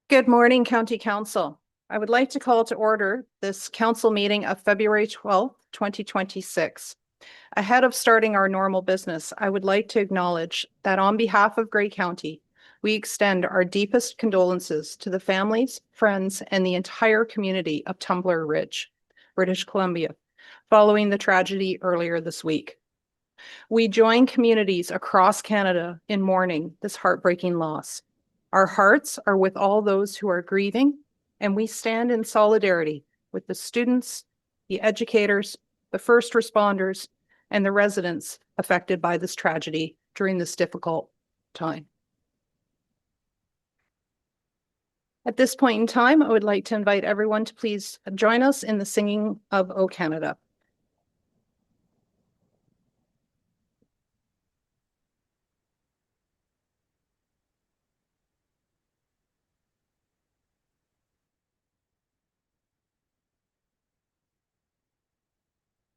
Good morning, County Council. I would like to call to order this council meeting of February 12th, 2026. Ahead of starting our normal business, I would like to acknowledge that on behalf of Grey County, we extend our deepest condolences to the families, friends, and the entire community of Tumbler Ridge, British Columbia, following the tragedy earlier this week. We join communities across Canada in mourning this heartbreaking loss. Our hearts are with all those who are grieving, and we stand in solidarity with the students, the educators, the first responders, and the residents affected by this tragedy during this difficult time. At this point in time, I would like to invite everyone to please join us in the singing of O Canada.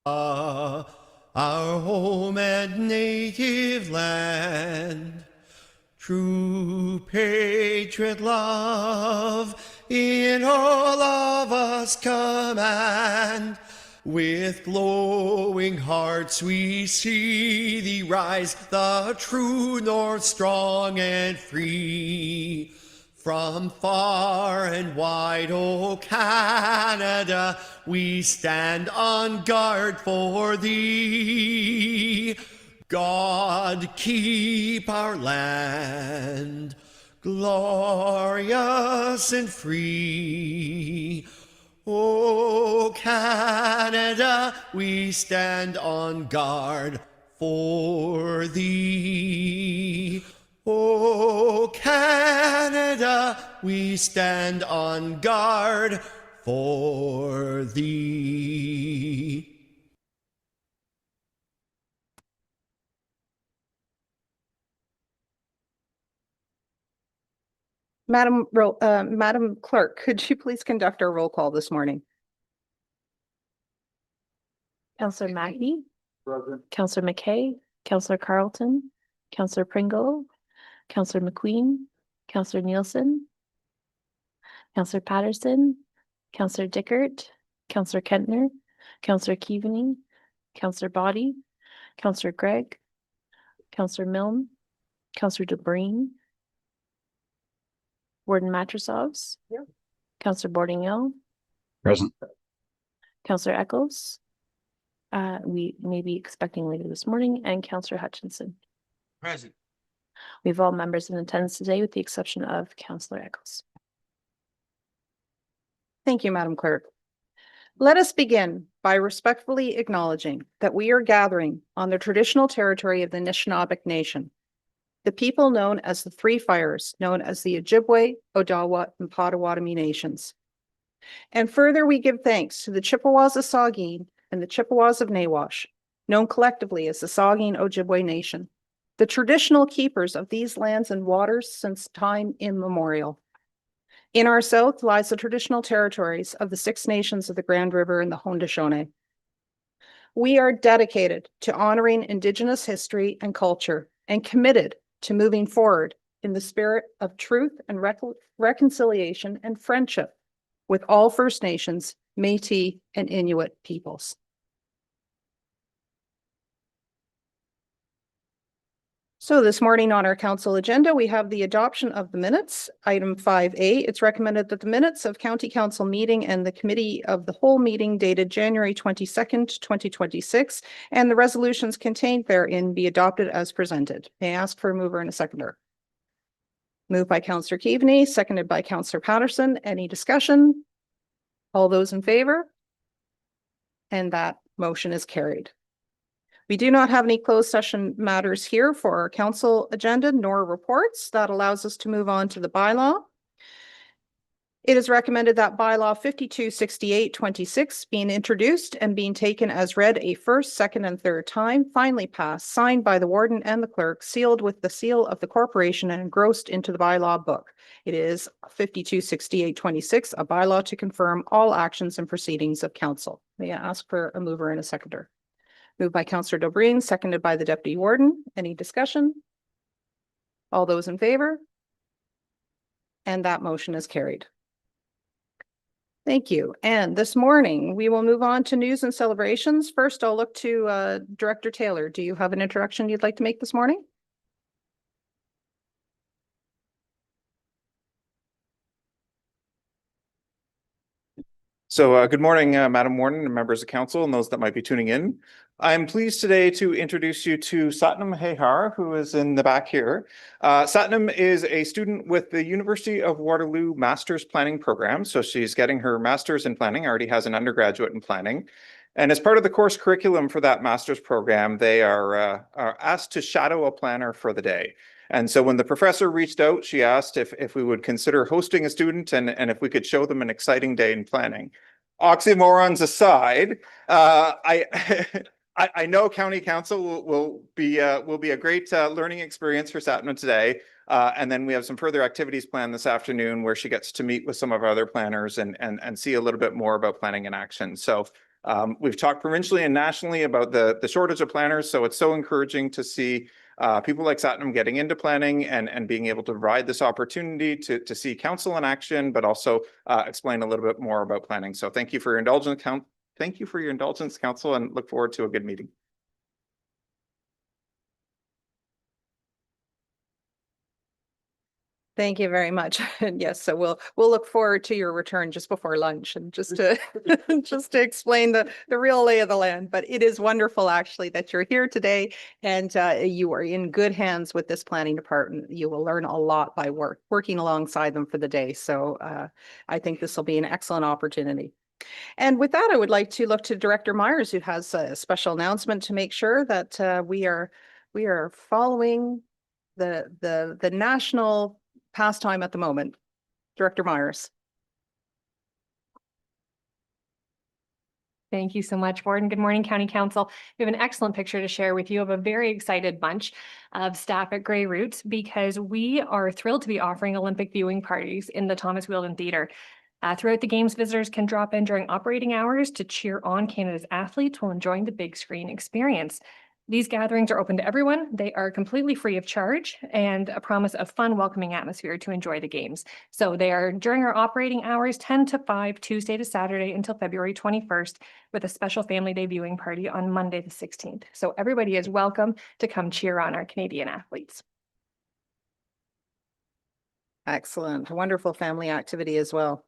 Our home and native land, true patriot love in all of us command. With glowing hearts we see thee rise, the true north, strong and free. From far and wide, O Canada, we stand on guard for thee. God keep our land glorious and free. O Canada, we stand on guard for thee. O Canada, we stand on guard for thee. Madam Clerk, could you please conduct our roll call this morning? Councillor Magny, Present. Councillor McKay, Councillor Carlton, Councillor Pringle, Councillor McQueen, Councillor Nielsen, Councillor Patterson, Councillor Dickert, Councillor Kentner, Councillor Keaveney, Councillor Body, Councillor Gregg, Councillor Milne, Councillor DeBreen, Warden Matrosovs, Here. Councillor Bordinghill, Present. Councillor Eccles, we may be expecting later this morning, and Councillor Hutchinson. Present. We have all members in attendance today with the exception of Councillor Eccles. Thank you, Madam Clerk. Let us begin by respectfully acknowledging that we are gathering on the traditional territory of the Anishinaabeg Nation, the people known as the Three Fires, known as the Ojibwe, Odawa, and Potawatomi Nations. And further, we give thanks to the Chippewas of Saugeen and the Chippewas of Nawash, known collectively as the Saugeen Ojibwe Nation, the traditional keepers of these lands and waters since time immemorial. In our south lies the traditional territories of the Six Nations of the Grand River and the Haudenosaunee. We are dedicated to honoring Indigenous history and culture and committed to moving forward in the spirit of truth and reconciliation and friendship with all First Nations, Métis, and Inuit peoples. So this morning on our council agenda, we have the adoption of the minutes. Item 5A, it's recommended that the minutes of County Council meeting and the Committee of the Whole meeting dated January 22nd, 2026, and the resolutions contained therein be adopted as presented. May I ask for a mover and a seconder? Moved by Councillor Keaveney, seconded by Councillor Patterson. Any discussion? All those in favor? And that motion is carried. We do not have any closed session matters here for our council agenda nor reports. That allows us to move on to the bylaw. It is recommended that bylaw 526826 being introduced and being taken as read a first, second, and third time, finally passed, signed by the warden and the clerk, sealed with the seal of the corporation and engrossed into the bylaw book. It is 526826, a bylaw to confirm all actions and proceedings of council. May I ask for a mover and a seconder? Moved by Councillor DeBreen, seconded by the Deputy Warden. Any discussion? All those in favor? And that motion is carried. Thank you. And this morning, we will move on to news and celebrations. First, I'll look to Director Taylor. Do you have an introduction you'd like to make this morning? So good morning, Madam Warden and members of council and those that might be tuning in. I'm pleased today to introduce you to Satnam Hehar, who is in the back here. Satnam is a student with the University of Waterloo Master's Planning Program. So she's getting her master's in planning, already has an undergraduate in planning. And as part of the course curriculum for that master's program, they are asked to shadow a planner for the day. And so when the professor reached out, she asked if we would consider hosting a student and if we could show them an exciting day in planning. Oxymorons aside, I know County Council will be a great learning experience for Satnam today. And then we have some further activities planned this afternoon where she gets to meet with some of our other planners and see a little bit more about planning in action. So we've talked provincially and nationally about the shortage of planners. So it's so encouraging to see people like Satnam getting into planning and being able to provide this opportunity to see council in action, but also explain a little bit more about planning. So thank you for your indulgence, council, and look forward to a good meeting. Thank you very much. And yes, so we'll look forward to your return just before lunch and just to just to explain the real lay of the land. But it is wonderful actually that you're here today and you are in good hands with this planning department. You will learn a lot by working alongside them for the day. So I think this will be an excellent opportunity. And with that, I would like to look to Director Myers, who has a special announcement to make sure that we are following the national pastime at the moment. Director Myers. Thank you so much, Warden. Good morning, County Council. We have an excellent picture to share with you of a very excited bunch of staff at Grey Roots because we are thrilled to be offering Olympic viewing parties in the Thomas Wheeldon Theatre. Throughout the games, visitors can drop in during operating hours to cheer on Canada's athletes while enjoying the big screen experience. These gatherings are open to everyone. They are completely free of charge and a promise of fun, welcoming atmosphere to enjoy the games. So they are during our operating hours, 10 to 5, Tuesday to Saturday until February 21st, with a special family day viewing party on Monday the 16th. So everybody is welcome to come cheer on our Canadian athletes. Excellent. A wonderful family activity as well.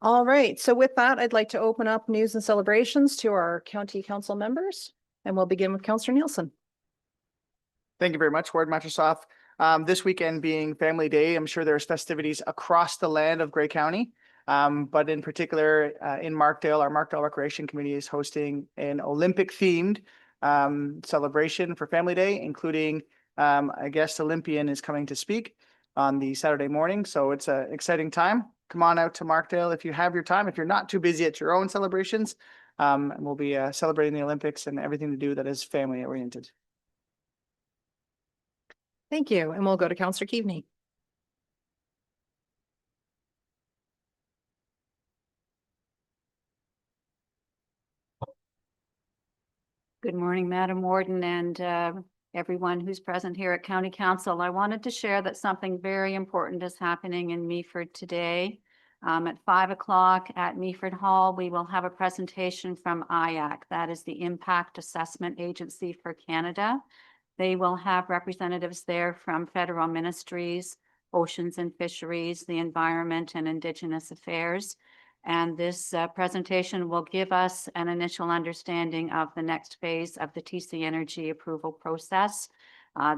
All right. So with that, I'd like to open up news and celebrations to our county council members. And we'll begin with Councillor Nielsen. Thank you very much, Warden Matrosov. This weekend being Family Day, I'm sure there's festivities across the land of Grey County. But in particular, in Markdale, our Markdale Recreation Committee is hosting an Olympic-themed celebration for Family Day, including a guest Olympian is coming to speak on the Saturday morning. So it's an exciting time. Come on out to Markdale if you have your time, if you're not too busy at your own celebrations. And we'll be celebrating the Olympics and everything to do that is family oriented. Thank you. And we'll go to Councillor Keaveney. Good morning, Madam Warden and everyone who's present here at County Council. I wanted to share that something very important is happening in Meaford today. At 5 o'clock at Meaford Hall, we will have a presentation from IAC. That is the Impact Assessment Agency for Canada. They will have representatives there from federal ministries, Oceans and Fisheries, the Environment and Indigenous Affairs. And this presentation will give us an initial understanding of the next phase of the TC Energy approval process.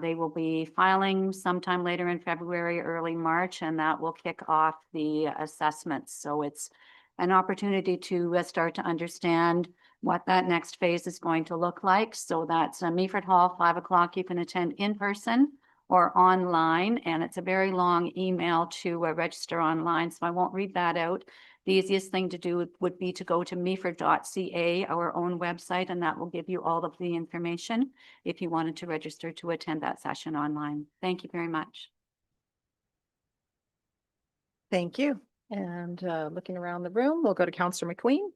They will be filing sometime later in February, early March, and that will kick off the assessments. So it's an opportunity to start to understand what that next phase is going to look like. So that's Meaford Hall, 5 o'clock. You can attend in person or online, and it's a very long email to register online, so I won't read that out. The easiest thing to do would be to go to meaford.ca, our own website, and that will give you all of the information if you wanted to register to attend that session online. Thank you very much. Thank you. And looking around the room, we'll go to Councillor McQueen.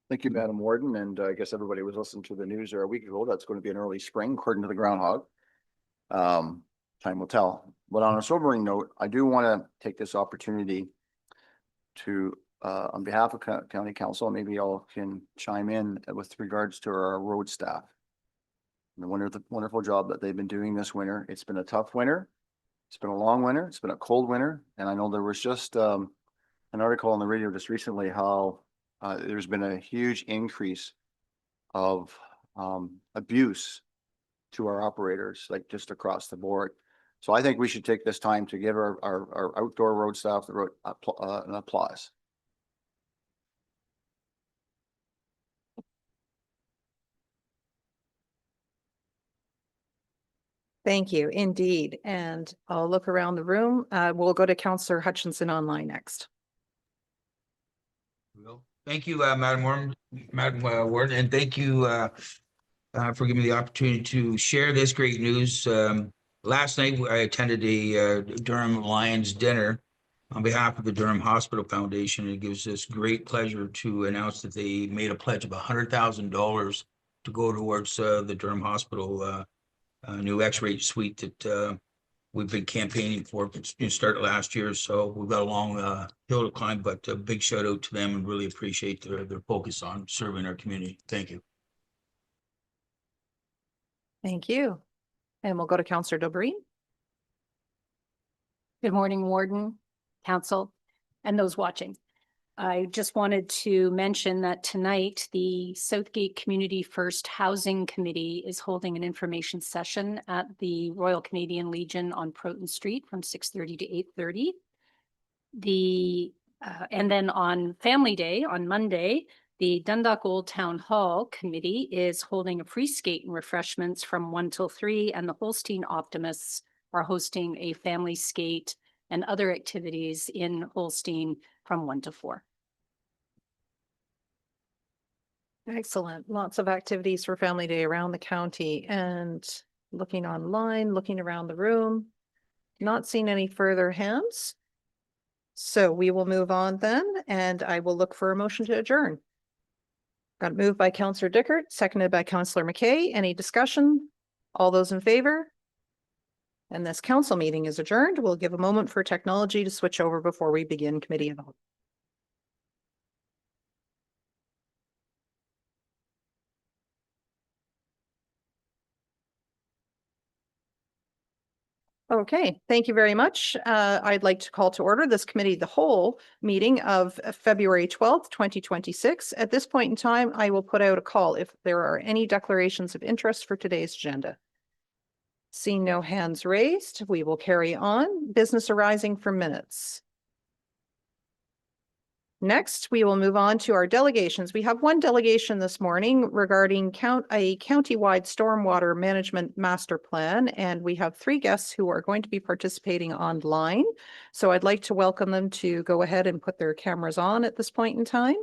Thank you, Madam Warden. And I guess everybody was listening to the news there a week ago. That's going to be an early spring, according to the groundhog. time will tell. But on a sobering note, I do want to take this opportunity to, on behalf of County Council, maybe y'all can chime in with regards to our road staff. The wonderful job that they've been doing this winter. It's been a tough winter. It's been a long winter. It's been a cold winter. And I know there was just an article on the radio just recently how there's been a huge increase of abuse to our operators, like just across the board. So I think we should take this time to give our outdoor road staff an applause. Thank you, indeed. And I'll look around the room. We'll go to Councillor Hutchinson online next. Thank you, Madam Warden, and thank you for giving me the opportunity to share this great news. Last night, I attended a Durham Lions dinner on behalf of the Durham Hospital Foundation. It gives us great pleasure to announce that they made a pledge of $100,000 to go towards the Durham Hospital new X-ray suite that we've been campaigning for. It started last year, so we've got a long hill to climb, but a big shout out to them and really appreciate their focus on serving our community. Thank you. Thank you. And we'll go to Councillor Dobreen. Good morning, Warden, Council, and those watching. I just wanted to mention that tonight, the Southgate Community First Housing Committee is holding an information session at the Royal Canadian Legion on Proton Street from 6:30 to 8:30. And then on Family Day, on Monday, the Dundalk Old Town Hall Committee is holding a free skate and refreshments from 1 till 3, and the Holstein Optimists are hosting a family skate and other activities in Holstein from 1 to 4. Excellent. Lots of activities for Family Day around the county, and looking online, looking around the room, not seeing any further hands. So we will move on then, and I will look for a motion to adjourn. Got moved by Councillor Dickert, seconded by Councillor McKay. Any discussion? All those in favor? And this council meeting is adjourned. We'll give a moment for technology to switch over before we begin committee of the whole. Okay, thank you very much. I'd like to call to order this committee, the whole meeting of February 12th, 2026. At this point in time, I will put out a call if there are any declarations of interest for today's agenda. Seeing no hands raised, we will carry on. Business arising from minutes. Next, we will move on to our delegations. We have one delegation this morning regarding a county-wide stormwater management master plan, and we have 3 guests who are going to be participating online. So I'd like to welcome them to go ahead and put their cameras on at this point in time.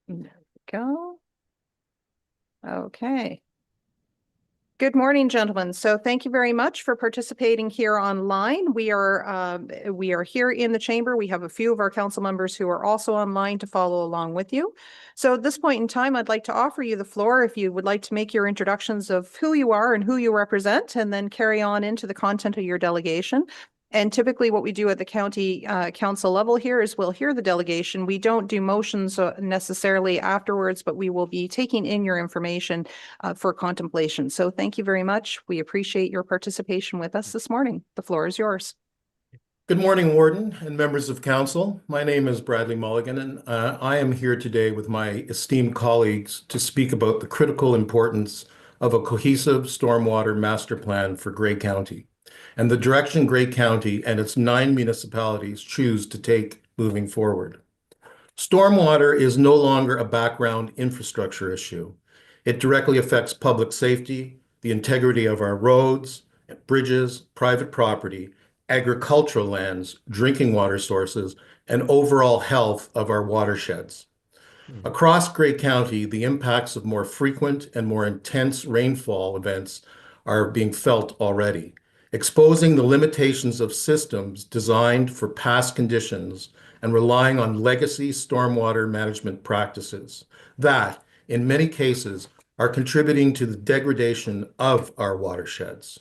There we go. Okay. Good morning, gentlemen. So thank you very much for participating here online. We are here in the chamber. We have a few of our council members who are also online to follow along with you. So at this point in time, I'd like to offer you the floor if you would like to make your introductions of who you are and who you represent, and then carry on into the content of your delegation. And typically what we do at the county council level here is we'll hear the delegation. We don't do motions necessarily afterwards, but we will be taking in your information for contemplation. So thank you very much. We appreciate your participation with us this morning. The floor is yours. Good morning, Warden and members of council. My name is Bradley Mulligan, and I am here today with my esteemed colleagues to speak about the critical importance of a cohesive stormwater master plan for Grey County, and the direction Grey County and its 9 municipalities choose to take moving forward. Stormwater is no longer a background infrastructure issue. It directly affects public safety, the integrity of our roads, bridges, private property, agricultural lands, drinking water sources, and overall health of our watersheds. Across Grey County, the impacts of more frequent and more intense rainfall events are being felt already, exposing the limitations of systems designed for past conditions and relying on legacy stormwater management practices that, in many cases, are contributing to the degradation of our watersheds.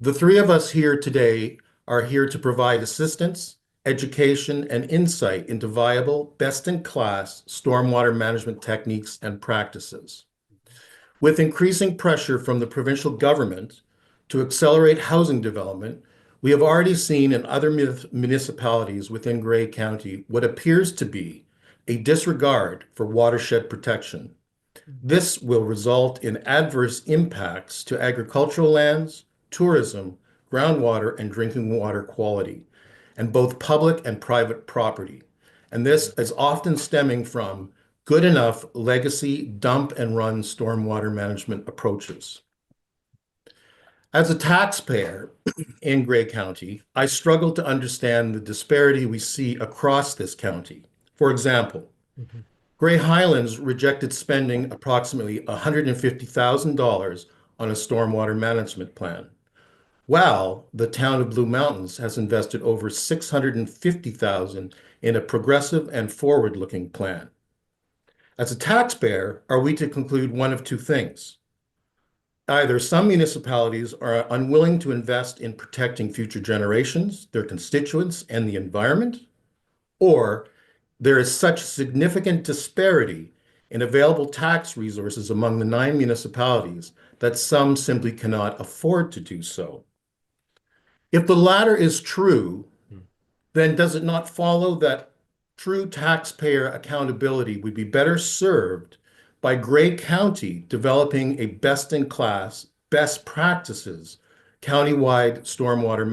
The three of us here today are here to provide assistance, education, and insight into viable, best-in-class stormwater management techniques and practices. With increasing pressure from the provincial government to accelerate housing development, we have already seen in other municipalities within Grey County what appears to be a disregard for watershed protection. This will result in adverse impacts to agricultural lands, tourism, groundwater, and drinking water quality, and both public and private property. And this is often stemming from good enough legacy dump and run stormwater management approaches. As a taxpayer in Grey County, I struggle to understand the disparity we see across this county. For example, Grey Highlands rejected spending approximately $150,000 on a stormwater management plan, while the town of Blue Mountains has invested over $650,000 in a progressive and forward-looking plan. As a taxpayer, are we to conclude one of two things? Either some municipalities are unwilling to invest in protecting future generations, their constituents, and the environment, or there is such significant disparity in available tax resources among the 9 municipalities that some simply cannot afford to do so. If the latter is true, then does it not follow that true taxpayer accountability would be better served by Grey County developing a best-in-class, best practices, countywide stormwater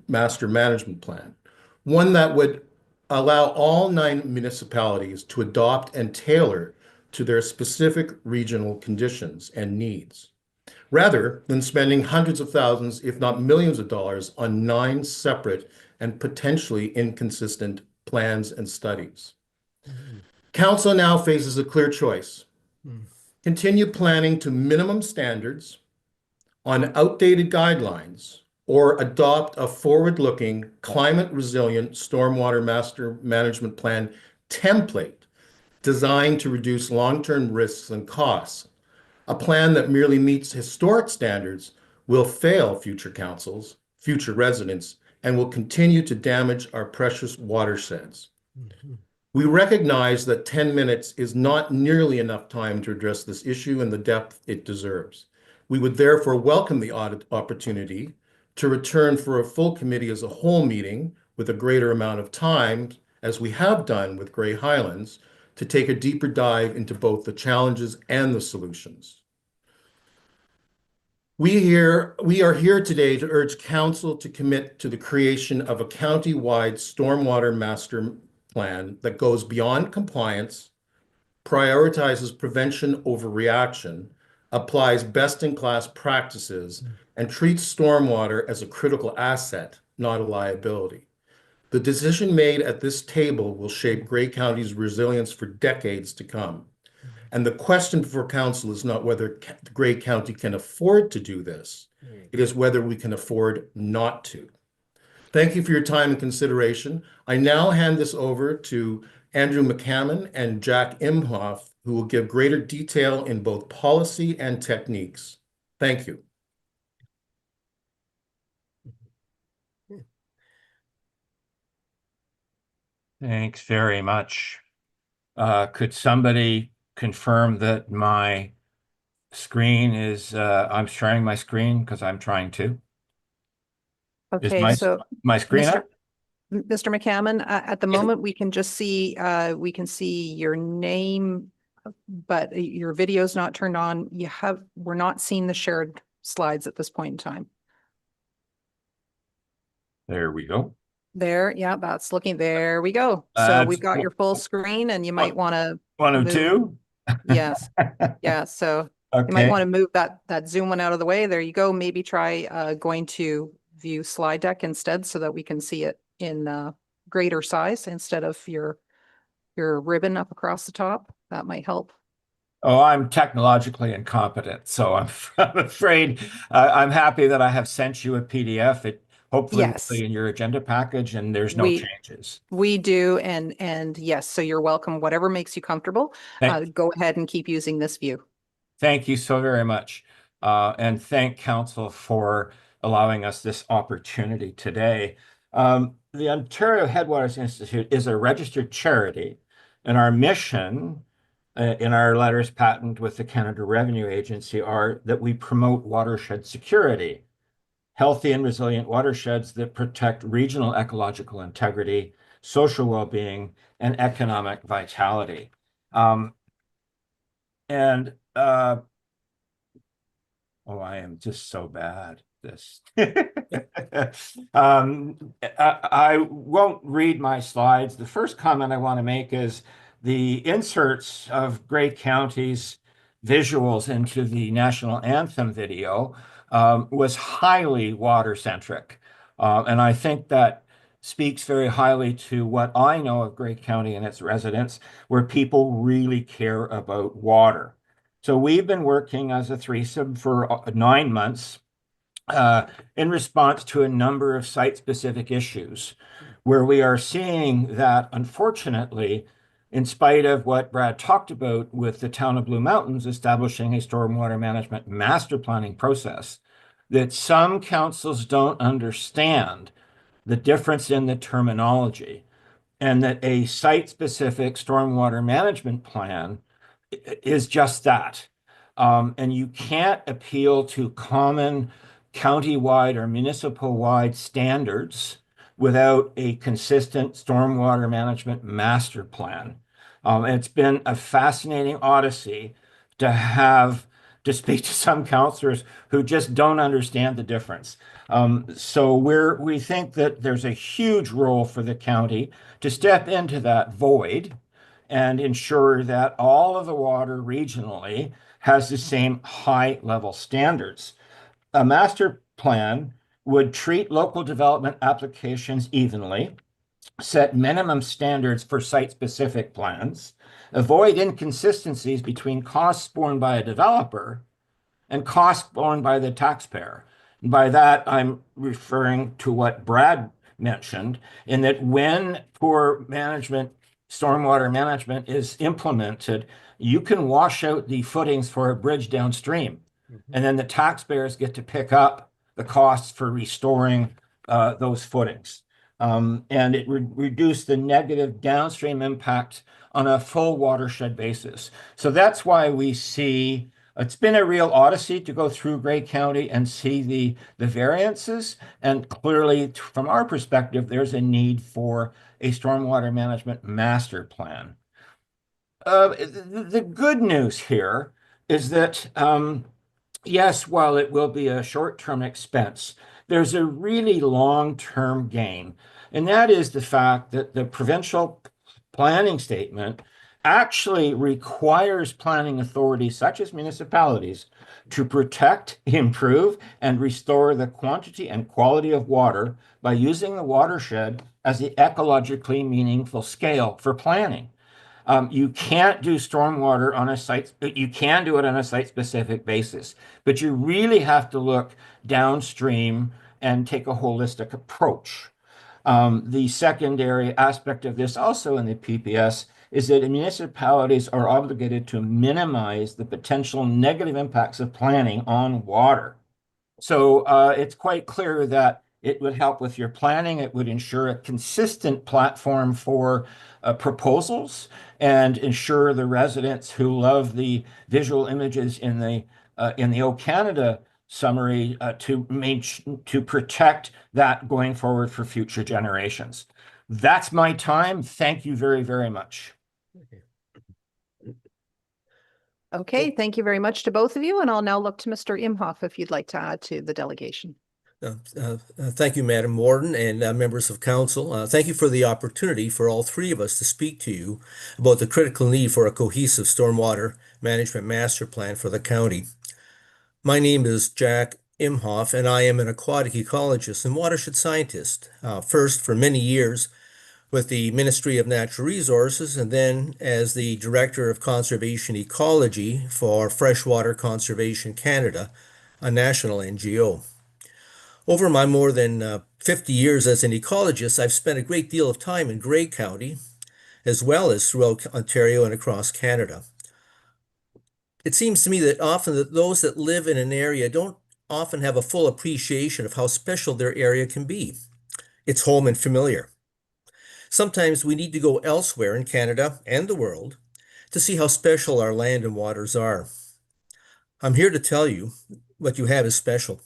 master management plan, one that would allow all 9 municipalities to adopt and tailor to their specific regional conditions and needs, rather than spending hundreds of thousands, if not millions of dollars on 9 separate and potentially inconsistent plans and studies. Council now faces a clear choice. Continue planning to minimum standards on outdated guidelines, or adopt a forward-looking, climate-resilient stormwater master management plan template designed to reduce long-term risks and costs. A plan that merely meets historic standards will fail future councils, future residents, and will continue to damage our precious watersheds. We recognize that 10 minutes is not nearly enough time to address this issue in the depth it deserves. We would therefore welcome the opportunity to return for a full committee as a whole meeting with a greater amount of time, as we have done with Grey Highlands, to take a deeper dive into both the challenges and the solutions. We are here today to urge council to commit to the creation of a county-wide stormwater master plan that goes beyond compliance, prioritizes prevention over reaction, applies best-in-class practices, and treats stormwater as a critical asset, not a liability. The decision made at this table will shape Grey County's resilience for decades to come. And the question for council is not whether Grey County can afford to do this. It is whether we can afford not to. Thank you for your time and consideration. I now hand this over to Andrew McCammon and Jack Imhoff, who will give greater detail in both policy and techniques. Thank you. Thanks very much. Could somebody confirm that my screen is, I'm sharing my screen because I'm trying to. Okay, my screen up? Mr. McCammon, at the moment, we can just see, we can see your name, but your video's not turned on. We're not seeing the shared slides at this point in time. There we go. There, yeah, that's looking, there we go. So we've got your full screen and you might want to. One of two? Yes, yeah, so you might want to move that Zoom one out of the way. There you go. Maybe try going to view slide deck instead so that we can see it in greater size instead of your ribbon up across the top. That might help. Oh, I'm technologically incompetent, so I'm afraid I'm happy that I have sent you a PDF. hopefully will Yes. be in your agenda package and there's no We- changes. We do, and yes, so you're welcome, whatever makes you comfortable. Go ahead and keep using this view. Thank you so very much. And thank council for allowing us this opportunity today. The Ontario Headwaters Institute is a registered charity, and our mission in our letters patent with the Canada Revenue Agency are that we promote watershed security, healthy and resilient watersheds that protect regional ecological integrity, social well-being, and economic vitality. Oh, I am just so bad at this. I won't read my slides. The first comment I want to make is the inserts of Grey County's visuals into the national anthem video was highly water-centric. And I think that speaks very highly to what I know of Grey County and its residents, where people really care about water. So we've been working as a threesome for 9 months in response to a number of site-specific issues, where we are seeing that, unfortunately, in spite of what Brad talked about with the town of Blue Mountains establishing a stormwater management master planning process, that some councils don't understand the difference in the terminology, and that a site-specific stormwater management plan is just that. And you can't appeal to common county-wide or municipal-wide standards without a consistent stormwater management master plan. It's been a fascinating odyssey to speak to some councillors who just don't understand the difference. So we think that there's a huge role for the county to step into that void and ensure that all of the water regionally has the same high level standards. A master plan would treat local development applications evenly, set minimum standards for site-specific plans, avoid inconsistencies between costs borne by a developer and costs borne by the taxpayer. And by that, I'm referring to what Brad mentioned, in that when poor management, stormwater management is implemented, you can wash out the footings for a bridge downstream. And then the taxpayers get to pick up the costs for restoring those footings. And it would reduce the negative downstream impact on a full watershed basis. So that's why we see it's been a real odyssey to go through Grey County and see the variances. And clearly, from our perspective, there's a need for a stormwater management master plan. The good news here is that, yes, while it will be a short-term expense, there's a really long-term gain. And that is the fact that the provincial planning statement actually requires planning authorities such as municipalities to protect, improve, and restore the quantity and quality of water by using the watershed as the ecologically meaningful scale for planning. You can't do stormwater on a site, you can do it on a site-specific basis, but you really have to look downstream and take a holistic approach. The secondary aspect of this also in the PPS is that municipalities are obligated to minimize the potential negative impacts of planning on water. So it's quite clear that it would help with your planning. It would ensure a consistent platform for proposals and ensure the residents who love the visual images in the O Canada summary to protect that going forward for future generations. That's my time. Thank you very, very much. Okay, thank you very much to both of you, and I'll now look to Mr. Imhoff if you'd like to add to the delegation. Thank you, Madam Warden and members of council. Thank you for the opportunity for all three of us to speak to you about the critical need for a cohesive stormwater management master plan for the county. My name is Jack Imhoff, and I am an aquatic ecologist and watershed scientist, first for many years with the Ministry of Natural Resources, and then as the Director of Conservation Ecology for Freshwater Conservation Canada, a national NGO. Over my more than 50 years as an ecologist, I've spent a great deal of time in Grey County, as well as throughout Ontario and across Canada. It seems to me that often those that live in an area don't often have a full appreciation of how special their area can be. It's home and familiar. Sometimes we need to go elsewhere in Canada and the world to see how special our land and waters are. I'm here to tell you what you have is special,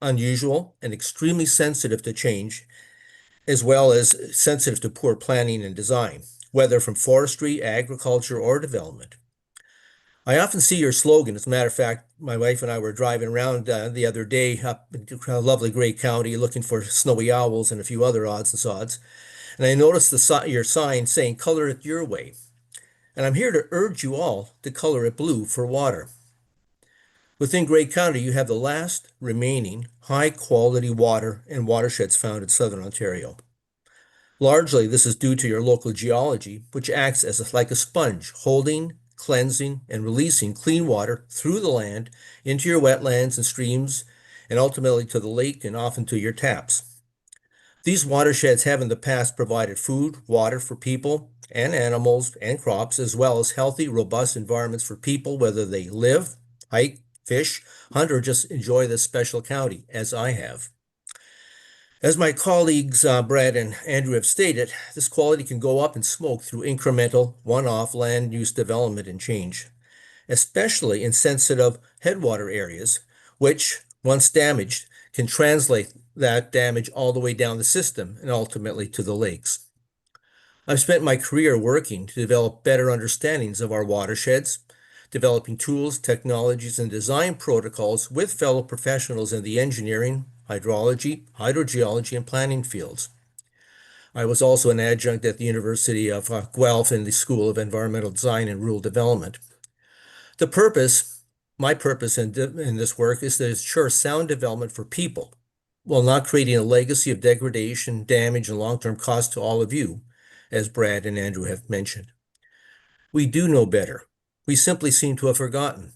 unusual, and extremely sensitive to change, as well as sensitive to poor planning and design, whether from forestry, agriculture, or development. I often see your slogan. As a matter of fact, my wife and I were driving around the other day up in lovely Grey County looking for snowy owls and a few other odds and sods. And I noticed your sign saying, "Color it your way." And I'm here to urge you all to color it blue for water. Within Grey County, you have the last remaining high-quality water and watersheds found in southern Ontario. Largely, this is due to your local geology, which acts as like a sponge, holding, cleansing, and releasing clean water through the land into your wetlands and streams, and ultimately to the lake and often to your taps. These watersheds have in the past provided food, water for people and animals and crops, as well as healthy, robust environments for people, whether they live, hike, fish, hunt, or just enjoy this special county, as I have. As my colleagues Brad and Andrew have stated, this quality can go up in smoke through incremental, one-off land use development and change, especially in sensitive headwater areas, which, once damaged, can translate that damage all the way down the system and ultimately to the lakes. I've spent my career working to develop better understandings of our watersheds, developing tools, technologies, and design protocols with fellow professionals in the engineering, hydrology, hydrogeology, and planning fields. I was also an adjunct at the University of Guelph in the School of Environmental Design and Rural Development. My purpose in this work is to ensure sound development for people, while not creating a legacy of degradation, damage, and long-term cost to all of you, as Brad and Andrew have mentioned. We do know better. We simply seem to have forgotten.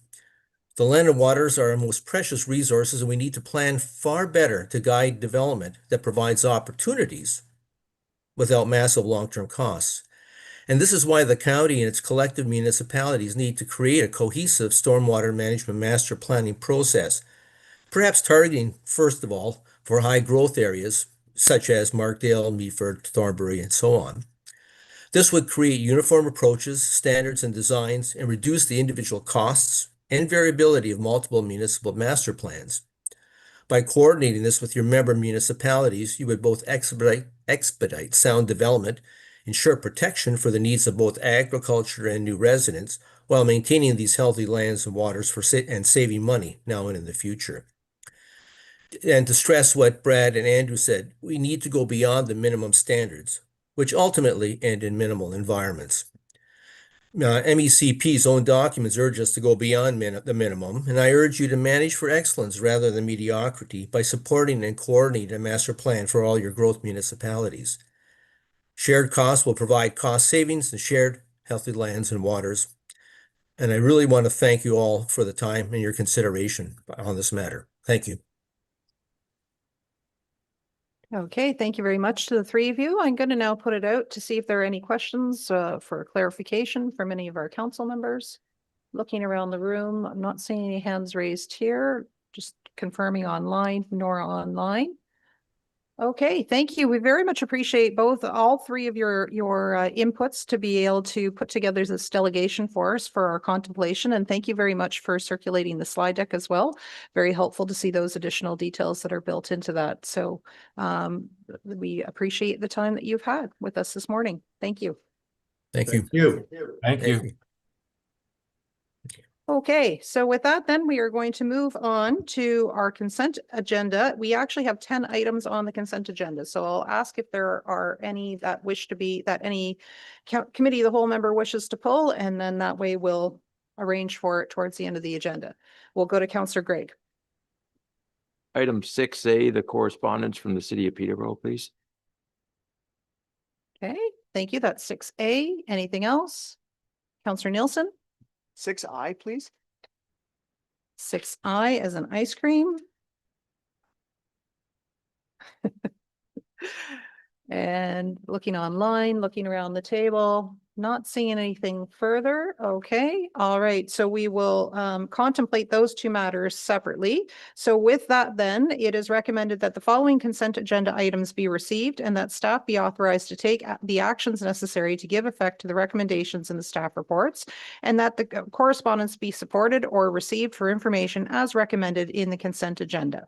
The land and waters are our most precious resources, and we need to plan far better to guide development that provides opportunities without massive long-term costs. And this is why the county and its collective municipalities need to create a cohesive stormwater management master planning process, perhaps targeting, first of all, for high growth areas such as Markdale, Meaford, Thornbury, and so on. This would create uniform approaches, standards, and designs, and reduce the individual costs and variability of multiple municipal master plans. By coordinating this with your member municipalities, you would both expedite sound development, ensure protection for the needs of both agriculture and new residents, while maintaining these healthy lands and waters and saving money now and in the future. And to stress what Brad and Andrew said, we need to go beyond the minimum standards, which ultimately end in minimal environments. MECP's own documents urge us to go beyond the minimum, and I urge you to manage for excellence rather than mediocrity by supporting and coordinating a master plan for all your growth municipalities. Shared costs will provide cost savings and shared healthy lands and waters. And I really want to thank you all for the time and your consideration on this matter. Thank you. Okay, thank you very much to the three of you. I'm going to now put it out to see if there are any questions for clarification from any of our council members. Looking around the room, I'm not seeing any hands raised here, just confirming online, Nora online. Okay, thank you. We very much appreciate all three of your inputs to be able to put together this delegation for us for our contemplation. And thank you very much for circulating the slide deck as well. Very helpful to see those additional details that are built into that. So we appreciate the time that you've had with us this morning. Thank you. Thank you. Thank you. Okay, so with that, then we are going to move on to our consent agenda. We actually have 10 items on the consent agenda. So I'll ask if there are any that any committee of the whole member wishes to pull, and then that way we'll arrange for it towards the end of the agenda. We'll go to Councillor Greig. Item 6A, the correspondence from the city of Peterborough, please. Okay, thank you. That's 6A. Anything else? Councillor Nielsen? 6I, please. 6I as an ice cream. And looking online, looking around the table, not seeing anything further. Okay, all right. So we will contemplate those two matters separately. So with that, then it is recommended that the following consent agenda items be received and that staff be authorized to take the actions necessary to give effect to the recommendations in the staff reports, and that the correspondence be supported or received for information as recommended in the consent agenda.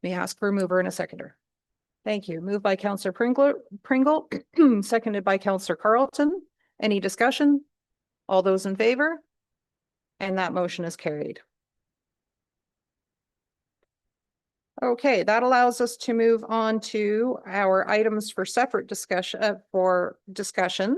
May I ask for a mover and a seconder? Thank you. Moved by Councillor Pringle, seconded by Councillor Carlton. Any discussion? All those in favor? And that motion is carried. Okay, that allows us to move on to our items for separate discussion,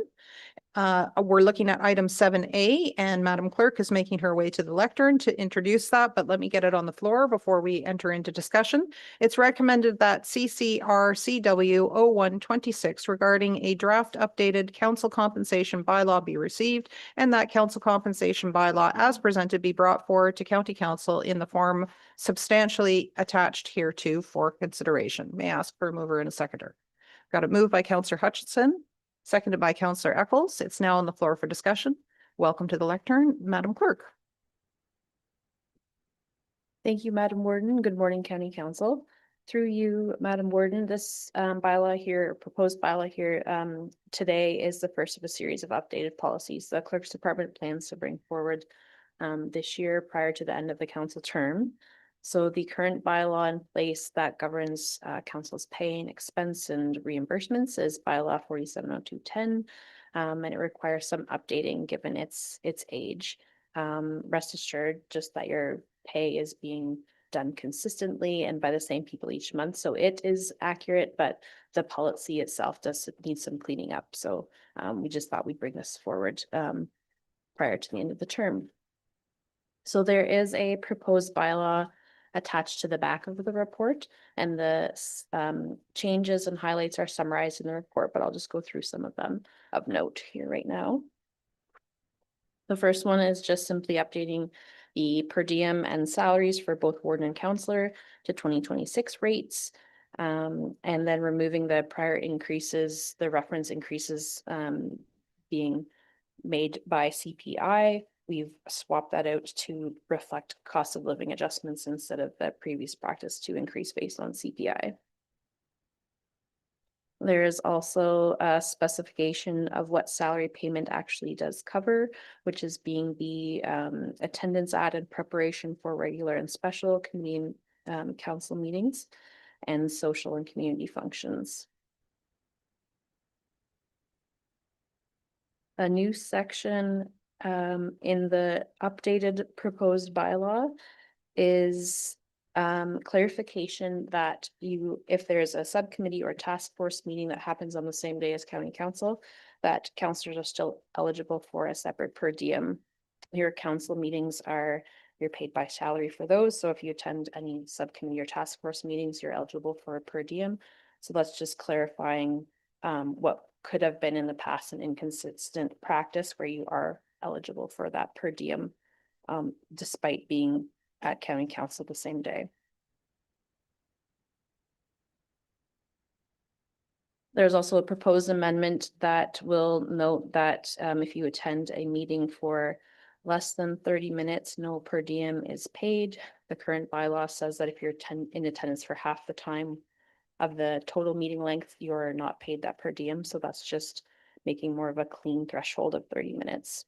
we're looking at item 7A, and Madam Clerk is making her way to the lectern to introduce that, but let me get it on the floor before we enter into discussion. It's recommended that CCR-CW 0126 regarding a draft updated council compensation bylaw be received, and that council compensation bylaw as presented be brought forward to County Council in the form substantially attached hereto for consideration. May I ask for a mover and a seconder? Got a move by Councillor Hutchinson, seconded by Councillor Eccles. It's now on the floor for discussion. Welcome to the lectern, Madam Clerk. Thank you, Madam Warden. Good morning, County Council. Through you, Madam Warden, this bylaw here, proposed bylaw here today is the first of a series of updated policies the Clerk's Department plans to bring forward this year prior to the end of the council term. So the current bylaw in place that governs council's pay and expense and reimbursements is bylaw 470210, and it requires some updating given its age. Rest assured just that your pay is being done consistently and by the same people each month. So it is accurate, but the policy itself does need some cleaning up. So we just thought we'd bring this forward prior to the end of the term. So there is a proposed bylaw attached to the back of the report, and the changes and highlights are summarized in the report, but I'll just go through some of them of note here right now. The first one is just simply updating the per diem and salaries for both warden and councillor to 2026 rates, and then removing the prior increases, the reference increases being made by CPI. We've swapped that out to reflect cost of living adjustments instead of the previous practice to increase based on CPI. There is also a specification of what salary payment actually does cover, which is being the attendance added preparation for regular and special community council meetings and social and community functions. A new section in the updated proposed bylaw is clarification that if there's a subcommittee or task force meeting that happens on the same day as county council, that councillors are still eligible for a separate per diem. Your council meetings you're paid by salary for those. So if you attend any subcommittee or task force meetings, you're eligible for a per diem. So that's just clarifying what could have been in the past an inconsistent practice where you are eligible for that per diem despite being at county council the same day. There's also a proposed amendment that will note that if you attend a meeting for less than 30 minutes, no per diem is paid. The current bylaw says that if you're in attendance for half the time of the total meeting length, you're not paid that per diem. So that's just making more of a clean threshold of 30 minutes.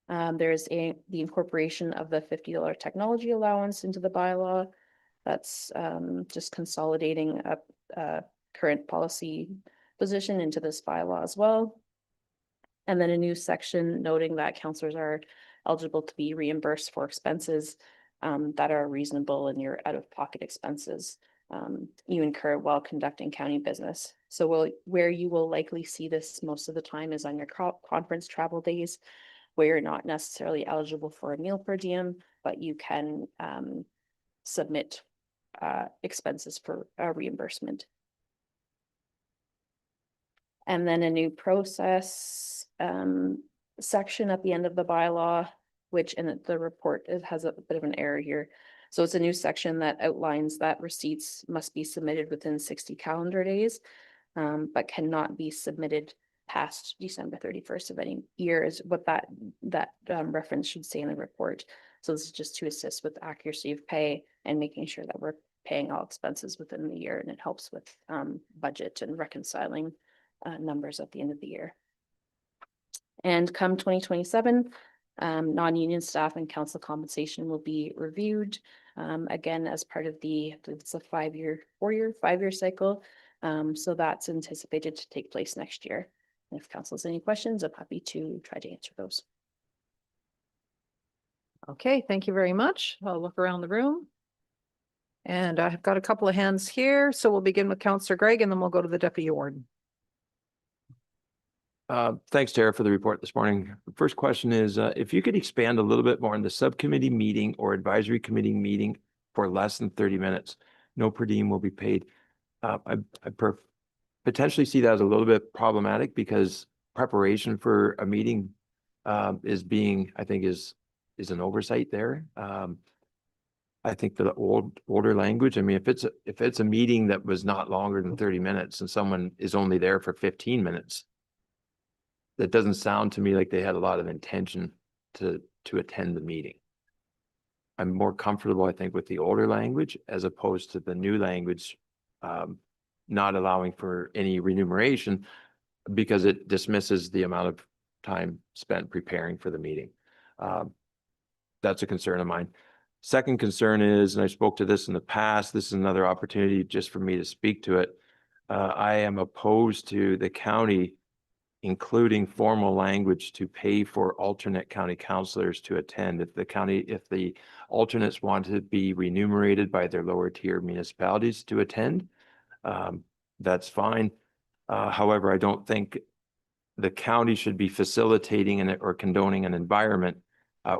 There's the incorporation of the $50 technology allowance into the bylaw. That's just consolidating a current policy position into this bylaw as well. And then a new section noting that councillors are eligible to be reimbursed for expenses that are reasonable in your out-of-pocket expenses you incur while conducting county business. So where you will likely see this most of the time is on your conference travel days, where you're not necessarily eligible for a meal per diem, but you can submit expenses for reimbursement. And then a new process section at the end of the bylaw, which in the report, it has a bit of an error here. So it's a new section that outlines that receipts must be submitted within 60 calendar days, but cannot be submitted past December 31st of any year is what that reference should say in the report. So this is just to assist with accuracy of pay and making sure that we're paying all expenses within the year, and it helps with budget and reconciling numbers at the end of the year. And come 2027, non-union staff and council compensation will be reviewed again as part of it's a 5-year cycle. So that's anticipated to take place next year. And if council has any questions, I'm happy to try to answer those. Okay, thank you very much. I'll look around the room. And I've got a couple of hands here, so we'll begin with Councillor Gregg and then we'll go to the Deputy Warden. Thanks, Tara, for the report this morning. First question is, if you could expand a little bit more on the subcommittee meeting or advisory committee meeting for less than 30 minutes, no per diem will be paid. I potentially see that as a little bit problematic because preparation for a meeting I think is an oversight there. I think the older language, I mean, if it's a meeting that was not longer than 30 minutes and someone is only there for 15 minutes, that doesn't sound to me like they had a lot of intention to attend the meeting. I'm more comfortable, I think, with the older language as opposed to the new language, not allowing for any remuneration because it dismisses the amount of time spent preparing for the meeting. That's a concern of mine. Second concern is, and I spoke to this in the past, this is another opportunity just for me to speak to it. I am opposed to the county including formal language to pay for alternate county councillors to attend. If the alternates want to be remunerated by their lower tier municipalities to attend, that's fine. However, I don't think the county should be facilitating or condoning an environment.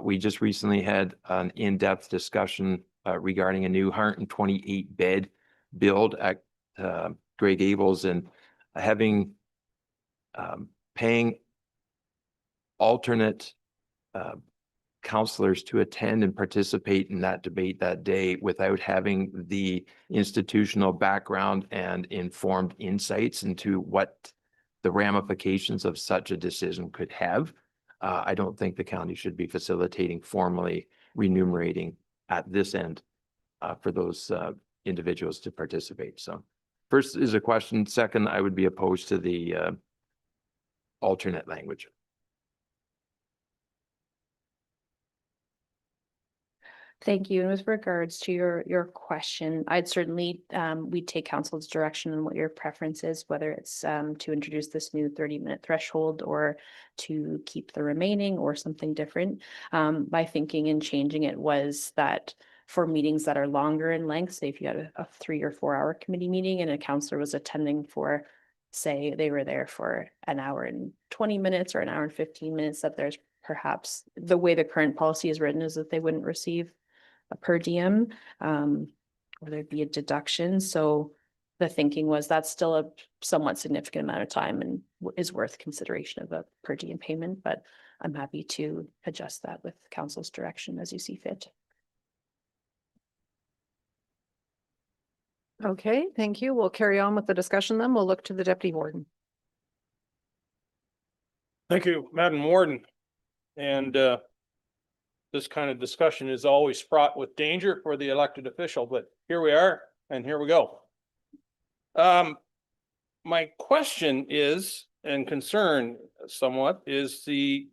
We just recently had an in-depth discussion regarding a new 128-bed build at Grey Gables, and having paying alternate counselors to attend and participate in that debate that day without having the institutional background and informed insights into what the ramifications of such a decision could have. I don't think the county should be facilitating formally remunerating at this end for those individuals to participate. So first is a question. Second, I would be opposed to the alternate language. Thank you. And with regards to your question, I'd certainly, we'd take council's direction on what your preference is, whether it's to introduce this new 30-minute threshold or to keep the remaining or something different. My thinking in changing it was that for meetings that are longer in length, say if you had a 3 or 4 hour committee meeting and a councillor was attending for, say they were there for an hour and 20 minutes or an hour and 15 minutes, that there's perhaps the way the current policy is written is that they wouldn't receive a per diem, or there'd be a deduction. So the thinking was that's still a somewhat significant amount of time and is worth consideration of a per diem payment, but I'm happy to adjust that with council's direction as you see fit. Okay, thank you. We'll carry on with the discussion then. We'll look to the Deputy Warden. Thank you, Madam Warden. And this kind of discussion is always fraught with danger for the elected official, but here we are and here we go. My question is, and concern somewhat, is the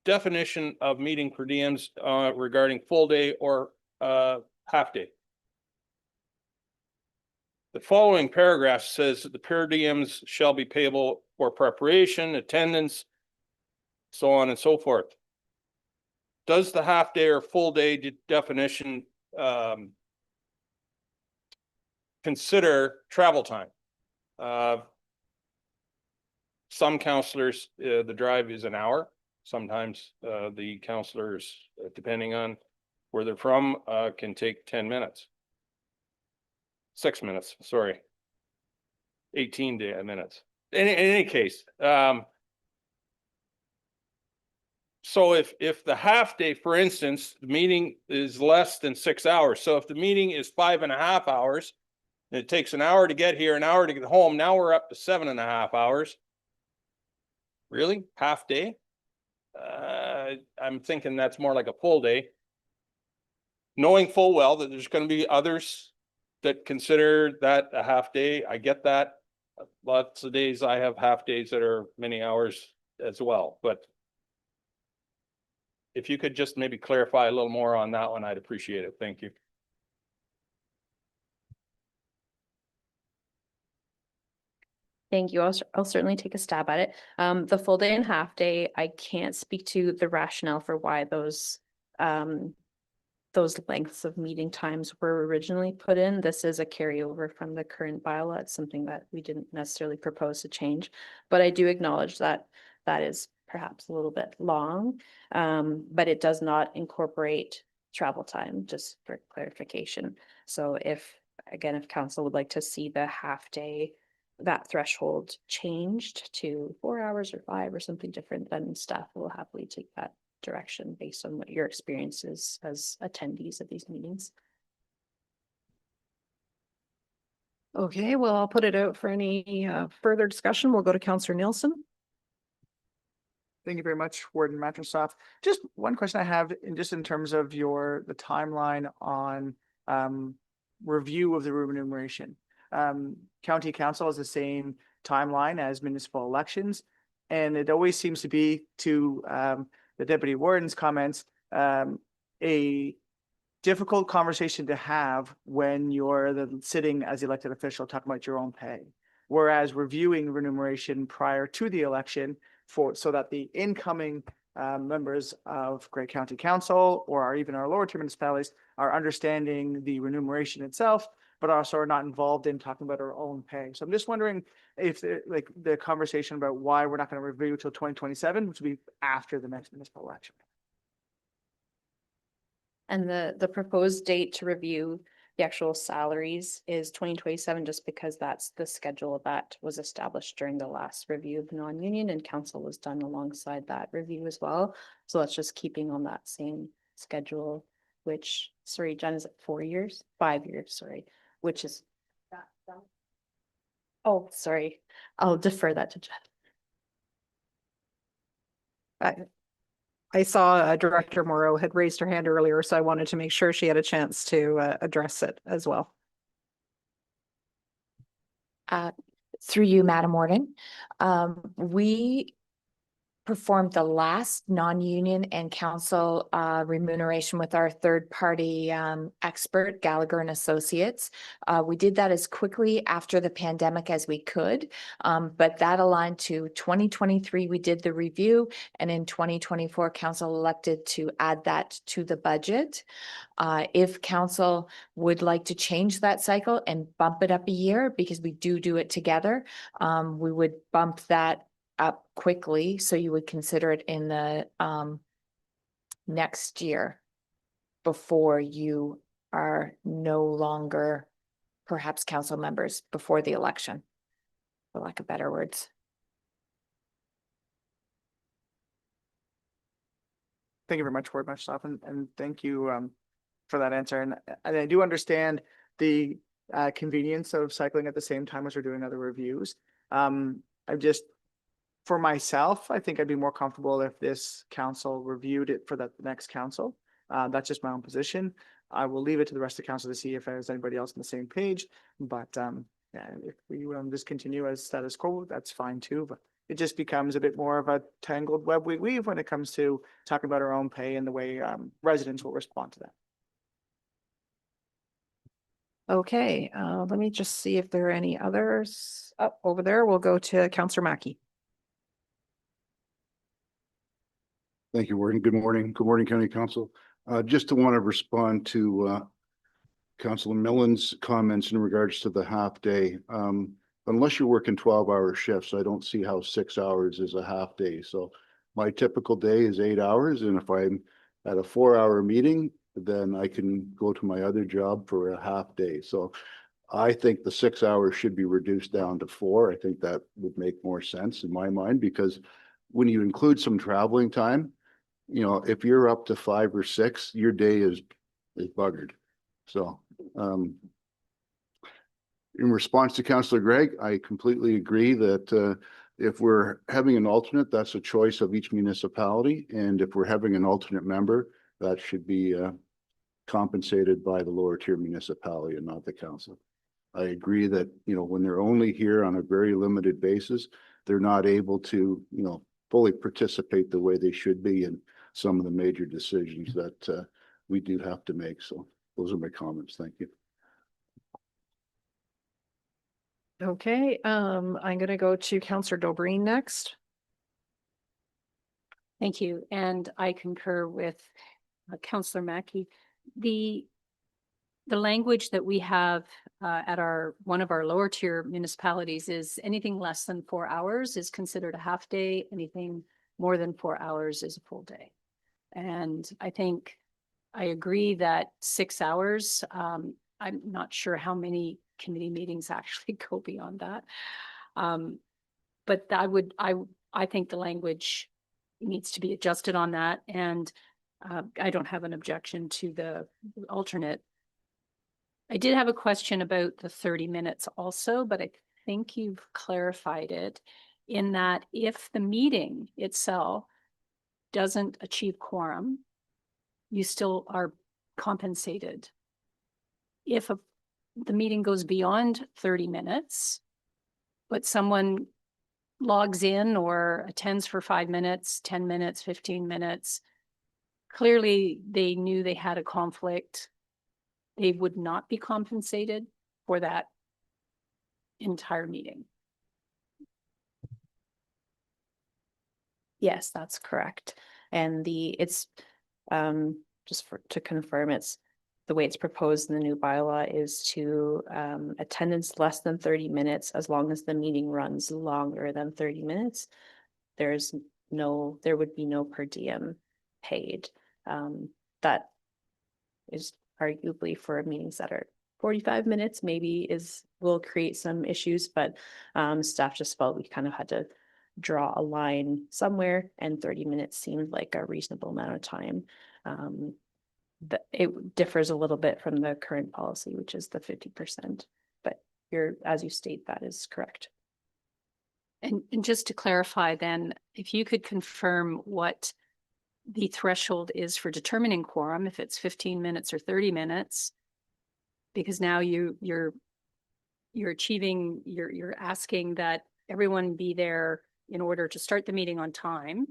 definition of meeting per diems regarding full day or half day. The following paragraph says that the per diems shall be payable for preparation, attendance, so on and so forth. Does the half day or full day definition consider travel time? Some counselors, the drive is an hour. Sometimes the counselors, depending on where they're from, can take 10 minutes. 6 minutes, sorry. 18 minutes. In any case, So if the half day, for instance, the meeting is less than 6 hours, so if the meeting is 5.5 hours, and it takes an hour to get here, an hour to get home, now we're up to 7.5 hours. Really? Half day? I'm thinking that's more like a full day. Knowing full well that there's gonna be others that consider that a half day, I get that. Lots of days I have half days that are many hours as well, but if you could just maybe clarify a little more on that one, I'd appreciate it. Thank you. Thank you. I'll certainly take a stab at it. The full day and half day, I can't speak to the rationale for why those lengths of meeting times were originally put in. This is a carryover from the current bylaw. It's something that we didn't necessarily propose to change, but I do acknowledge that that is perhaps a little bit long, but it does not incorporate travel time, just for clarification. So if council would like to see the half day, that threshold changed to 4 hours or 5 or something different, then staff will happily take that direction based on what your experience is as attendees of these meetings. Okay, well, I'll put it out for any further discussion. We'll go to Councillor Nielsen. Thank you very much, Warden Matrosoff. Just one question I have, in terms of the timeline on review of the remuneration. County Council has the same timeline as municipal elections, and it always seems to be, to the Deputy Warden's comments, a difficult conversation to have when you're sitting as elected official talking about your own pay. Whereas reviewing remuneration prior to the election so that the incoming members of Grey County Council or even our lower tier municipalities are understanding the remuneration itself, but also are not involved in talking about our own pay. So I'm just wondering if the conversation about why we're not going to review till 2027, which will be after the next municipal election. And the proposed date to review the actual salaries is 2027, just because that's the schedule that was established during the last review of non-union, and council was done alongside that review as well. So that's just keeping on that same schedule, which, sorry, Jen, is it 4 years? 5 years, sorry, which is. Oh, sorry. I'll defer that to Jen. I saw Director Morrow had raised her hand earlier, so I wanted to make sure she had a chance to address it as well. Through you, Madam Warden, we performed the last non-union and council remuneration with our third-party expert, Gallagher and Associates. We did that as quickly after the pandemic as we could, but that aligned to 2023. We did the review, and in 2024, council elected to add that to the budget. If council would like to change that cycle and bump it up a year, because we do it together, we would bump that up quickly, so you would consider it in the next year before you are no longer perhaps council members before the election, for lack of better words. Thank you very much, Ward Matrosoff, and thank you for that answer. And I do understand the convenience of cycling at the same time as we're doing other reviews. For myself, I think I'd be more comfortable if this council reviewed it for the next council. That's just my own position. I will leave it to the rest of the council to see if there's anybody else on the same page. But yeah, if we just continue as status quo, that's fine too. But it just becomes a bit more of a tangled web we weave when it comes to talking about our own pay and the way residents will respond to that. Okay, let me just see if there are any others. Up over there, we'll go to Councillor Mackey. Thank you, Warden. Good morning. Good morning, County Council. Just to want to respond to Councillor Millen's comments in regards to the half day. Unless you're working 12-hour shifts, I don't see how 6 hours is a half day. So my typical day is 8 hours. And if I'm at a 4-hour meeting, then I can go to my other job for a half day. So I think the 6 hours should be reduced down to 4. I think that would make more sense in my mind, because when you include some traveling time, you know, if you're up to 5 or 6, your day is buggered. So, in response to Councillor Gregg, I completely agree that if we're having an alternate, that's a choice of each municipality. And if we're having an alternate member, that should be compensated by the lower tier municipality and not the council. I agree that, you know, when they're only here on a very limited basis, they're not able to, you know, fully participate the way they should be in some of the major decisions that we do have to make. So those are my comments. Thank you. Okay, I'm gonna go to Councillor Dobreen next. Thank you. And I concur with Councillor Mackey. The language that we have at one of our lower tier municipalities is anything less than 4 hours is considered a half day. Anything more than 4 hours is a full day. And I think I agree that 6 hours, I'm not sure how many committee meetings actually go beyond that. But I think the language needs to be adjusted on that. And I don't have an objection to the alternate. I did have a question about the 30 minutes also, but I think you've clarified it in that if the meeting itself doesn't achieve quorum, you still are compensated. If the meeting goes beyond 30 minutes, but someone logs in or attends for 5 minutes, 10 minutes, 15 minutes, clearly they knew they had a conflict, they would not be compensated for that entire meeting. Yes, that's correct. And it's just to confirm, it's the way it's proposed in the new bylaw is to attendance less than 30 minutes as long as the meeting runs longer than 30 minutes. There would be no per diem paid. That is arguably for meetings that are 45 minutes, maybe will create some issues, but staff just felt we kind of had to draw a line somewhere, and 30 minutes seemed like a reasonable amount of time. It differs a little bit from the current policy, which is the 50%, but as you state, that is correct. And just to clarify then, if you could confirm what the threshold is for determining quorum, if it's 15 minutes or 30 minutes, because now you're asking that everyone be there in order to start the meeting on time.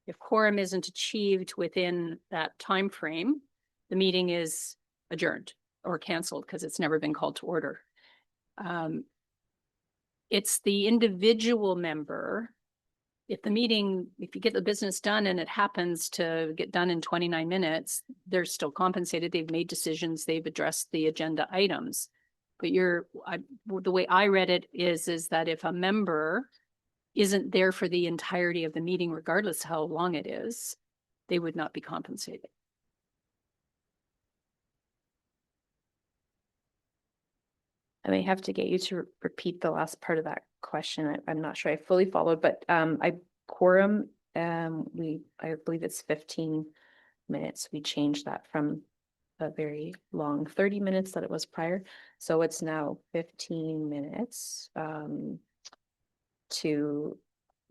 If quorum isn't achieved within that time frame, the meeting is adjourned or canceled because it's never been called to order. It's the individual member. If you get the business done and it happens to get done in 29 minutes, they're still compensated. They've made decisions. They've addressed the agenda items. But the way I read it is that if a member isn't there for the entirety of the meeting, regardless how long it is, they would not be compensated. I may have to get you to repeat the last part of that question. I'm not sure I fully followed, but quorum, I believe it's 15 minutes. We changed that from a very long 30 minutes that it was prior. So it's now 15 minutes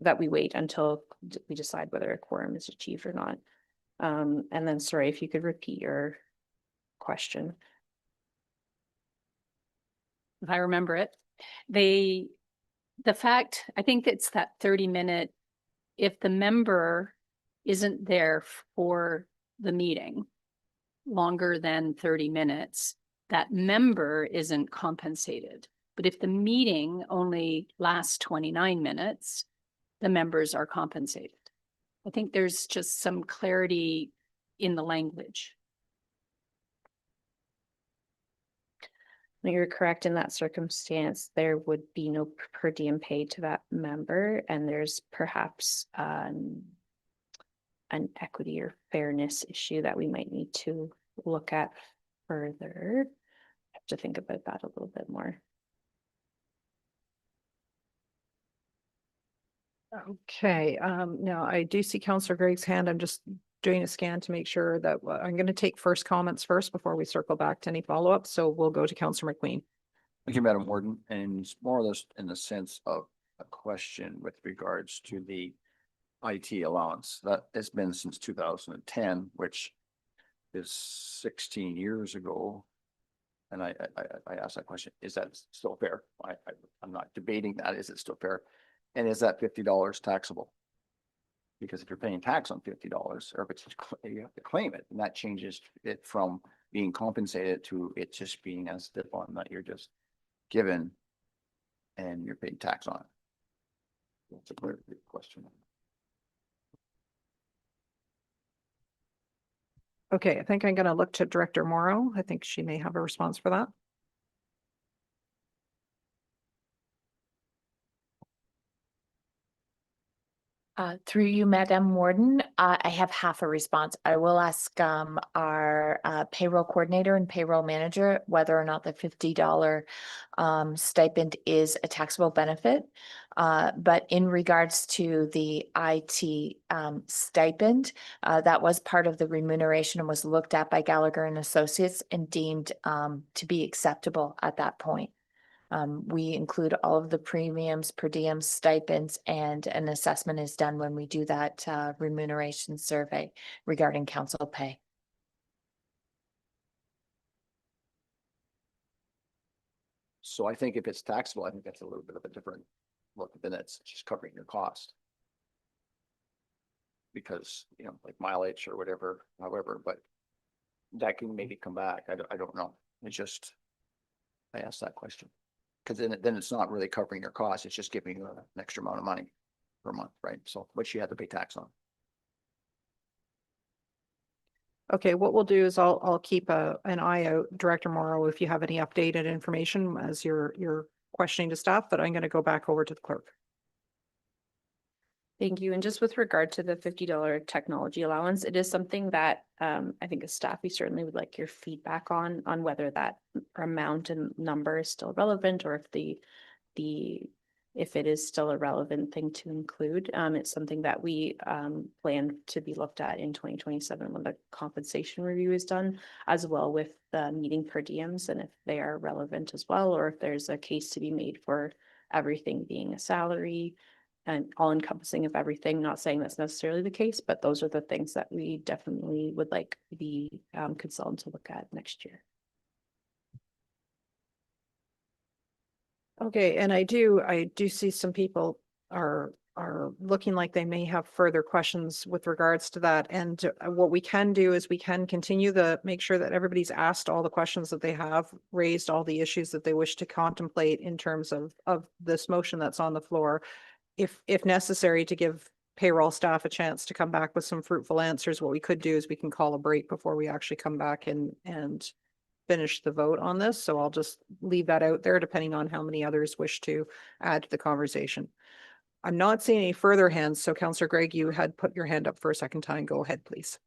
that we wait until we decide whether a quorum is achieved or not. And then, sorry, if you could repeat your question. If I remember it, the fact, I think it's that 30-minute, if the member isn't there for the meeting longer than 30 minutes, that member isn't compensated. But if the meeting only lasts 29 minutes, the members are compensated. I think there's just some clarity in the language. You're correct. In that circumstance, there would be no per diem paid to that member, and there's perhaps an equity or fairness issue that we might need to look at further. I have to think about that a little bit more. Okay, now I do see Councillor Gregg's hand. I'm just doing a scan to make sure that, I'm going to take first comments first before we circle back to any follow-up. So we'll go to Councillor McQueen. Thank you, Madam Warden, and it's more or less in the sense of a question with regards to the IT allowance. That has been since 2010, which is 16 years ago. And I asked that question, is that still fair? I'm not debating that. Is it still fair? And is that $50 taxable? Because if you're paying tax on $50, or if it's, you have to claim it, and that changes it from being compensated to it just being as the one that you're just given and you're paying tax on it. That's a clear question. Okay, I think I'm going to look to Director Morrow. I think she may have a response for that. Through you, Madam Warden, I have half a response. I will ask our payroll coordinator and payroll manager whether or not the $50 stipend is a taxable benefit. But in regards to the IT stipend, that was part of the remuneration and was looked at by Gallagher and Associates and deemed to be acceptable at that point. We include all of the premiums, per diem, stipends, and an assessment is done when we do that remuneration survey regarding council pay. So I think if it's taxable, I think that's a little bit of a different look, then it's just covering your cost. Because, you know, like mileage or whatever, however, but that can maybe come back. I don't know. It's just, I asked that question. Because then it's not really covering your costs. It's just giving you an extra amount of money per month, right? So which you have to pay tax on. Okay, what we'll do is I'll keep an eye out, Director Morrow, if you have any updated information as you're questioning to staff, but I'm going to go back over to the clerk. Thank you. And just with regard to the $50 technology allowance, it is something that I think as staff, we certainly would like your feedback on whether that amount and number is still relevant, or if it is still a relevant thing to include. It's something that we plan to be looked at in 2027 when the compensation review is done, as well with the meeting per diems, and if they are relevant as well, or if there's a case to be made for everything being a salary and all encompassing of everything. Not saying that's necessarily the case, but those are the things that we definitely would like the consultant to look at next year. Okay, and I do see some people are looking like they may have further questions with regards to that. And what we can do is we can continue make sure that everybody's asked all the questions that they have, raised all the issues that they wish to contemplate in terms of this motion that's on the floor. If necessary, to give payroll staff a chance to come back with some fruitful answers, what we could do is we can call a break before we actually come back and finish the vote on this. So I'll just leave that out there depending on how many others wish to add to the conversation. I'm not seeing any further hands. So Councillor Gregg, you had put your hand up for a second time. Go ahead, please.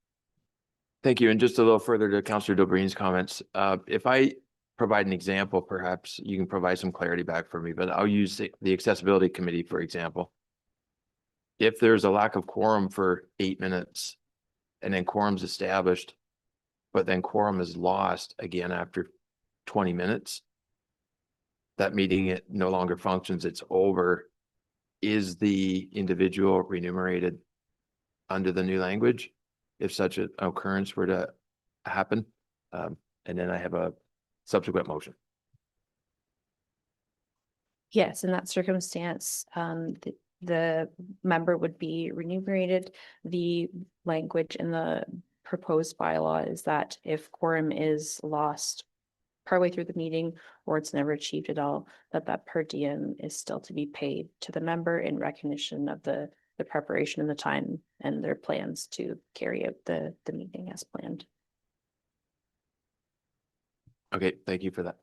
Thank you. And just a little further to Councillor Dobreen's comments. If I provide an example, perhaps you can provide some clarity back for me, but I'll use the accessibility committee, for example. If there's a lack of quorum for 8 minutes and then quorum's established, but then quorum is lost again after 20 minutes, that meeting, it no longer functions, it's over. Is the individual remunerated under the new language if such an occurrence were to happen? And then I have a subsequent motion. Yes, in that circumstance, the member would be remunerated. The language in the proposed bylaw is that if quorum is lost partway through the meeting or it's never achieved at all, that per diem is still to be paid to the member in recognition of the preparation and the time and their plans to carry out the meeting as planned. Okay, thank you for that.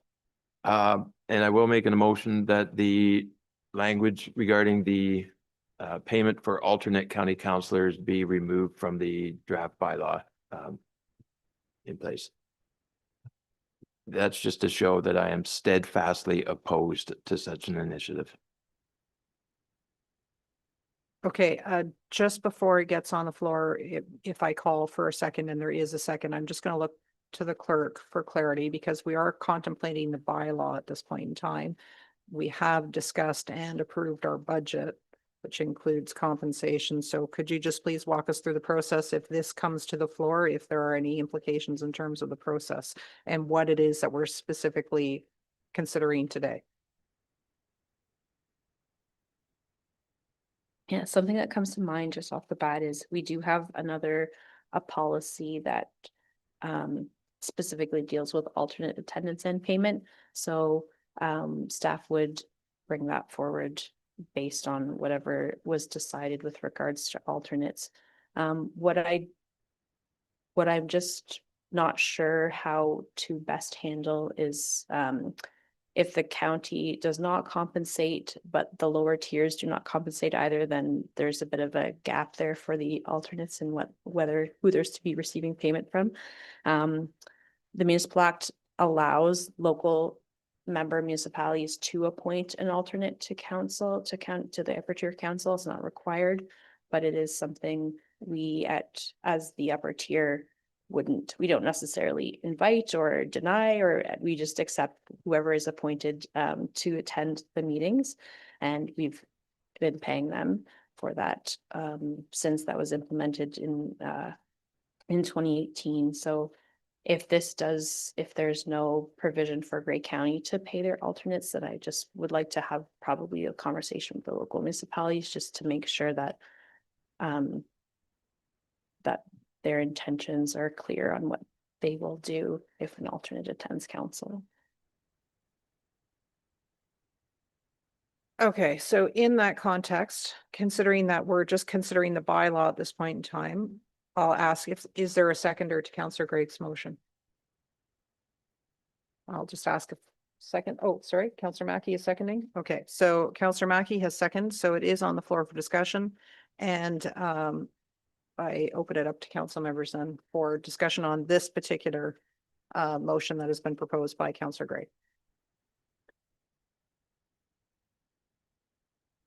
And I will make an motion that the language regarding the payment for alternate county councillors be removed from the draft bylaw in place. That's just to show that I am steadfastly opposed to such an initiative. Okay, just before it gets on the floor, if I call for a second and there is a second, I'm just gonna look to the clerk for clarity because we are contemplating the bylaw at this point in time. We have discussed and approved our budget, which includes compensation. So could you just please walk us through the process if this comes to the floor, if there are any implications in terms of the process and what it is that we're specifically considering today? Yeah, something that comes to mind just off the bat is we do have a policy that specifically deals with alternate attendance and payment. So staff would bring that forward based on whatever was decided with regards to alternates. What I'm just not sure how to best handle is if the county does not compensate, but the lower tiers do not compensate either, then there's a bit of a gap there for the alternates and who there's to be receiving payment from. The Municipal Act allows local member municipalities to appoint an alternate to the upper tier council. It's not required, but it is something we as the upper tier we don't necessarily invite or deny, or we just accept whoever is appointed to attend the meetings. And we've been paying them for that since that was implemented in 2018. So if there's no provision for Grey County to pay their alternates, then I just would like to have probably a conversation with the local municipalities just to make sure that that their intentions are clear on what they will do if an alternate attends council. Okay, so in that context, considering that we're just considering the bylaw at this point in time, I'll ask is there a seconder to Councillor Gregg's motion? I'll just ask a second. Oh, sorry, Councillor Mackey is seconding. Okay, so Councillor Mackey has seconded, so it is on the floor for discussion. And I open it up to council members then for discussion on this particular motion that has been proposed by Councillor Gregg.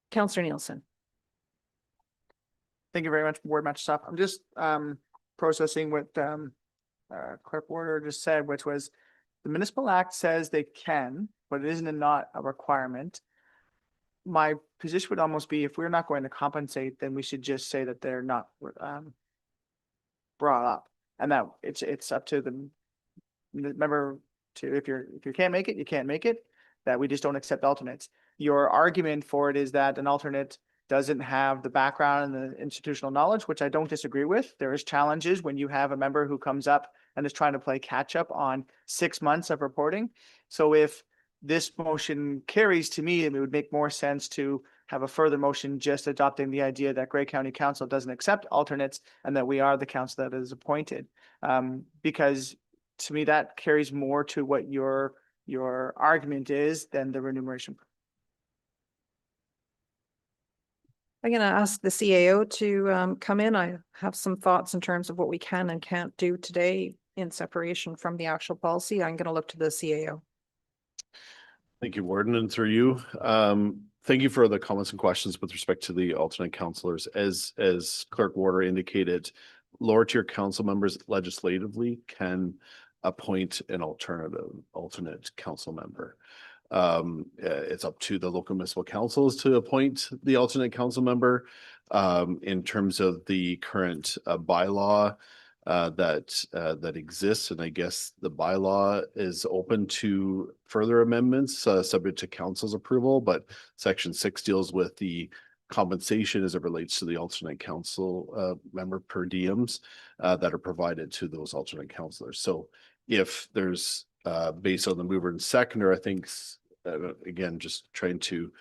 Councillor Nielsen. Thank you very much, Board Member Stuff. I'm just processing what Clerk Warder just said, which was the Municipal Act says they can, but it isn't not a requirement. My position would almost be if we're not going to compensate, then we should just say that they're not brought up, and that it's up to the member to if you can't make it, you can't make it. That we just don't accept alternates. Your argument for it is that an alternate doesn't have the background and the institutional knowledge, which I don't disagree with. There is challenges when you have a member who comes up and is trying to play catch up on 6 months of reporting. So if this motion carries, to me, it would make more sense to have a further motion just adopting the idea that Grey County Council doesn't accept alternates and that we are the council that is appointed. Because to me, that carries more to what your argument is than the remuneration. I'm going to ask the CAO to come in. I have some thoughts in terms of what we can and can't do today in separation from the actual policy. I'm going to look to the CAO. Thank you, Warden, and through you. Thank you for the comments and questions with respect to the alternate councillors. As Clerk Warder indicated, lower tier council members legislatively can appoint an alternate council member. It's up to the local municipal councils to appoint the alternate council member. In terms of the current bylaw that exists, and I guess the bylaw is open to further amendments subject to council's approval, but Section 6 deals with the compensation as it relates to the alternate council member per diems that are provided to those alternate councillors. So if there's based on the mover and seconder, I think again, just trying to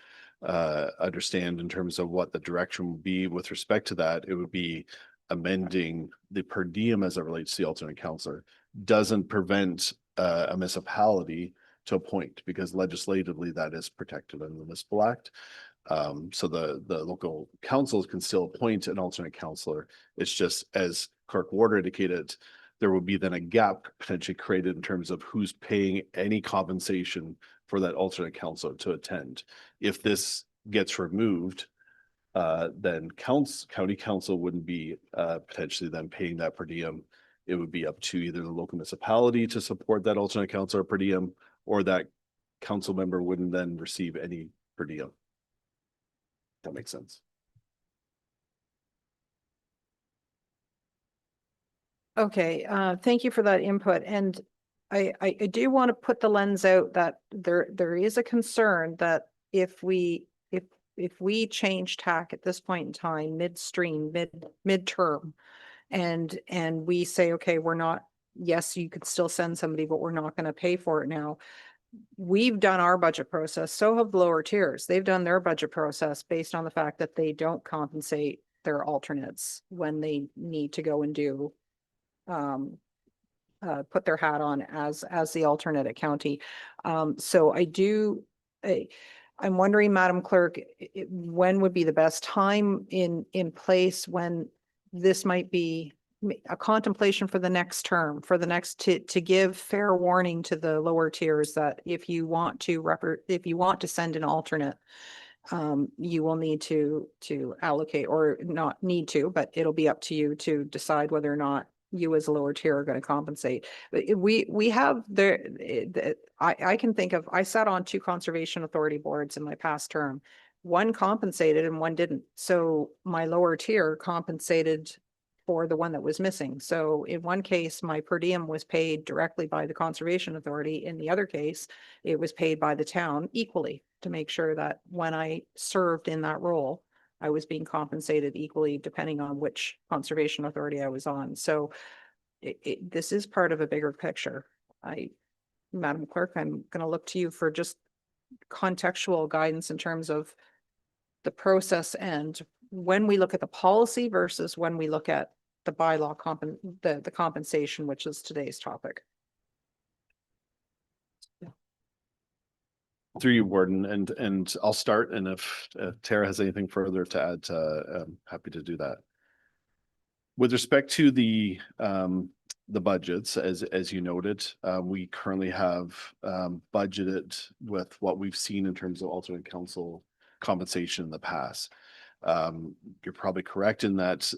understand in terms of what the direction would be with respect to that, it would be amending the per diem as it relates to the alternate councillor. Doesn't prevent a municipality to appoint, because legislatively that is protected under the Municipal Act. So the local councils can still appoint an alternate councillor. It's just, as Clerk Warder indicated, there will be then a gap potentially created in terms of who's paying any compensation for that alternate councillor to attend. If this gets removed, then county council wouldn't be potentially then paying that per diem. It would be up to either the local municipality to support that alternate councillor per diem, or that council member wouldn't then receive any per diem. That makes sense. Okay, thank you for that input. And I do want to put the lens out that there is a concern that if we change tack at this point in time, midstream, midterm, and we say, okay, we're not, yes, you could still send somebody, but we're not going to pay for it now. We've done our budget process, so have the lower tiers. They've done their budget process based on the fact that they don't compensate their alternates when they need to go and do put their hat on as the alternate at county. So I'm wondering, Madam Clerk, when would be the best time in place when this might be a contemplation for the next term, for the next to give fair warning to the lower tiers that if you want to send an alternate, you will need to allocate, or not need to, but it'll be up to you to decide whether or not you as a lower tier are going to compensate. We have I can think of, I sat on 2 conservation authority boards in my past term. One compensated and one didn't. So my lower tier compensated for the one that was missing. So in one case, my per diem was paid directly by the conservation authority. In the other case, it was paid by the town equally to make sure that when I served in that role, I was being compensated equally depending on which conservation authority I was on. So this is part of a bigger picture. Madam Clerk, I'm going to look to you for just contextual guidance in terms of the process and when we look at the policy versus when we look at the bylaw the compensation, which is today's topic. Through you, Warden, and I'll start, and if Tara has anything further to add, I'm happy to do that. With respect to the budgets, as you noted, we currently have budgeted with what we've seen in terms of alternate council compensation in the past. You're probably correct in that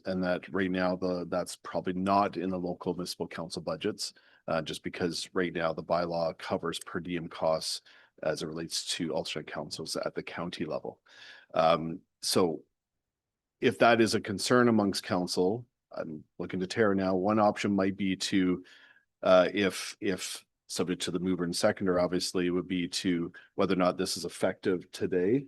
right now that's probably not in the local municipal council budgets, just because right now the bylaw covers per diem costs as it relates to alternate councils at the county level. So if that is a concern amongst council, I'm looking to Tara now, one option might be to, if subject to the mover and seconder, obviously, would be to whether or not this is effective today,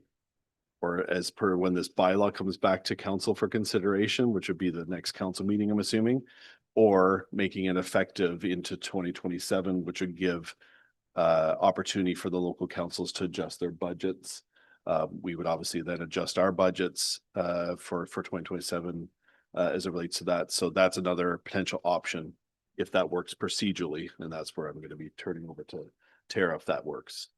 or as per when this bylaw comes back to council for consideration, which would be the next council meeting, I'm assuming, or making it effective into 2027, which would give opportunity for the local councils to adjust their budgets. We would obviously then adjust our budgets for 2027 as it relates to that. So that's another potential option if that works procedurally, and that's where I'm going to be turning over to Tara if that works.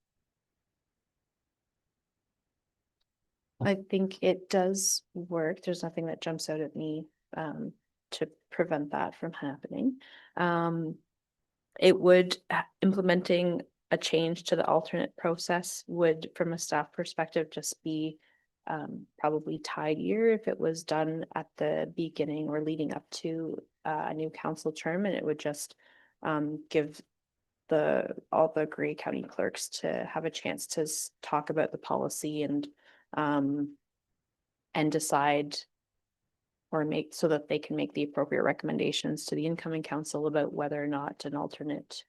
I think it does work. There's nothing that jumps out at me to prevent that from happening. It would, implementing a change to the alternate process would, from a staff perspective, just be probably tidier if it was done at the beginning or leading up to a new council term, and it would just give all the Grey County clerks to have a chance to talk about the policy and decide or make so that they can make the appropriate recommendations to the incoming council about whether or not an alternate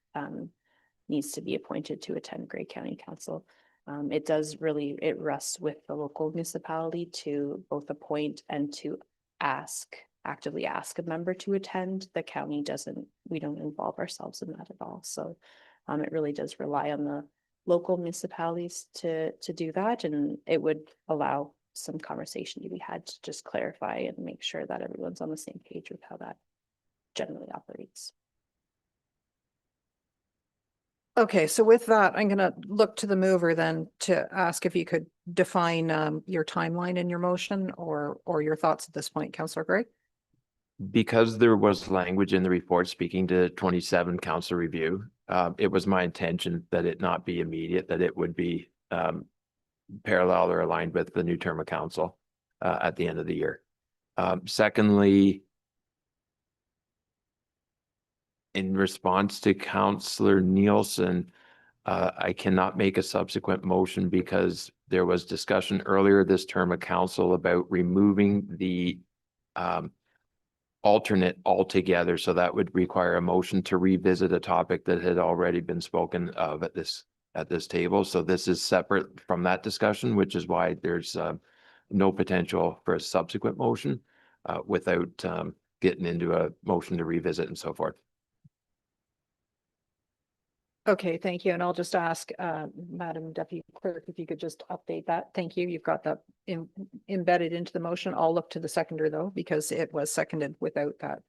needs to be appointed to attend Grey County Council. It rests with the local municipality to both appoint and to actively ask a member to attend. The county we don't involve ourselves in that at all. So it really does rely on the local municipalities to do that, and it would allow some conversation to be had to just clarify and make sure that everyone's on the same page with how that generally operates. Okay, so with that, I'm going to look to the mover then to ask if you could define your timeline in your motion or your thoughts at this point, Councillor Gray. Because there was language in the report speaking to 27 council review, it was my intention that it not be immediate, that it would be parallel or aligned with the new term of council. at the end of the year. Secondly, in response to Councillor Nielsen, I cannot make a subsequent motion because there was discussion earlier this term of council about removing the alternate altogether. So that would require a motion to revisit a topic that had already been spoken of at this table. So this is separate from that discussion, which is why there's no potential for a subsequent motion without getting into a motion to revisit and so forth. Okay, thank you. And I'll just ask, Madam Deputy Clerk, if you could just update that. Thank you. You've got that embedded into the motion. I'll look to the seconder though, because it was seconded without that.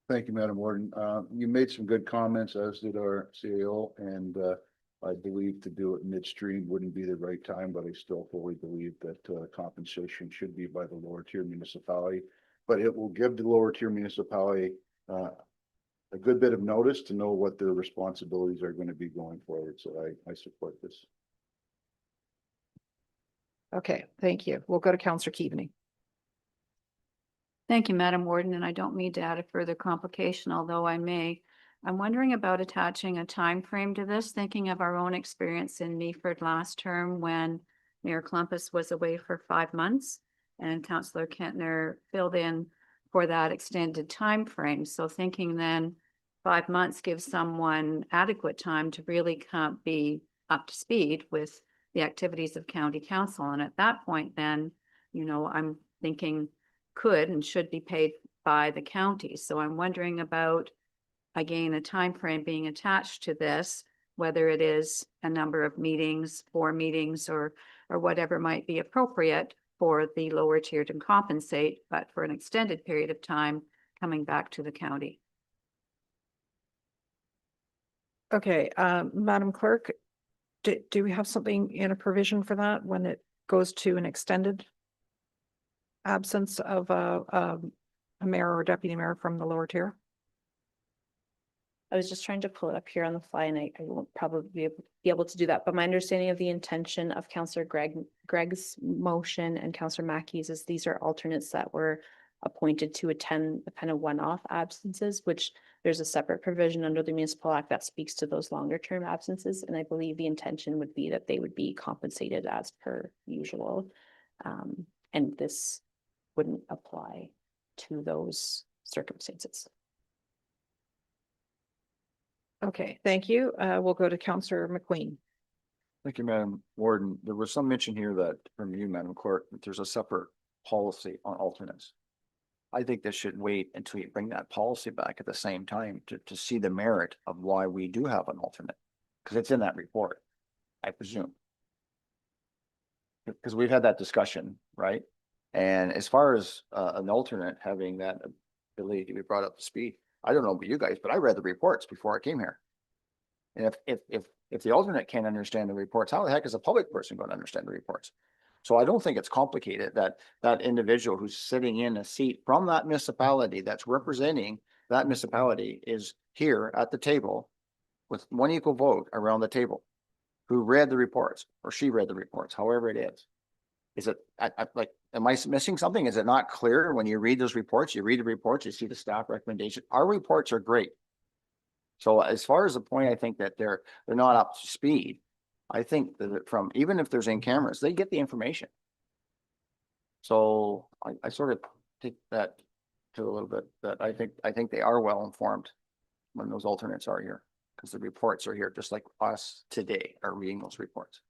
Thank you, Madam Warden. You made some good comments, as did our CAO, and I believe to do it midstream wouldn't be the right time, but I still fully believe that compensation should be by the lower tier municipality. But it will give the lower tier municipality a good bit of notice to know what their responsibilities are going to be going forward. So I support this. Okay, thank you. We'll go to Councillor Keaveney. Thank you, Madam Warden, and I don't mean to add a further complication, although I may. I'm wondering about attaching a time frame to this, thinking of our own experience in Meaford last term when Mayor Clumpus was away for 5 months and Councillor Kentner filled in for that extended time frame. So thinking then 5 months gives someone adequate time to really be up to speed with the activities of county council. And at that point, then, you know, I'm thinking could and should be paid by the county. So I'm wondering about, again, a time frame being attached to this, whether it is a number of meetings, 4 meetings, or whatever might be appropriate for the lower tier to compensate, but for an extended period of time coming back to the county. Okay, Madam Clerk, do we have something in a provision for that when it goes to an extended absence of a mayor or deputy mayor from the lower tier? I was just trying to pull it up here on the fly and I won't probably be able to do that. But my understanding of the intention of Councillor Gregg's motion and Councillor Mackey's is these are alternates that were appointed to attend the kind of one-off absences, which there's a separate provision under the Municipal Act that speaks to those longer term absences. And I believe the intention would be that they would be compensated as per usual. And this wouldn't apply to those circumstances. Okay, thank you. We'll go to Councillor McQueen. Thank you, Madam Warden. There was some mention here that from you, Madam Clerk, that there's a separate policy on alternates. I think this should wait until you bring that policy back at the same time to see the merit of why we do have an alternate, because it's in that report, I presume. Because we've had that discussion, right? And as far as an alternate having that ability to be brought up to speed, I don't know about you guys, but I read the reports before I came here. And if the alternate can't understand the reports, how the heck is a public person going to understand the reports? So I don't think it's complicated that that individual who's sitting in a seat from that municipality that's representing that municipality is here at the table with one equal vote around the table, who read the reports, or she read the reports, however it is. Is it, like, am I missing something? Is it not clear when you read those reports? You read the reports, you see the staff recommendation. Our reports are great. So as far as the point, I think that they're not up to speed. I think that from, even if there's in cameras, they get the information. So I sort of take that to a little bit, that I think they are well informed when those alternates are here, because the reports are here, just like us today are reading those reports.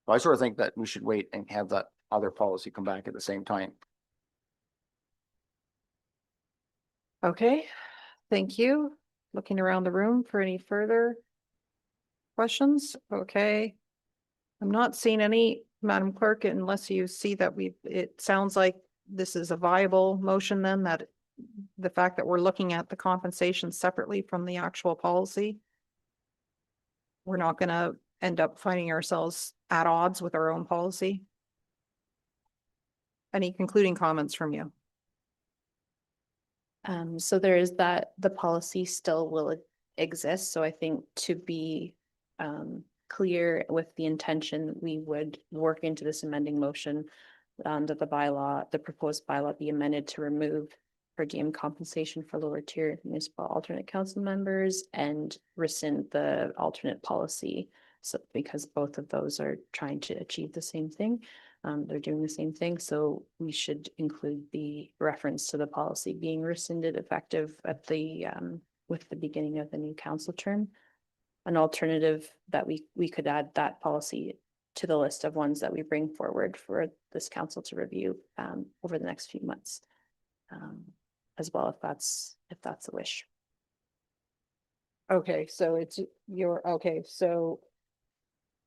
So I sort of think that we should wait and have that other policy come back at the same time. Okay, thank you. Looking around the room for any further questions. Okay. I'm not seeing any, Madam Clerk, unless you see that it sounds like this is a viable motion then, that the fact that we're looking at the compensation separately from the actual policy, we're not going to end up finding ourselves at odds with our own policy. Any concluding comments from you? So there is that the policy still will exist. So I think to be clear with the intention, we would work into this amending motion that the proposed bylaw be amended to remove per diem compensation for lower tier municipal alternate council members and rescind the alternate policy. So because both of those are trying to achieve the same thing, they're doing the same thing. So we should include the reference to the policy being rescinded effective at the with the beginning of the new council term. An alternative that we could add that policy to the list of ones that we bring forward for this council to review over the next few months as well, if that's a wish. Okay, so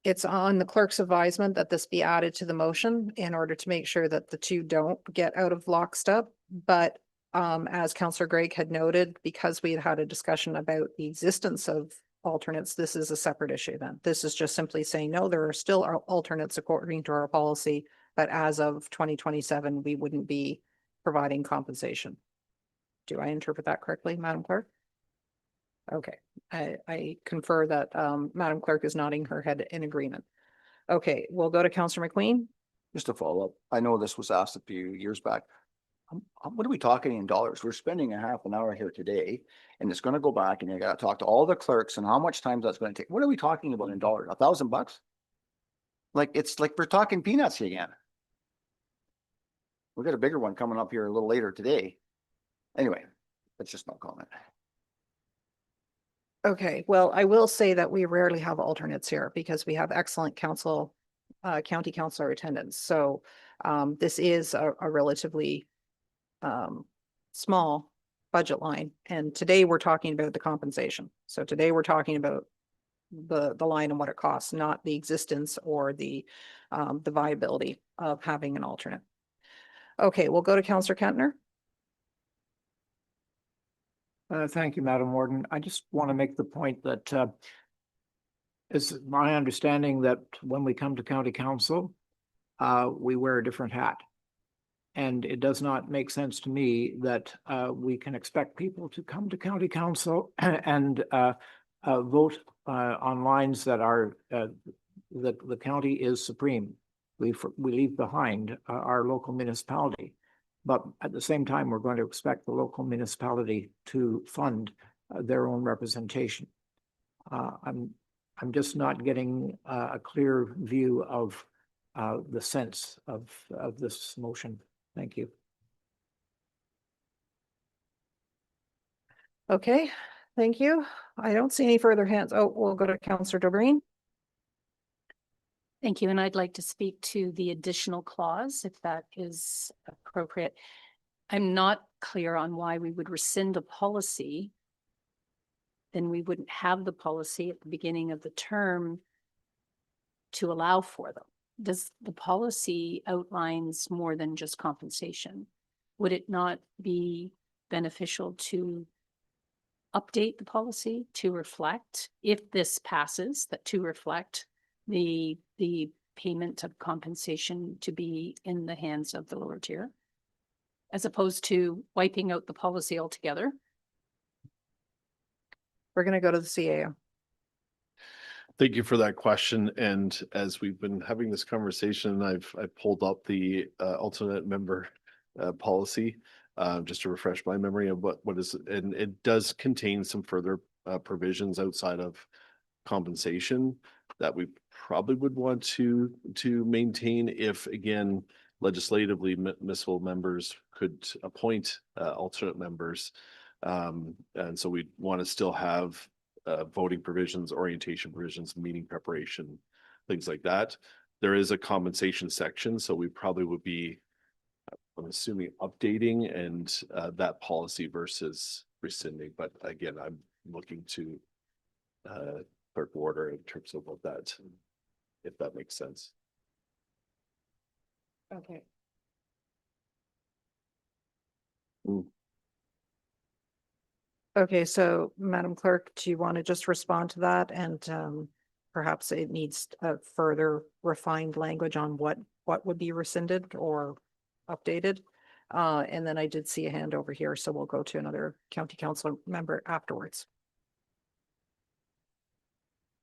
it's on the clerk's advisement that this be added to the motion in order to make sure that the two don't get out of lockstep. But as Councillor Greig had noted, because we had a discussion about the existence of alternates, this is a separate issue then. This is just simply saying, no, there are still alternates according to our policy, but as of 2027, we wouldn't be providing compensation. Do I interpret that correctly, Madam Clerk? Okay, I confer that Madam Clerk is nodding her head in agreement. Okay, we'll go to Councillor McQueen. Just to follow up, I know this was asked a few years back. What are we talking in dollars? We're spending a half an hour here today, and it's gonna go back and you gotta talk to all the clerks and how much time that's gonna take. What are we talking about in dollars? $1,000? Like, it's like we're talking peanuts again. We got a bigger one coming up here a little later today. Anyway, that's just no comment. Okay, well, I will say that we rarely have alternates here because we have excellent council, county councilor attendance. So this is a relatively small budget line. And today we're talking about the compensation. So today we're talking about the line and what it costs, not the existence or the viability of having an alternate. Okay, we'll go to Councillor Kentner. Thank you, Madam Warden. I just want to make the point that it's my understanding that when we come to county council, we wear a different hat. And it does not make sense to me that we can expect people to come to county council and vote on lines that are the county is supreme. We leave behind our local municipality. But at the same time, we're going to expect the local municipality to fund their own representation. I'm just not getting a clear view of the sense of this motion. Thank you. Okay, thank you. I don't see any further hands. Oh, we'll go to Councillor Dobreen. Thank you, and I'd like to speak to the additional clause, if that is appropriate. I'm not clear on why we would rescind a policy. Then we wouldn't have the policy at the beginning of the term to allow for them. Does the policy outlines more than just compensation? Would it not be beneficial to update the policy to reflect, if this passes, that to reflect the payment of compensation to be in the hands of the lower tier, as opposed to wiping out the policy altogether? We're going to go to the CAO. Thank you for that question. And as we've been having this conversation, I've pulled up the alternate member policy just to refresh my memory of what is, and it does contain some further provisions outside of compensation that we probably would want to maintain if, again, legislatively municipal members could appoint alternate members. And so we want to still have voting provisions, orientation provisions, meeting preparation, things like that. There is a compensation section, so we probably would be, I'm assuming, updating and that policy versus rescinding. But again, I'm looking to Clerk Warder in terms of what that, if that makes sense. Okay. Okay, so Madam Clerk, do you want to just respond to that? And perhaps it needs a further refined language on what would be rescinded or updated. And then I did see a hand over here, so we'll go to another county council member afterwards.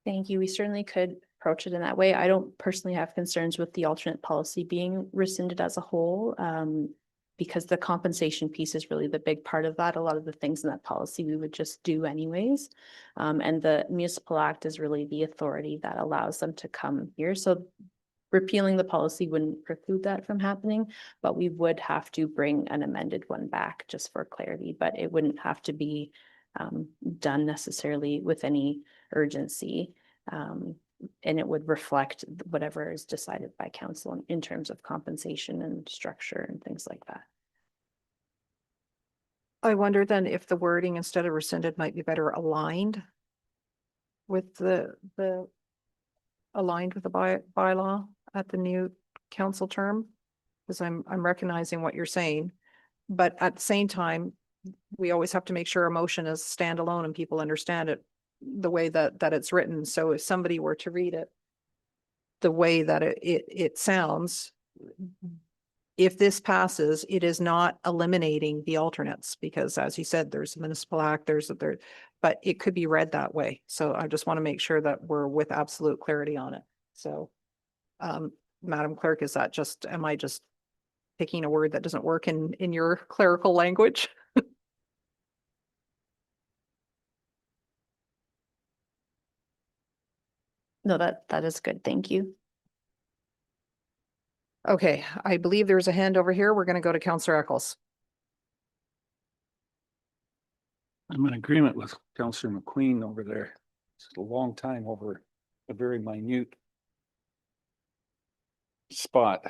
Thank you. We certainly could approach it in that way. I don't personally have concerns with the alternate policy being rescinded as a whole. Because the compensation piece is really the big part of that. A lot of the things in that policy we would just do anyways. And the municipal act is really the authority that allows them to come here. So repealing the policy wouldn't preclude that from happening, but we would have to bring an amended one back just for clarity, but it wouldn't have to be done necessarily with any urgency. And it would reflect whatever is decided by council in terms of compensation and structure and things like that. I wonder then if the wording instead of rescinded might be better aligned with the bylaw at the new council term, because I'm recognizing what you're saying, but at the same time, we always have to make sure a motion is standalone and people understand it the way that it's written. So if somebody were to read it the way that it sounds, if this passes, it is not eliminating the alternates, because as you said, there's a municipal act, but it could be read that way. So I just want to make sure that we're with absolute clarity on it. So Madam Clerk, am I just picking a word that doesn't work in your clerical language? No, that is good. Thank you. Okay, I believe there's a hand over here. We're going to go to Councillor Eccles. I'm in agreement with Councillor McQueen over there. It's a long time over a very minute spot.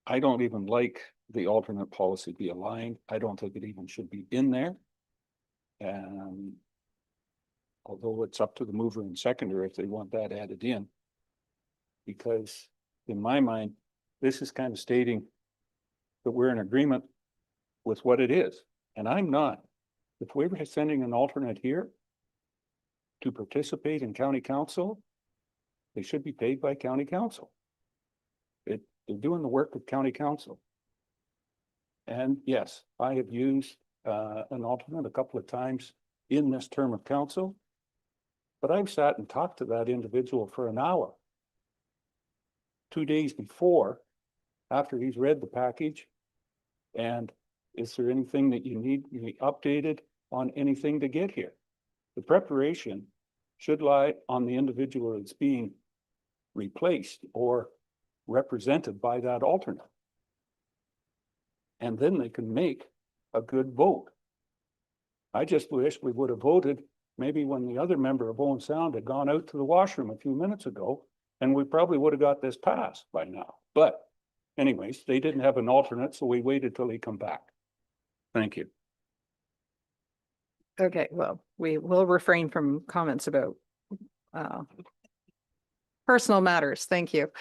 I don't even like the alternate policy be aligned. I don't think it even should be in there. And although it's up to the mover and seconder if they want that added in. Because in my mind, this is kind of stating that we're in agreement with what it is. And I'm not. If we're sending an alternate here to participate in county council, they should be paid by county council. They're doing the work of county council. And yes, I have used an alternate a couple of times in this term of council, but I've sat and talked to that individual for an hour, 2 days before, after he's read the package. And is there anything that you need to be updated on, anything to get here? The preparation should lie on the individual that's being replaced or represented by that alternate. And then they can make a good vote. I just wish we would have voted maybe when the other member of Owen Sound had gone out to the washroom a few minutes ago, and we probably would have got this passed by now. But anyways, they didn't have an alternate, so we waited till he come back. Thank you. Okay, well, we will refrain from comments about personal matters. Thank you.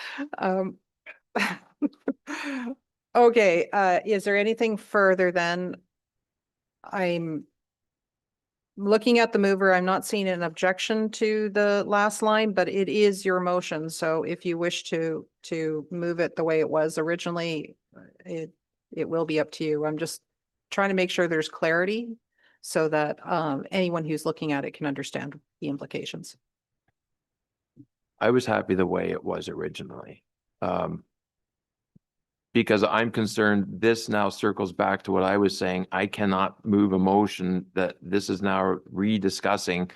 Okay, is there anything further then? I'm looking at the mover. I'm not seeing an objection to the last line, but it is your motion. So if you wish to move it the way it was originally, it will be up to you. I'm just trying to make sure there's clarity so that anyone who's looking at it can understand the implications. I was happy the way it was originally. Because I'm concerned this now circles back to what I was saying. I cannot move a motion that this is now rediscussing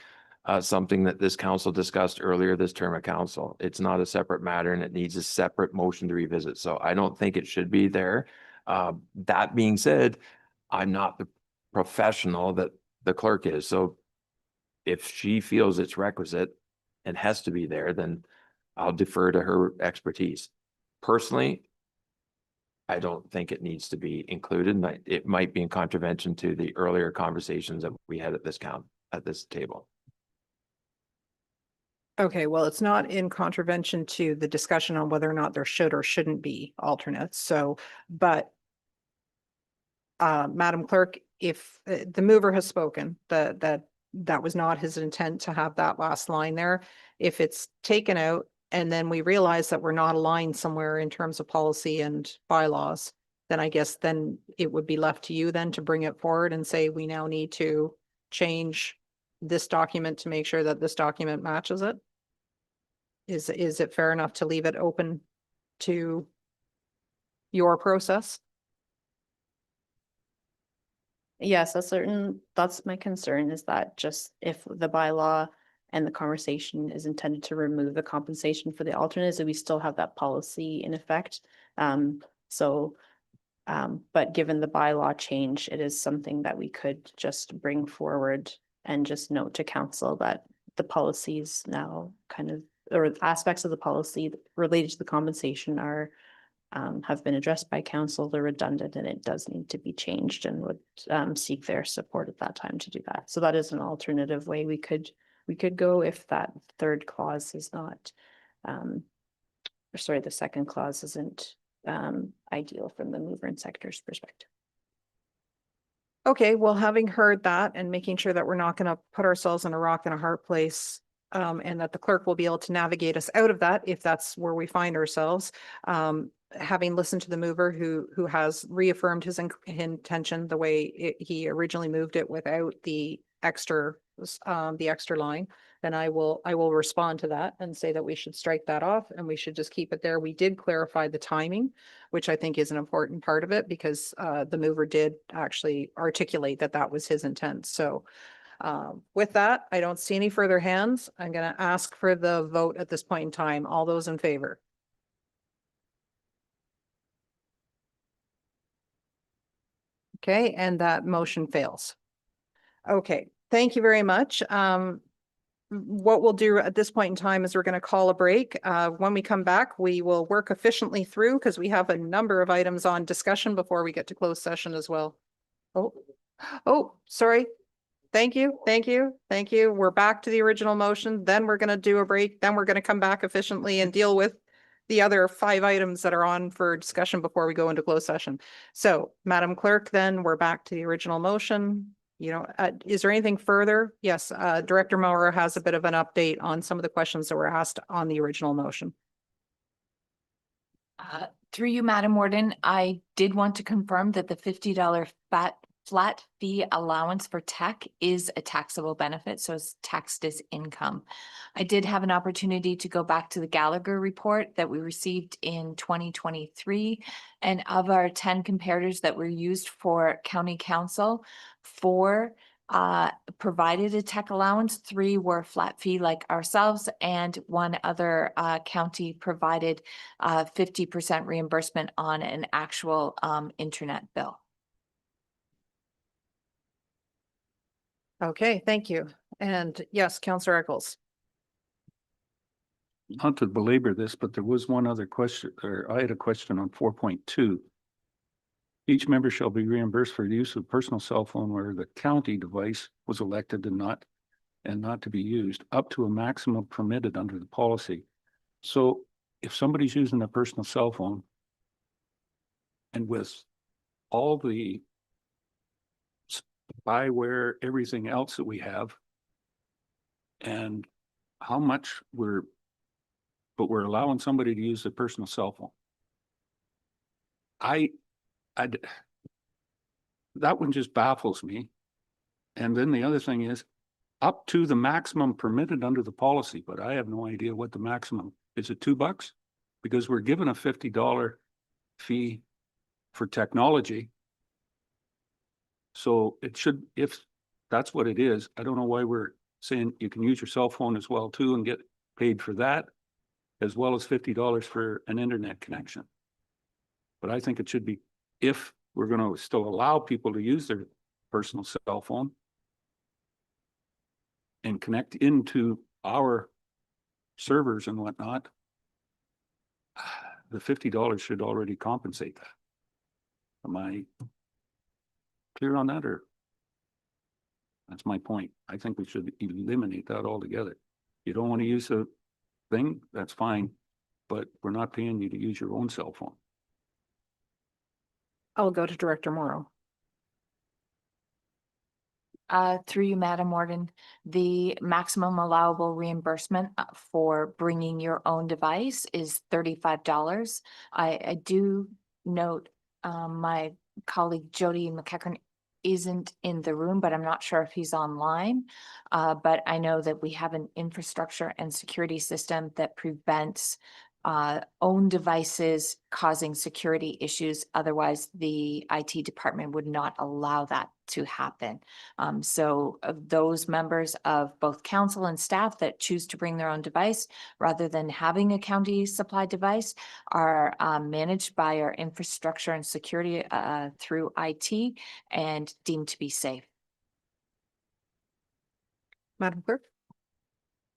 something that this council discussed earlier this term of council. It's not a separate matter and it needs a separate motion to revisit. So I don't think it should be there. That being said, I'm not the professional that the clerk is. So if she feels it's requisite and has to be there, then I'll defer to her expertise. Personally, I don't think it needs to be included. And it might be in contravention to the earlier conversations that we had at this table. Okay, well, it's not in contravention to the discussion on whether or not there should or shouldn't be alternates. So, but Madam Clerk, if the mover has spoken, that was not his intent to have that last line there. If it's taken out and then we realize that we're not aligned somewhere in terms of policy and bylaws, then I guess then it would be left to you then to bring it forward and say, we now need to change this document to make sure that this document matches it. Is it fair enough to leave it open to your process? Yes, that's my concern, is that just if the bylaw and the conversation is intended to remove the compensation for the alternates, that we still have that policy in effect. But given the bylaw change, it is something that we could just bring forward and just note to council that the policies now or aspects of the policy related to the compensation are have been addressed by council, they're redundant, and it does need to be changed, and would seek their support at that time to do that. So that is an alternative way we could go if that third clause is not, the second clause isn't ideal from the mover and sector's perspective. Okay, well, having heard that and making sure that we're not going to put ourselves in a rock and a hard place, and that the clerk will be able to navigate us out of that if that's where we find ourselves. Having listened to the mover who has reaffirmed his intention the way he originally moved it without the extra line, then I will respond to that and say that we should strike that off and we should just keep it there. We did clarify the timing, which I think is an important part of it, because the mover did actually articulate that that was his intent. So with that, I don't see any further hands. I'm going to ask for the vote at this point in time. All those in favor? Okay, and that motion fails. Okay, thank you very much. What we'll do at this point in time is we're going to call a break. When we come back, we will work efficiently through, because we have a number of items on discussion before we get to closed session as well. Oh, sorry. Thank you. We're back to the original motion. Then we're going to do a break. Then we're going to come back efficiently and deal with the other 5 items that are on for discussion before we go into closed session. So, Madam Clerk, then we're back to the original motion. Is there anything further? Yes, Director Maurer has a bit of an update on some of the questions that were asked on the original motion. Through you, Madam Warden, I did want to confirm that the $50 flat fee allowance for tech is a taxable benefit, so it's taxed as income. I did have an opportunity to go back to the Gallagher report that we received in 2023, and of our 10 comparators that were used for county council, 4 provided a tech allowance, 3 were flat fee like ourselves, and 1 other county provided 50% reimbursement on an actual internet bill. Okay, thank you. And yes, Councillor Eccles. Not to belabor this, but there was one other question, or I had a question on 4.2. Each member shall be reimbursed for the use of personal cell phone where the county device was elected and not to be used, up to a maximum permitted under the policy. So if somebody's using a personal cell phone, and with all the spyware, everything else that we have, and how much we're allowing somebody to use their personal cell phone. That one just baffles me. And then the other thing is up to the maximum permitted under the policy, but I have no idea what the maximum is. It $2? Because we're given a $50 fee for technology. So it should, if that's what it is, I don't know why we're saying you can use your cell phone as well too and get paid for that, as well as $50 for an internet connection. But I think it should be, if we're going to still allow people to use their personal cell phone and connect into our servers and whatnot, the $50 should already compensate that. Am I clear on that, or? That's my point. I think we should eliminate that altogether. You don't want to use a thing, that's fine, but we're not paying you to use your own cell phone. I'll go to Director Morrow. Through you, Madam Warden, the maximum allowable reimbursement for bringing your own device is $35. I do note my colleague Jody McEachern isn't in the room, but I'm not sure if he's online. But I know that we have an infrastructure and security system that prevents own devices causing security issues. Otherwise, the IT department would not allow that to happen. So of those members of both council and staff that choose to bring their own device rather than having a county supplied device are managed by our infrastructure and security through IT and deemed to be safe. Madam Clerk?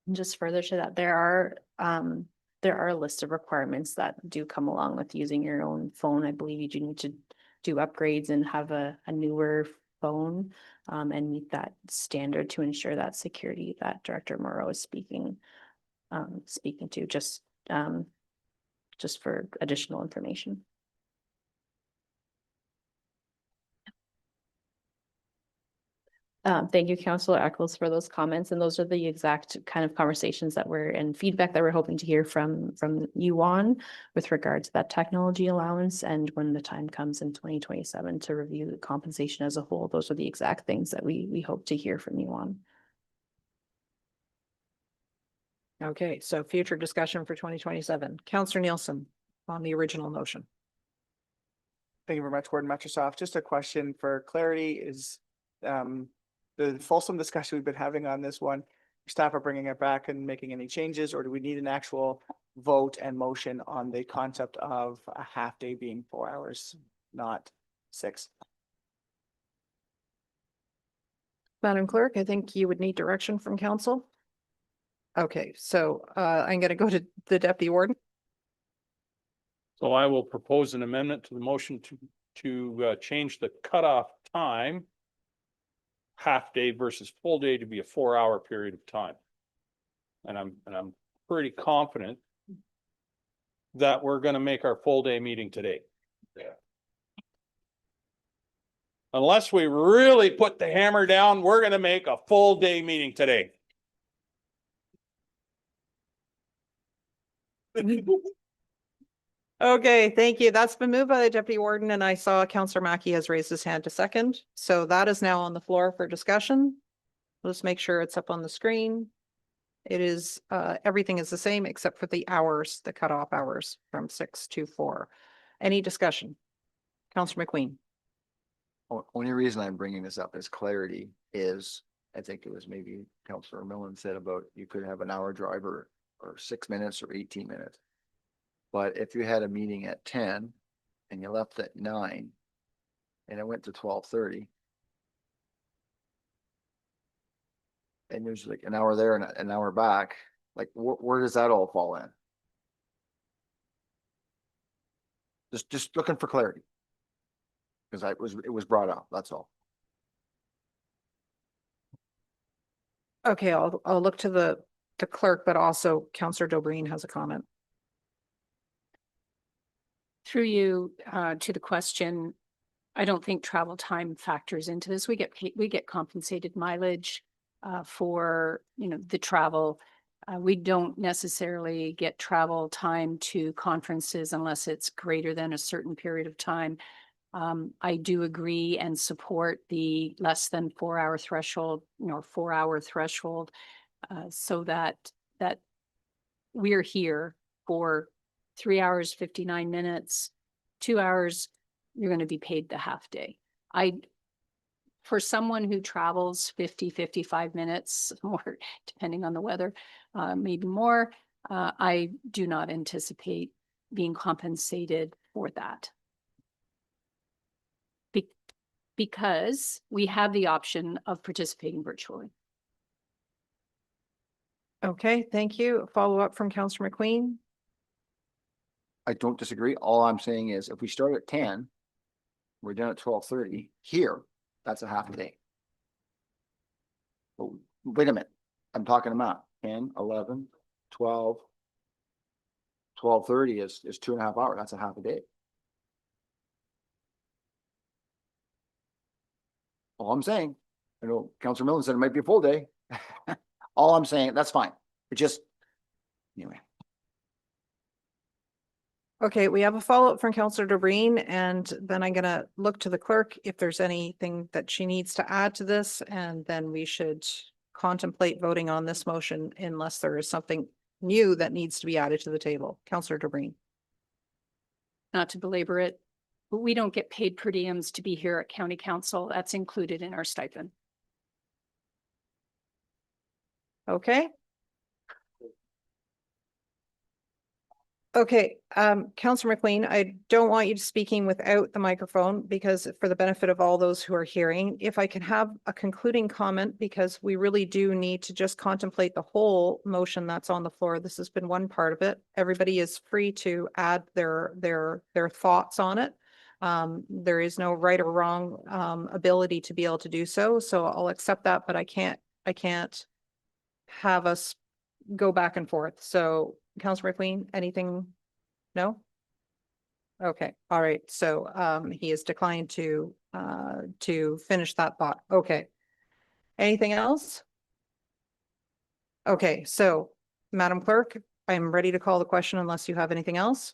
And just further to that, there are a list of requirements that do come along with using your own phone. I believe you do need to do upgrades and have a newer phone and meet that standard to ensure that security that Director Moreau is speaking to, just for additional information. Thank you, Councillor Eccles, for those comments. And those are the exact kind of conversations that we're and feedback that we're hoping to hear from you on with regard to that technology allowance. And when the time comes in 2027 to review the compensation as a whole, those are the exact things that we hope to hear from you on. Okay, so future discussion for 2027. Councillor Nielsen on the original motion. Thank you very much, Warden Metrosoft. Just a question for clarity is, the fulsome discussion we've been having on this one, staff are bringing it back and making any changes, or do we need an actual vote and motion on the concept of a half day being 4 hours, not 6? Madam Clerk, I think you would need direction from council. Okay, so I'm going to go to the Deputy Warden. So I will propose an amendment to the motion to change the cutoff time, half day versus full day, to be a 4 hour period of time. And I'm pretty confident that we're going to make our full day meeting today. Yeah. Unless we really put the hammer down, we're going to make a full day meeting today. Okay, thank you. That's been moved by the Deputy Warden, and I saw Councillor Mackey has raised his hand to second. So that is now on the floor for discussion. Let's make sure it's up on the screen. It is, everything is the same except for the hours, the cutoff hours from 6 to 4. Any discussion? Councillor McQueen. Only reason I'm bringing this up as clarity is, I think it was maybe Councillor Millen said about you could have an hour driver or 6 minutes or 18 minutes. But if you had a meeting at 10 and you left at 9 and it went to 12:30, and there's like an hour there and an hour back, like where does that all fall in? Just looking for clarity. Because it was brought up, that's all. Okay, I'll look to the clerk, but also Councillor Dobreen has a comment. Through you to the question, I don't think travel time factors into this. We get compensated mileage for, the travel. We don't necessarily get travel time to conferences unless it's greater than a certain period of time. I do agree and support the less than 4 hour threshold, 4 hour threshold, so that we're here for 3 hours, 59 minutes, 2 hours, you're going to be paid the half day. For someone who travels 50, 55 minutes more, depending on the weather, maybe more, I do not anticipate being compensated for that. Because we have the option of participating virtually. Okay, thank you. Follow up from Councillor McQueen. I don't disagree. All I'm saying is if we start at 10, we're done at 12:30 here, that's a half a day. But wait a minute, I'm talking about 10, 11, 12, 12:30 is 2.5 hours. That's a half a day. All I'm saying, I know Councillor Millen said it might be a full day. All I'm saying, that's fine. It just, anyway. Okay, we have a follow-up from Counselor Dobreen, and then I'm gonna look to the clerk if there's anything that she needs to add to this, and then we should contemplate voting on this motion unless there is something new that needs to be added to the table. Counselor Dobreen. Not to belabor it, but we don't get paid per diems to be here at county council. That's included in our stipend. Okay. Okay, Counselor McLean, I don't want you speaking without the microphone because for the benefit of all those who are hearing, if I can have a concluding comment, because we really do need to just contemplate the whole motion that's on the floor. This has been one part of it. Everybody is free to add their thoughts on it. There is no right or wrong ability to be able to do so. So I'll accept that, but I can't have us go back and forth. So Counselor McLean, anything? No? Okay, all right. So he has declined to finish that thought. Okay. Anything else? Okay, so Madam Clerk, I'm ready to call the question unless you have anything else.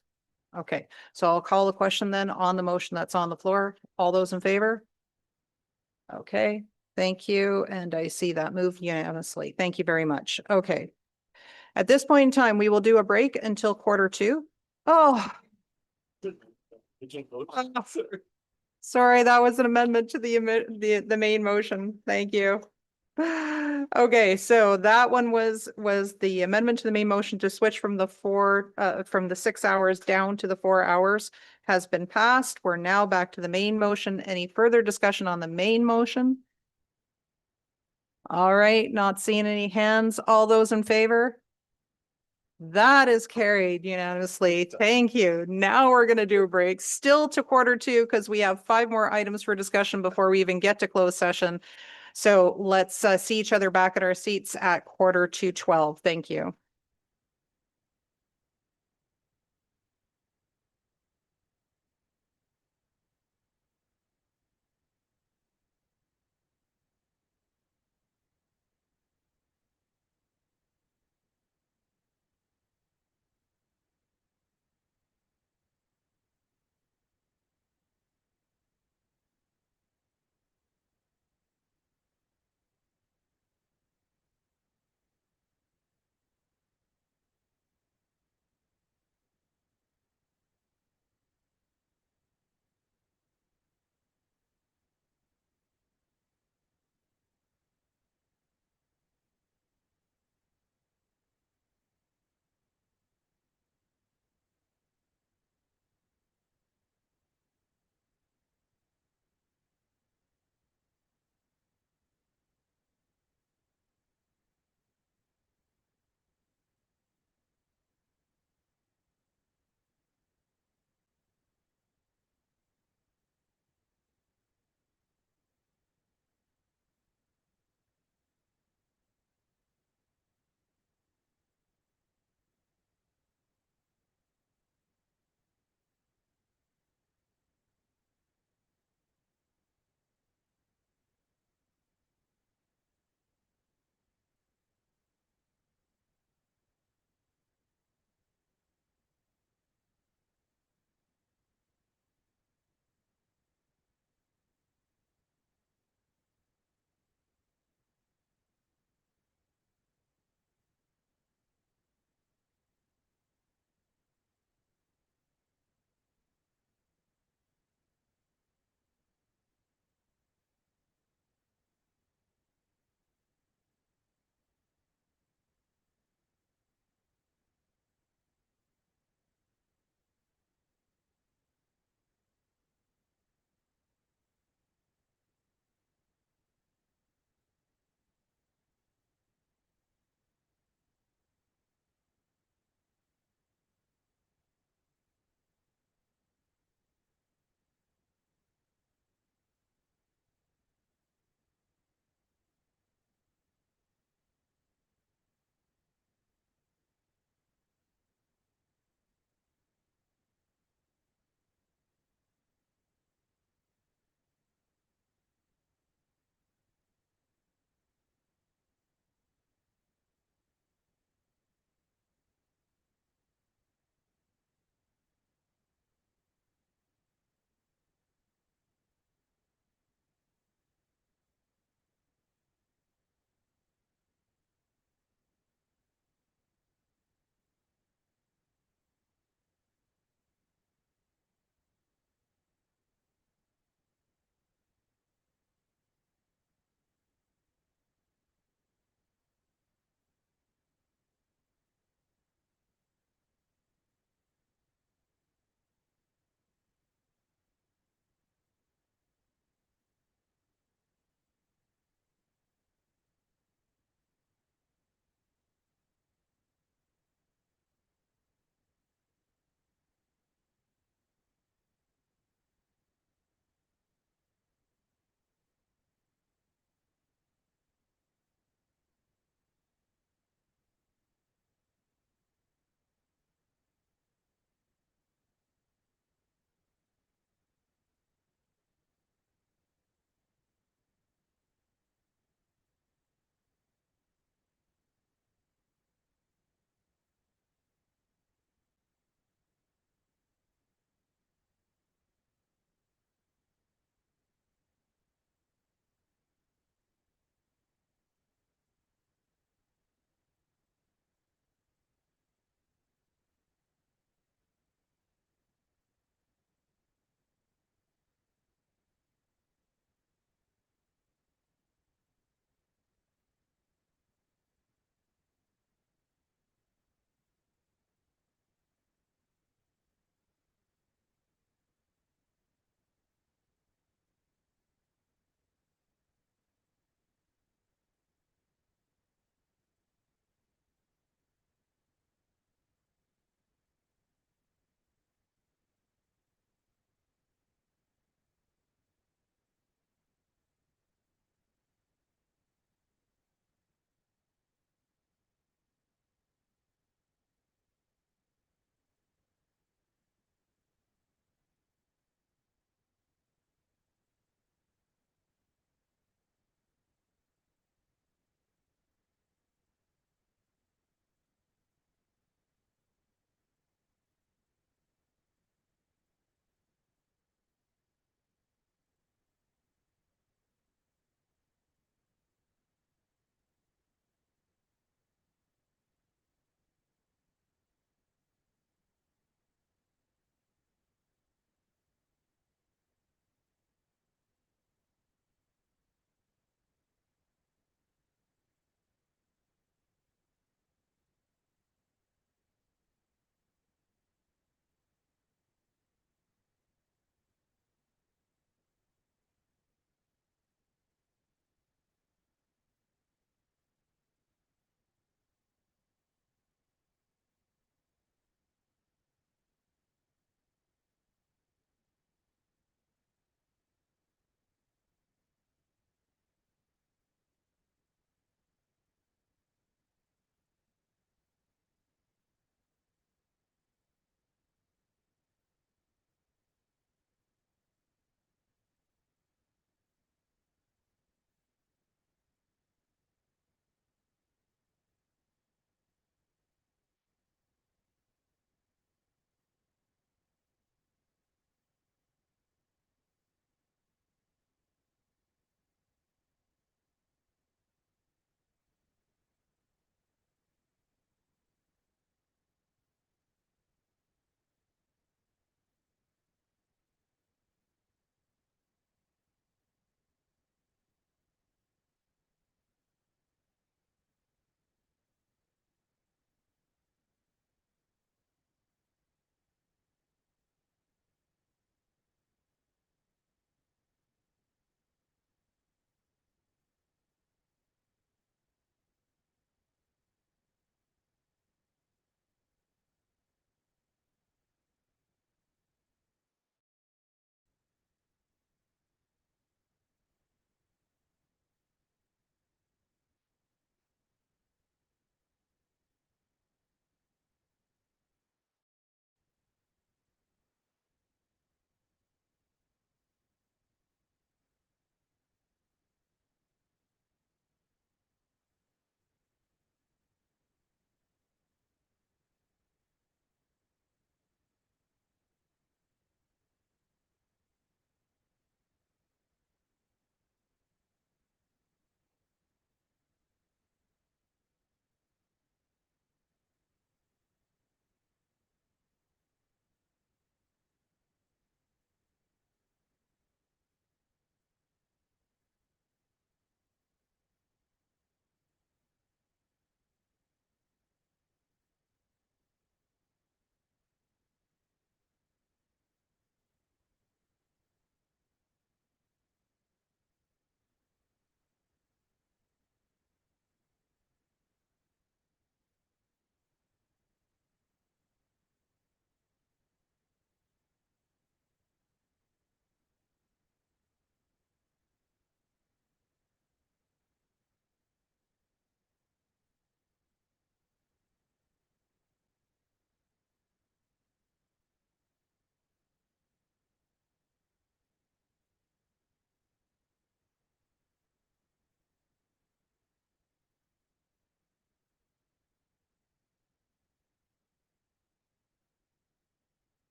Okay, so I'll call the question then on the motion that's on the floor. All those in favor? Okay, thank you. And I see that moved unanimously. Thank you very much. Okay. At this point in time, we will do a break until 1:45. Oh. Sorry, that was an amendment to the main motion. Thank you. Okay, so that one was the amendment to the main motion to switch from the 6 hours down to the 4 hours has been passed. We're now back to the main motion. Any further discussion on the main motion? All right, not seeing any hands. All those in favor? That is carried unanimously. Thank you. Now we're going to do a break still to 1:45 because we have 5 more items for discussion before we even get to closed session. So let's see each other back at our seats at 11:45. Thank you.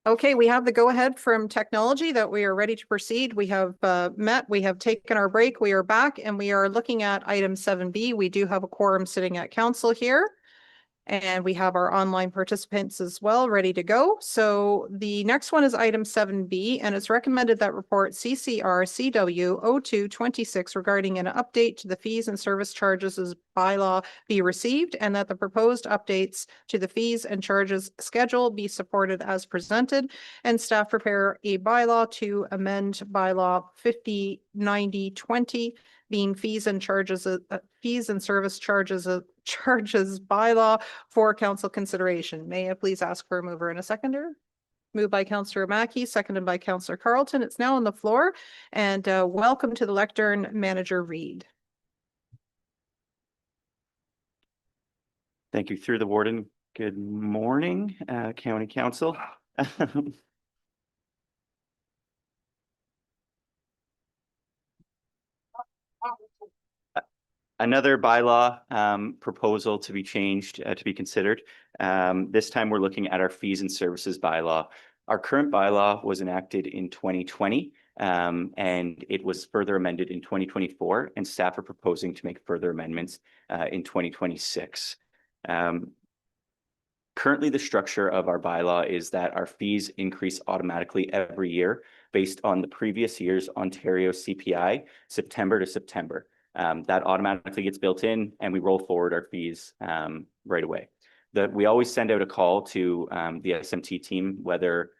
Okay, we have the go-ahead from technology that we are ready to proceed. We have met, we have taken our break, we are back, and we are looking at item 7B. We do have a quorum sitting at council here. And we have our online participants as well, ready to go. So the next one is item 7B, and it's recommended that report CCR CW 0226 regarding an update to the fees and service charges as bylaw be received, and that the proposed updates to the fees and charges schedule be supported as presented, and staff prepare a bylaw to amend bylaw 509020 being fees and charges, fees and service charges bylaw for council consideration. May I please ask for a mover and a seconder? Moved by Councillor Mackey, seconded by Councillor Carlton. It's now on the floor, and welcome to the lectern, Manager Reid. Thank you. Through the warden. Good morning, County Council. Another bylaw proposal to be changed, to be considered. This time we're looking at our fees and services bylaw. Our current bylaw was enacted in 2020, and it was further amended in 2024, and staff are proposing to make further amendments in 2026. Currently, the structure of our bylaw is that our fees increase automatically every year based on the previous year's Ontario CPI, September to September. That automatically gets built in, and we roll forward our fees right away. We always send out a call to the SMT team whether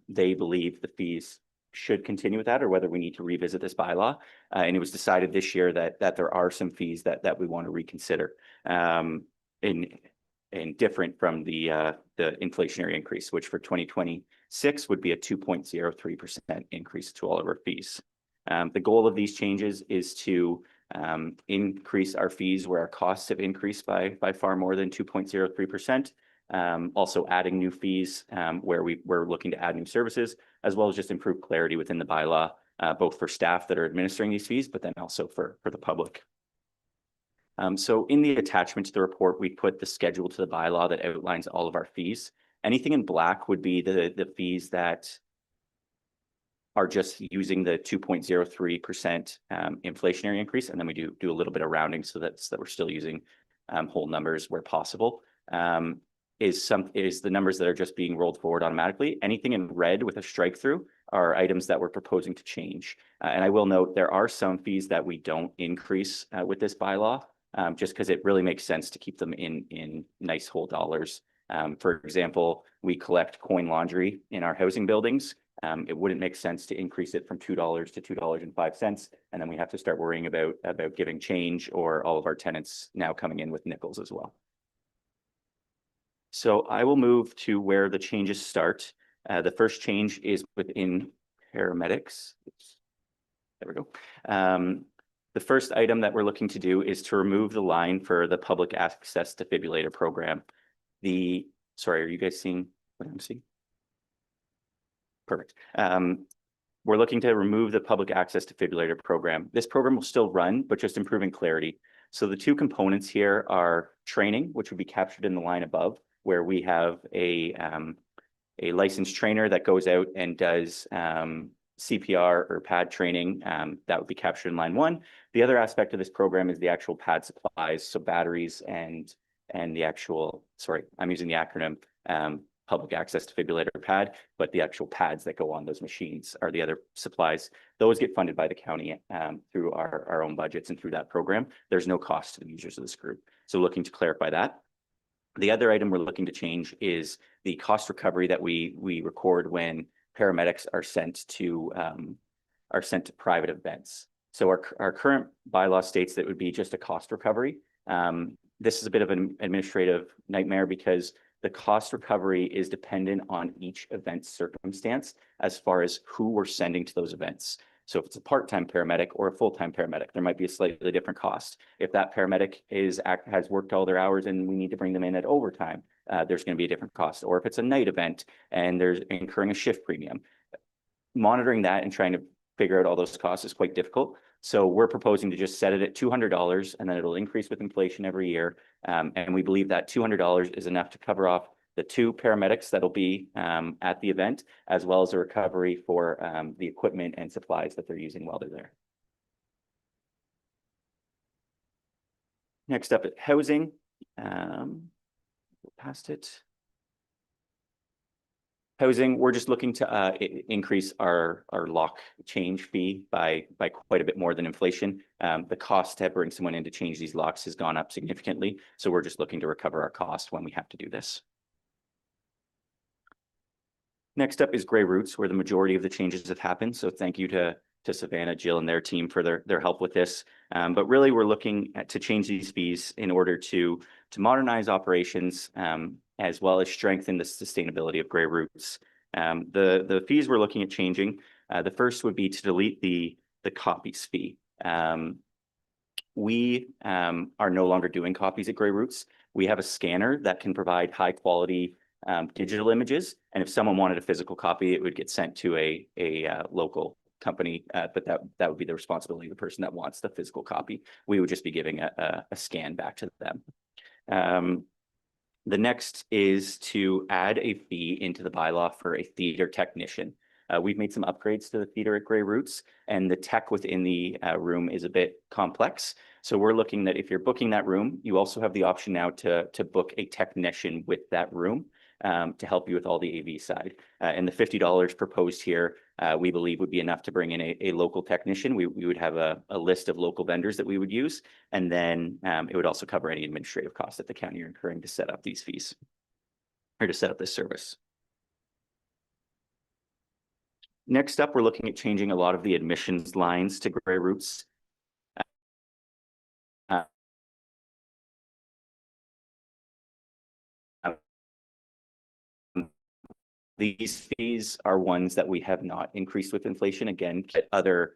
they believe the fees should continue with that or whether we need to revisit this bylaw. And it was decided this year that there are some fees that we want to reconsider in different from the inflationary increase, which for 2026 would be a 2.03% increase to all of our fees. The goal of these changes is to increase our fees where our costs have increased by far more than 2.03%. Also adding new fees where we're looking to add new services, as well as just improve clarity within the bylaw, both for staff that are administering these fees, but then also for the public. So in the attachment to the report, we put the schedule to the bylaw that outlines all of our fees. Anything in black would be the fees that are just using the 2.03% inflationary increase, and then we do a little bit of rounding so that we're still using whole numbers where possible. Is the numbers that are just being rolled forward automatically. Anything in red with a strike through are items that we're proposing to change. And I will note there are some fees that we don't increase with this bylaw, just because it really makes sense to keep them in nice whole dollars. For example, we collect coin laundry in our housing buildings. It wouldn't make sense to increase it from $2 to $2.05, and then we have to start worrying about giving change or all of our tenants now coming in with nickels as well. So I will move to where the changes start. The first change is within paramedics. Oops. There we go. The first item that we're looking to do is to remove the line for the public access defibrillator program. Sorry, are you guys seeing what I'm seeing? Perfect. We're looking to remove the public access defibrillator program. This program will still run, but just improving clarity. So the two components here are training, which would be captured in the line above, where we have a licensed trainer that goes out and does CPR or pad training. That would be captured in line 1. The other aspect of this program is the actual pad supplies, so batteries and the actual, sorry, I'm using the acronym, public access defibrillator pad, but the actual pads that go on those machines are the other supplies. Those get funded by the county through our own budgets and through that program. There's no cost to the users of this group. So looking to clarify that. The other item we're looking to change is the cost recovery that we record when paramedics are sent to private events. So our current bylaw states that it would be just a cost recovery. This is a bit of an administrative nightmare because the cost recovery is dependent on each event's circumstance as far as who we're sending to those events. So if it's a part-time paramedic or a full-time paramedic, there might be a slightly different cost. If that paramedic has worked all their hours and we need to bring them in at overtime, there's going to be a different cost. Or if it's a night event and there's incurring a shift premium, monitoring that and trying to figure out all those costs is quite difficult. So we're proposing to just set it at $200, and then it'll increase with inflation every year. And we believe that $200 is enough to cover off two paramedics that'll be at the event, as well as a recovery for the equipment and supplies that they're using while they're there. Next up at housing, past it. Housing, we're just looking to increase our lock change fee by quite a bit more than inflation. The cost to bring someone in to change these locks has gone up significantly, so we're just looking to recover our cost when we have to do this. Next up is Grey Roots, where the majority of the changes have happened. So thank you to Savannah, Jill, and their team for their help with this. But really, we're looking to change these fees in order to modernize operations, as well as strengthen the sustainability of Grey Roots. The fees we're looking at changing, the first would be to delete the copies fee. We are no longer doing copies at Grey Roots. We have a scanner that can provide high quality digital images, and if someone wanted a physical copy, it would get sent to a local company, but that would be the responsibility of the person that wants the physical copy. We would just be giving a scan back to them. The next is to add a fee into the bylaw for a theater technician. We've made some upgrades to the theater at Grey Roots, and the tech within the room is a bit complex. So we're looking that if you're booking that room, you also have the option now to book a technician with that room to help you with all the AV side. And the $50 proposed here, we believe would be enough to bring in a local technician. We would have a list of local vendors that we would use, and then it would also cover any administrative costs that the county are incurring to set up these fees or to set up this service. Next up, we're looking at changing a lot of the admissions lines to Grey Roots. These fees are ones that we have not increased with inflation. Again, other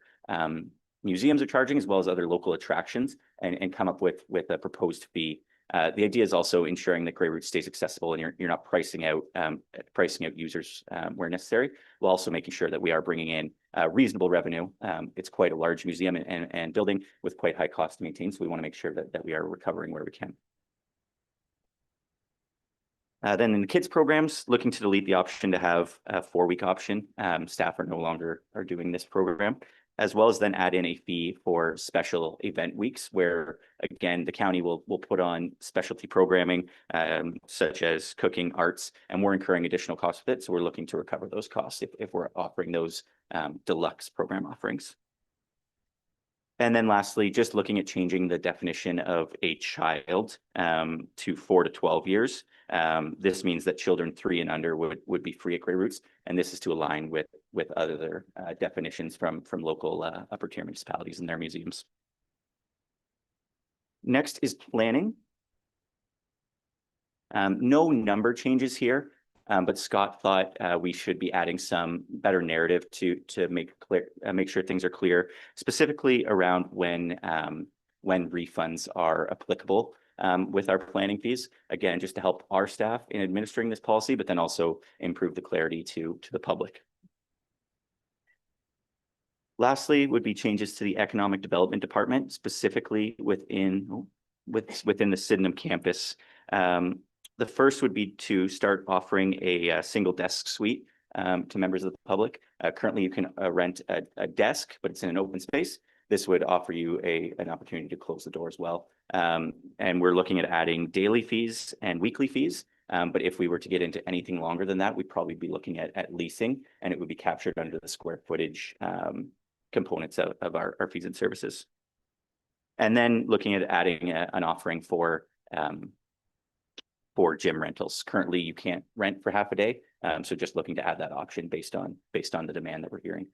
museums are charging, as well as other local attractions, and come up with a proposed fee. The idea is also ensuring that Grey Roots stays accessible, and you're not pricing out users where necessary, while also making sure that we are bringing in reasonable revenue. It's quite a large museum and building with quite high cost to maintain, so we want to make sure that we are recovering where we can. Then in the kids programs, looking to delete the option to have a 4-week option. Staff are no longer doing this program, as well as then add in a fee for special event weeks, where again, the county will put on specialty programming, such as cooking, arts, and we're incurring additional costs with it. So we're looking to recover those costs if we're offering those deluxe program offerings. And then lastly, just looking at changing the definition of a child to 4 to 12 years. This means that children 3 and under would be free at Grey Roots, and this is to align with other definitions from local upper tier municipalities and their museums. Next is planning. No number changes here, but Scott thought we should be adding some better narrative to make sure things are clear, specifically around when refunds are applicable with our planning fees. Again, just to help our staff in administering this policy, but then also improve the clarity to the public. Lastly, would be changes to the Economic Development Department, specifically within the Sydenham campus. The first would be to start offering a single desk suite to members of the public. Currently, you can rent a desk, but it's in an open space. This would offer you an opportunity to close the door as well. And we're looking at adding daily fees and weekly fees. But if we were to get into anything longer than that, we'd probably be looking at leasing, and it would be captured under the square footage components of our fees and services. And then looking at adding an offering for gym rentals. Currently, you can't rent for half a day. So just looking to add that option based on the demand that we're hearing.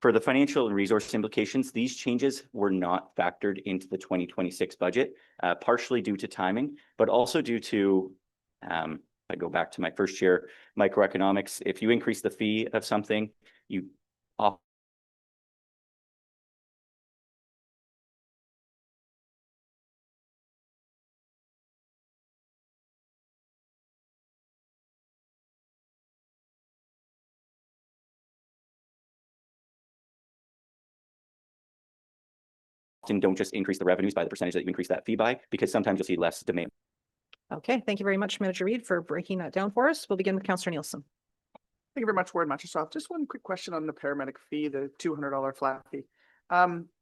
For the financial and resource implications, these changes were not factored into the 2026 budget, partially due to timing, but also due to, if I go back to my first year, microeconomics, if you increase the fee of something, you often don't just increase the revenues by the percentage that you increase that fee by, because sometimes you'll see less demand. Okay, thank you very much, Manager Reed, for breaking that down for us. We'll begin with Councillor Nielsen. Thank you very much, Ward Microsoft. Just one quick question on the paramedic fee, the $200 flat fee.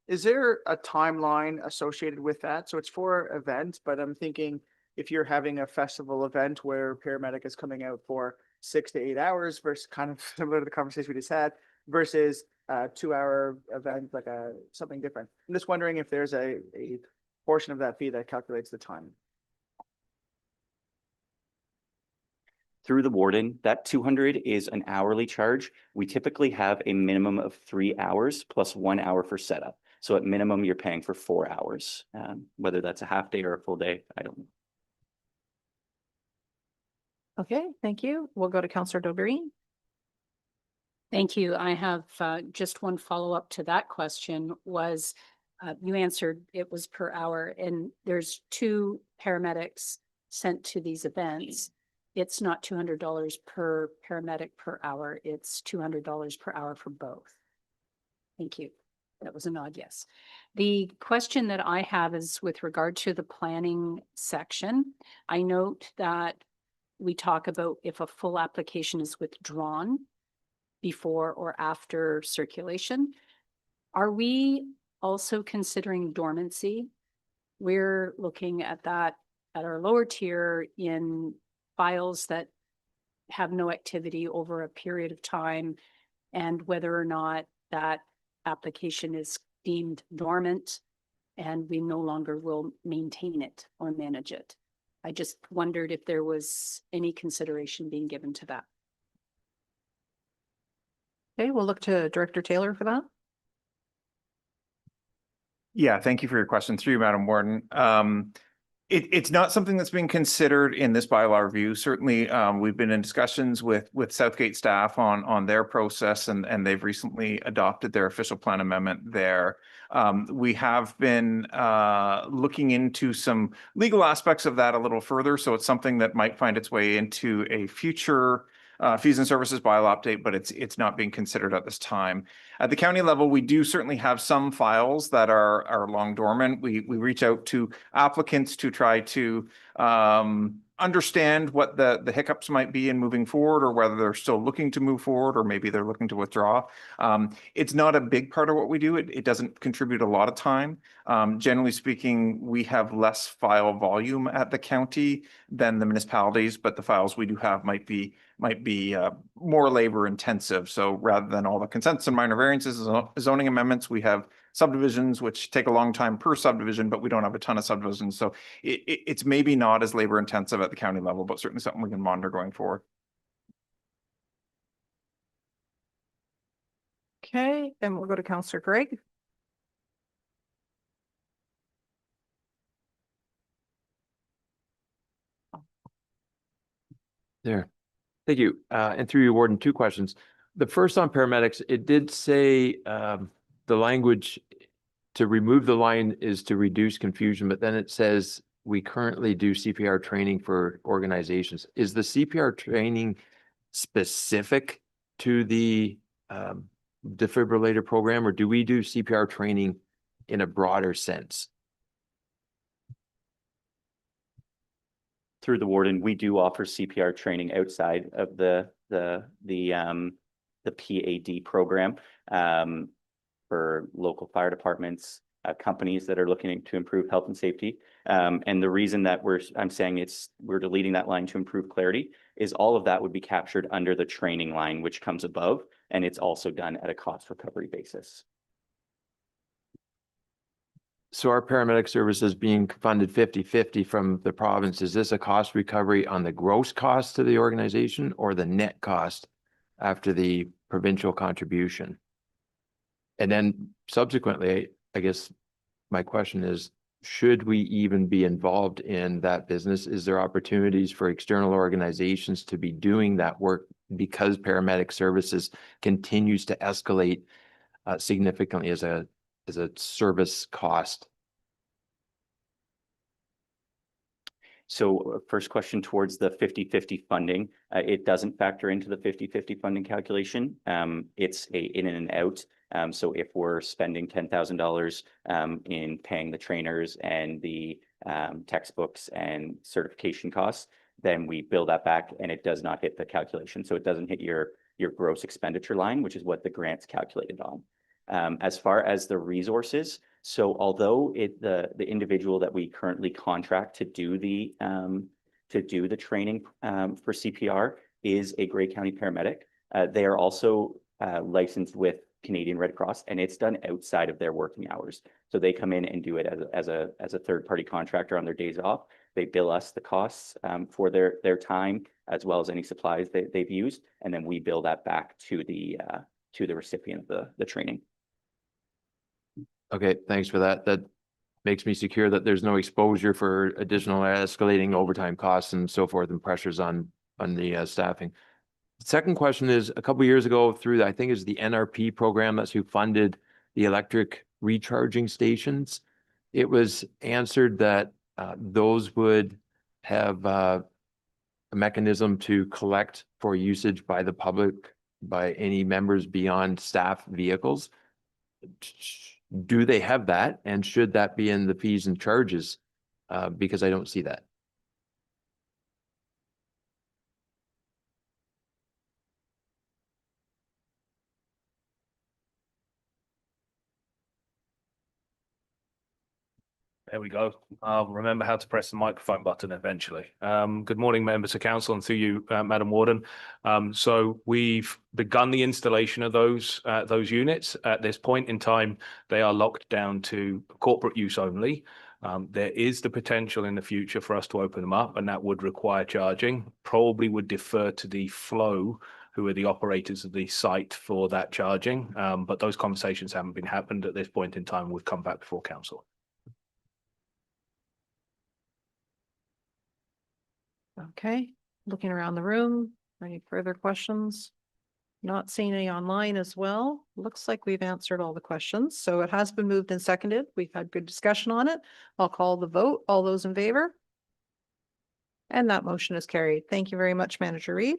Is there a timeline associated with that? So it's for events, but I'm thinking if you're having a festival event where paramedic is coming out for 6 to 8 hours versus kind of similar to the conversation we just had versus a 2-hour event, like something different. I'm just wondering if there's a portion of that fee that calculates the time. Through the warden, that 200 is an hourly charge. We typically have a minimum of 3 hours plus 1 hour for setup. So at minimum, you're paying for 4 hours, whether that's a half day or a full day, I don't know. Okay, thank you. We'll go to Councillor Daubrey. Thank you. I have just one follow-up to that question was, you answered it was per hour, and there's 2 paramedics sent to these events. It's not $200 per paramedic per hour. It's $200 per hour for both. Thank you. That was a nod, yes. The question that I have is with regard to the planning section. I note that we talk about if a full application is withdrawn before or after circulation. Are we also considering dormancy? We're looking at that at our lower tier in files that have no activity over a period of time, and whether or not that application is deemed dormant and we no longer will maintain it or manage it. I just wondered if there was any consideration being given to that. Okay, we'll look to Director Taylor for that. Yeah, thank you for your question. Through you, Madam Warden. It's not something that's being considered in this bylaw review. Certainly, we've been in discussions with Southgate staff on their process, and they've recently adopted their official plan amendment there. We have been looking into some legal aspects of that a little further, so it's something that might find its way into a future fees and services bylaw update, but it's not being considered at this time. At the county level, we do certainly have some files that are long dormant. We reach out to applicants to try to understand what the hiccups might be in moving forward, or whether they're still looking to move forward, or maybe they're looking to withdraw. It's not a big part of what we do. It doesn't contribute a lot of time. Generally speaking, we have less file volume at the county than the municipalities, but the files we do have might be more labor intensive. So rather than all the consents and minor variances, zoning amendments, we have subdivisions, which take a long time per subdivision, but we don't have a ton of subdivisions. So it's maybe not as labor intensive at the county level, but certainly something we can monitor going forward. Okay, and we'll go to Councillor Greg. There. Thank you. And through you, Warden, 2 questions. The first on paramedics, it did say the language to remove the line is to reduce confusion, but then it says we currently do CPR training for organizations. Is the CPR training specific to the defibrillator program, or do we do CPR training in a broader sense? Through the warden, we do offer CPR training outside of the PAD program for local fire departments, companies that are looking to improve health and safety. And the reason that I'm saying we're deleting that line to improve clarity is all of that would be captured under the training line, which comes above, and it's also done at a cost recovery basis. So our paramedic services being funded 50-50 from the province, is this a cost recovery on the gross cost to the organization or the net cost after the provincial contribution? And then subsequently, I guess my question is, should we even be involved in that business? Is there opportunities for external organizations to be doing that work because paramedic services continues to escalate significantly as a service cost? So first question towards the 50-50 funding, it doesn't factor into the 50-50 funding calculation. It's a in and out. So if we're spending $10,000 in paying the trainers and the textbooks and certification costs, then we bill that back and it does not hit the calculation. So it doesn't hit your gross expenditure line, which is what the grant's calculated on. As far as the resources, so although the individual that we currently contract to do the training for CPR is a Grey County paramedic, they are also licensed with Canadian Red Cross, and it's done outside of their working hours. So they come in and do it as a third-party contractor on their days off. They bill us the costs for their time, as well as any supplies they've used, and then we bill that back to the recipient of the training. Okay, thanks for that. That makes me secure that there's no exposure for additional escalating overtime costs and so forth and pressures on the staffing. Second question is, a couple of years ago through, I think it's the NRP program, that's who funded the electric recharging stations. It was answered that those would have a mechanism to collect for usage by the public, by any members beyond staff vehicles. Do they have that? And should that be in the fees and charges? Because I don't see that. There we go. I'll remember how to press the microphone button eventually. Good morning, members of council, and through you, Madam Warden. So we've begun the installation of those units. At this point in time, they are locked down to corporate use only. There is the potential in the future for us to open them up, and that would require charging. Probably would defer to the Flow, who are the operators of the site for that charging. But those conversations haven't been happened at this point in time. We've come back before council. Okay, looking around the room, any further questions? Not seeing any online as well. Looks like we've answered all the questions. So it has been moved and seconded. We've had good discussion on it. I'll call the vote. All those in favor? And that motion is carried. Thank you very much, Manager Reid.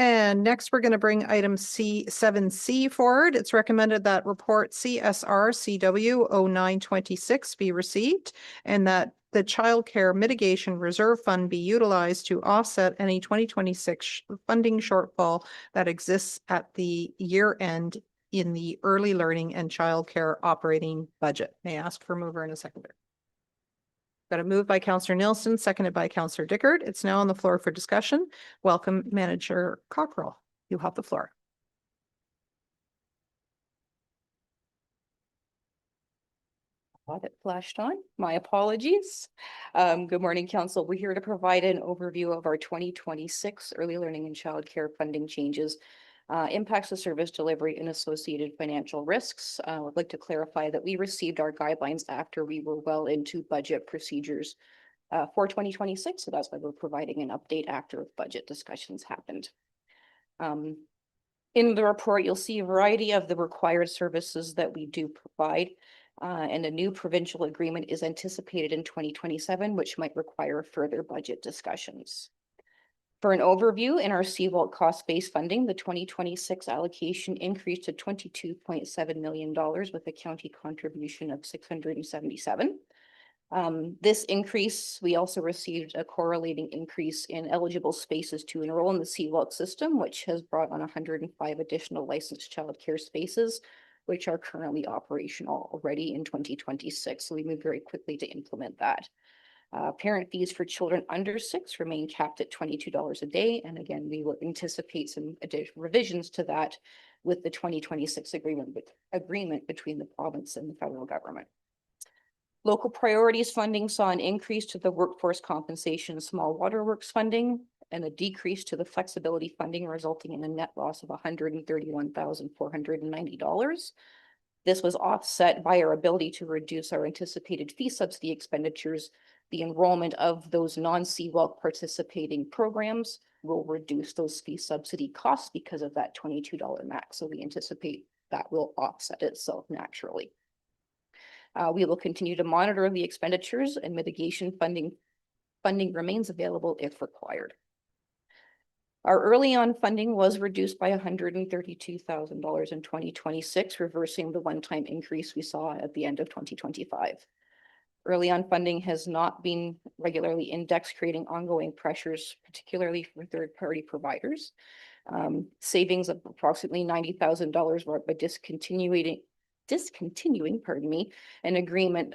And next, we're going to bring item C7C forward. It's recommended that report CSR CW 0926 be received and that the Child Care Mitigation Reserve Fund be utilized to offset any 2026 funding shortfall that exists at the year end in the early learning and childcare operating budget. May I ask for a mover and a seconder? Got a move by Councillor Nielsen, seconded by Councillor Dickard. It's now on the floor for discussion. Welcome, Manager Cockrell. You have the floor. Got it flashed on. My apologies. Good morning, Council. We're here to provide an overview of our 2026 early learning and childcare funding changes, impacts of service delivery and associated financial risks. I would like to clarify that we received our guidelines after we were well into budget procedures for 2026. So that's why we're providing an update after budget discussions happened. In the report, you'll see a variety of the required services that we do provide. And a new provincial agreement is anticipated in 2027, which might require further budget discussions. For an overview, in our CVOLT cost-based funding, the 2026 allocation increased to $22.7 million with a county contribution of $677. This increase, we also received a correlating increase in eligible spaces to enroll in the CVOLT system, which has brought on 105 additional licensed childcare spaces, which are currently operational already in 2026. So we moved very quickly to implement that. Parent fees for children under 6 remain capped at $22 a day. And again, we will anticipate some additional revisions to that with the 2026 agreement between the province and the federal government. Local priorities funding saw an increase to the workforce compensation small waterworks funding and a decrease to the flexibility funding, resulting in a net loss of $131,490. This was offset by our ability to reduce our anticipated fee subsidy expenditures. The enrollment of those non-CVOLT participating programs will reduce those fee subsidy costs because of that $22 max. So we anticipate that will offset itself naturally. We will continue to monitor the expenditures, and mitigation funding remains available if required. Our early on funding was reduced by $132,000 in 2026, reversing the one-time increase we saw at the end of 2025. Early on funding has not been regularly indexed, creating ongoing pressures, particularly for third-party providers. Savings of approximately $90,000 were by discontinuing, an agreement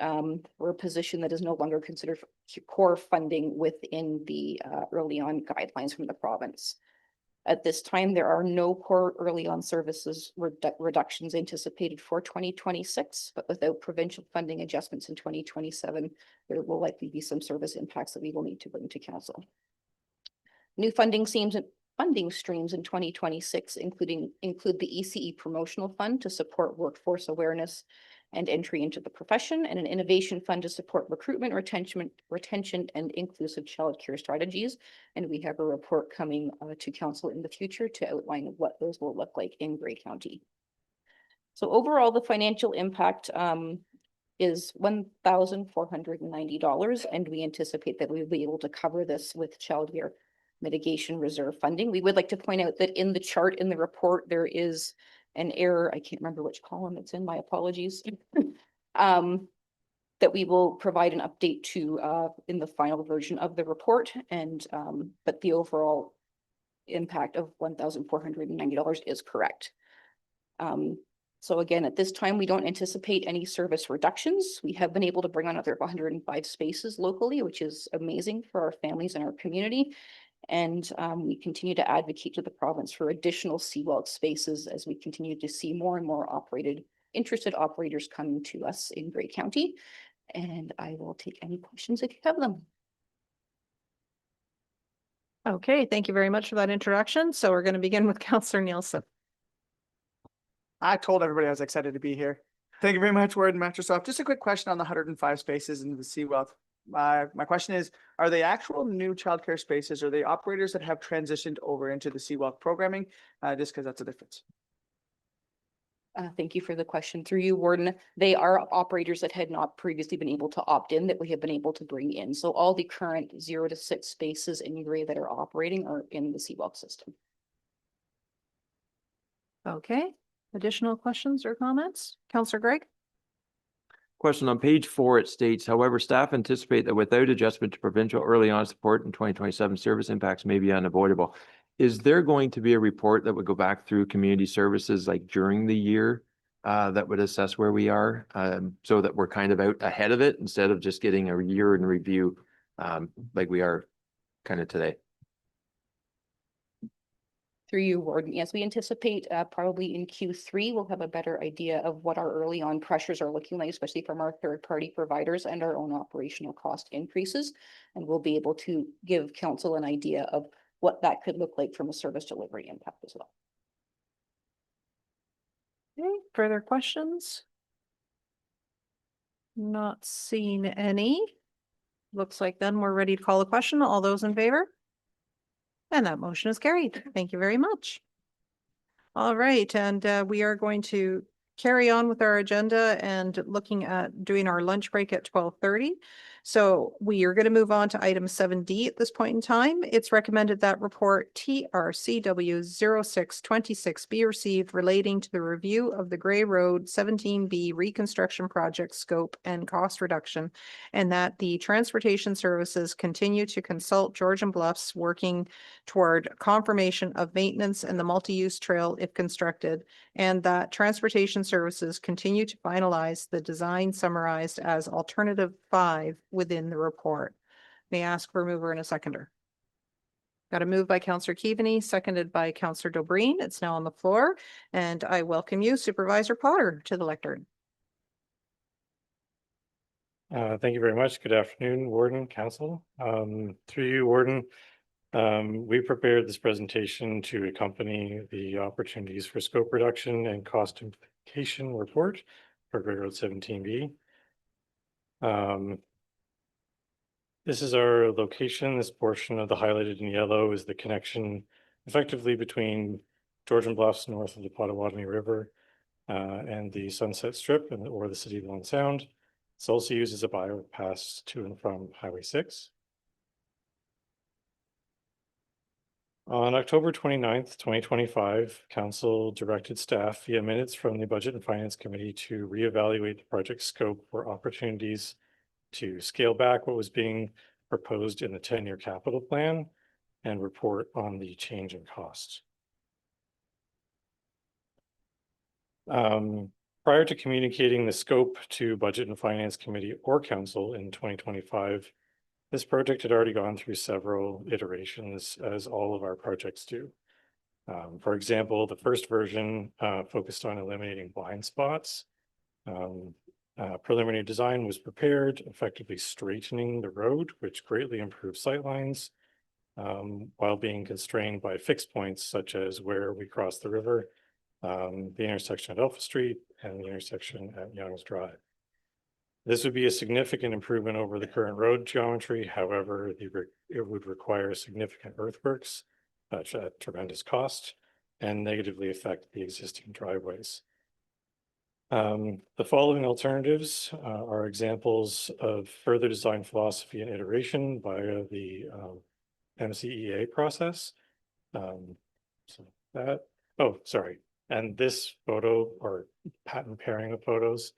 or a position that is no longer considered core funding within the early on guidelines from the province. At this time, there are no core early on services reductions anticipated for 2026, but without provincial funding adjustments in 2027, there will likely be some service impacts that we will need to bring to council. New funding streams in 2026 include the ECE Promotional Fund to support workforce awareness and entry into the profession, and an innovation fund to support recruitment, retention and inclusive childcare strategies. And we have a report coming to council in the future to outline what those will look like in Grey County. So overall, the financial impact is $1,490, and we anticipate that we will be able to cover this with childcare mitigation reserve funding. We would like to point out that in the chart in the report, there is an error. I can't remember which column it's in, my apologies. That we will provide an update to in the final version of the report. And but the overall impact of $1,490 is correct. So again, at this time, we don't anticipate any service reductions. We have been able to bring on another 105 spaces locally, which is amazing for our families and our community. And we continue to advocate to the province for additional Seawalk spaces as we continue to see more and more interested operators coming to us in Grey County. And I will take any questions if you have them. Okay, thank you very much for that introduction. So we're going to begin with Councillor Nielsen. I told everybody I was excited to be here. Thank you very much, Warden Matrosoff. Just a quick question on the 105 spaces in the Seawalk. My question is, are they actual new childcare spaces, or are they operators that have transitioned over into the Seawalk programming? Just because that's a difference. Thank you for the question. Through you, Warden. They are operators that had not previously been able to opt in that we have been able to bring in. So all the current 0 to 6 spaces in Grey that are operating are in the Seawalk system. Okay, additional questions or comments? Councillor Greg? Question on page 4, it states, however, staff anticipate that without adjustment to provincial early on support in 2027, service impacts may be unavoidable. Is there going to be a report that would go back through community services like during the year that would assess where we are so that we're kind of out ahead of it instead of just getting a year in review like we are kind of today? Through you, Warden. Yes, we anticipate probably in Q3, we'll have a better idea of what our early on pressures are looking like, especially from our third-party providers and our own operational cost increases. And we'll be able to give council an idea of what that could look like from a service delivery impact as well. Okay, further questions? Not seeing any. Looks like then we're ready to call a question. All those in favor? And that motion is carried. Thank you very much. All right, and we are going to carry on with our agenda and looking at doing our lunch break at 12:30. So we are going to move on to item 7D at this point in time. It's recommended that report TRCW 0626 be received relating to the review of the Grey Road 17B reconstruction project scope and cost reduction, and that the transportation services continue to consult Georgian Bluffs working toward confirmation of maintenance and the multi-use trail if constructed, and that transportation services continue to finalize the design summarized as alternative 5 within the report. May I ask for a mover and a seconder? Got a move by Councillor Keaveney, seconded by Councillor Dobreen. It's now on the floor, and I welcome you, Supervisor Potter, to the lectern. Thank you very much. Good afternoon, Warden, Council. Through you, Warden, we prepared this presentation to accompany the opportunities for scope reduction and cost implication report for Grey Road 17B. This is our location. This portion of the highlighted in yellow is the connection effectively between Georgian Bluffs north of the Potawatomi River and the Sunset Strip or the City of Long Sound. It's also used as a bypass to and from Highway 6. On October 29th, 2025, council directed staff via minutes from the Budget and Finance Committee to reevaluate the project scope for opportunities to scale back what was being proposed in the 10-year capital plan and report on the change in cost. Prior to communicating the scope to Budget and Finance Committee or Council in 2025, this project had already gone through several iterations, as all of our projects do. For example, the first version focused on eliminating blind spots. Preliminary design was prepared, effectively straightening the road, which greatly improved sightlines, while being constrained by fixed points such as where we cross the river, the intersection at Alpha Street, and the intersection at Youngs Drive. This would be a significant improvement over the current road geometry. However, it would require significant earthworks at tremendous cost and negatively affect the existing driveways. The following alternatives are examples of further design philosophy and iteration via the MCEA process. And this photo or pattern pairing of photos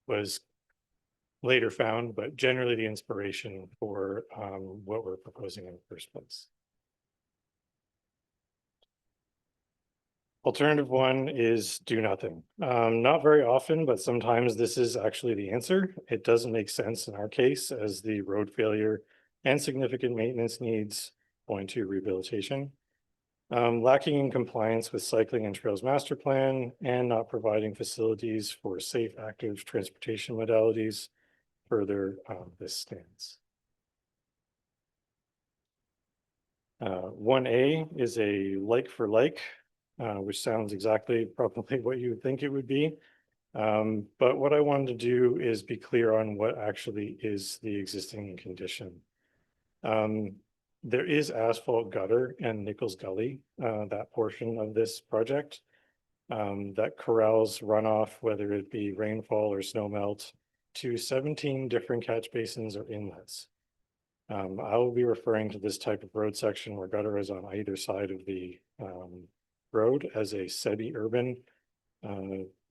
was later found, but generally the inspiration for what we're proposing in the first place. Alternative one is do nothing. Not very often, but sometimes this is actually the answer. It doesn't make sense in our case, as the road failure and significant maintenance needs point to rehabilitation. Lacking in compliance with Cycling and Trails Master Plan and not providing facilities for safe active transportation modalities further this stance. 1A is a like for like, which sounds exactly probably what you would think it would be. But what I wanted to do is be clear on what actually is the existing condition. There is asphalt gutter and Nichols Gully, that portion of this project, that corrals runoff, whether it be rainfall or snow melt, to 17 different catch basins or inlets. I will be referring to this type of road section where gutter is on either side of the road as a semi-urban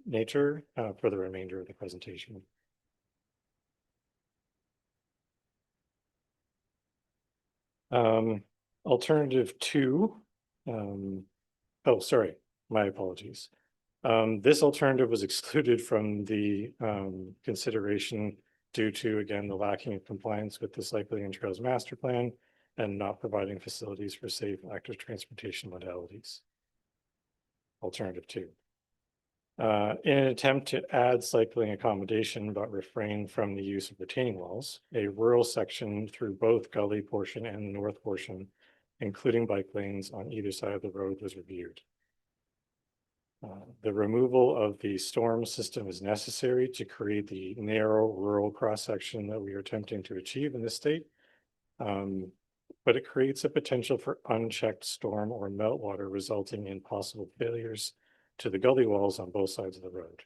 nature for the remainder of the presentation. Alternative two, oh, sorry, my apologies. This alternative was excluded from the consideration due to, again, the lacking of compliance with the Cycling and Trails Master Plan and not providing facilities for safe active transportation modalities. Alternative two. In an attempt to add cycling accommodation but refrain from the use of retaining walls, a rural section through both gully portion and the north portion, including bike lanes on either side of the road, was reviewed. The removal of the storm system is necessary to create the narrow rural cross-section that we are attempting to achieve in this state. But it creates a potential for unchecked storm or meltwater, resulting in possible failures to the gully walls on both sides of the road.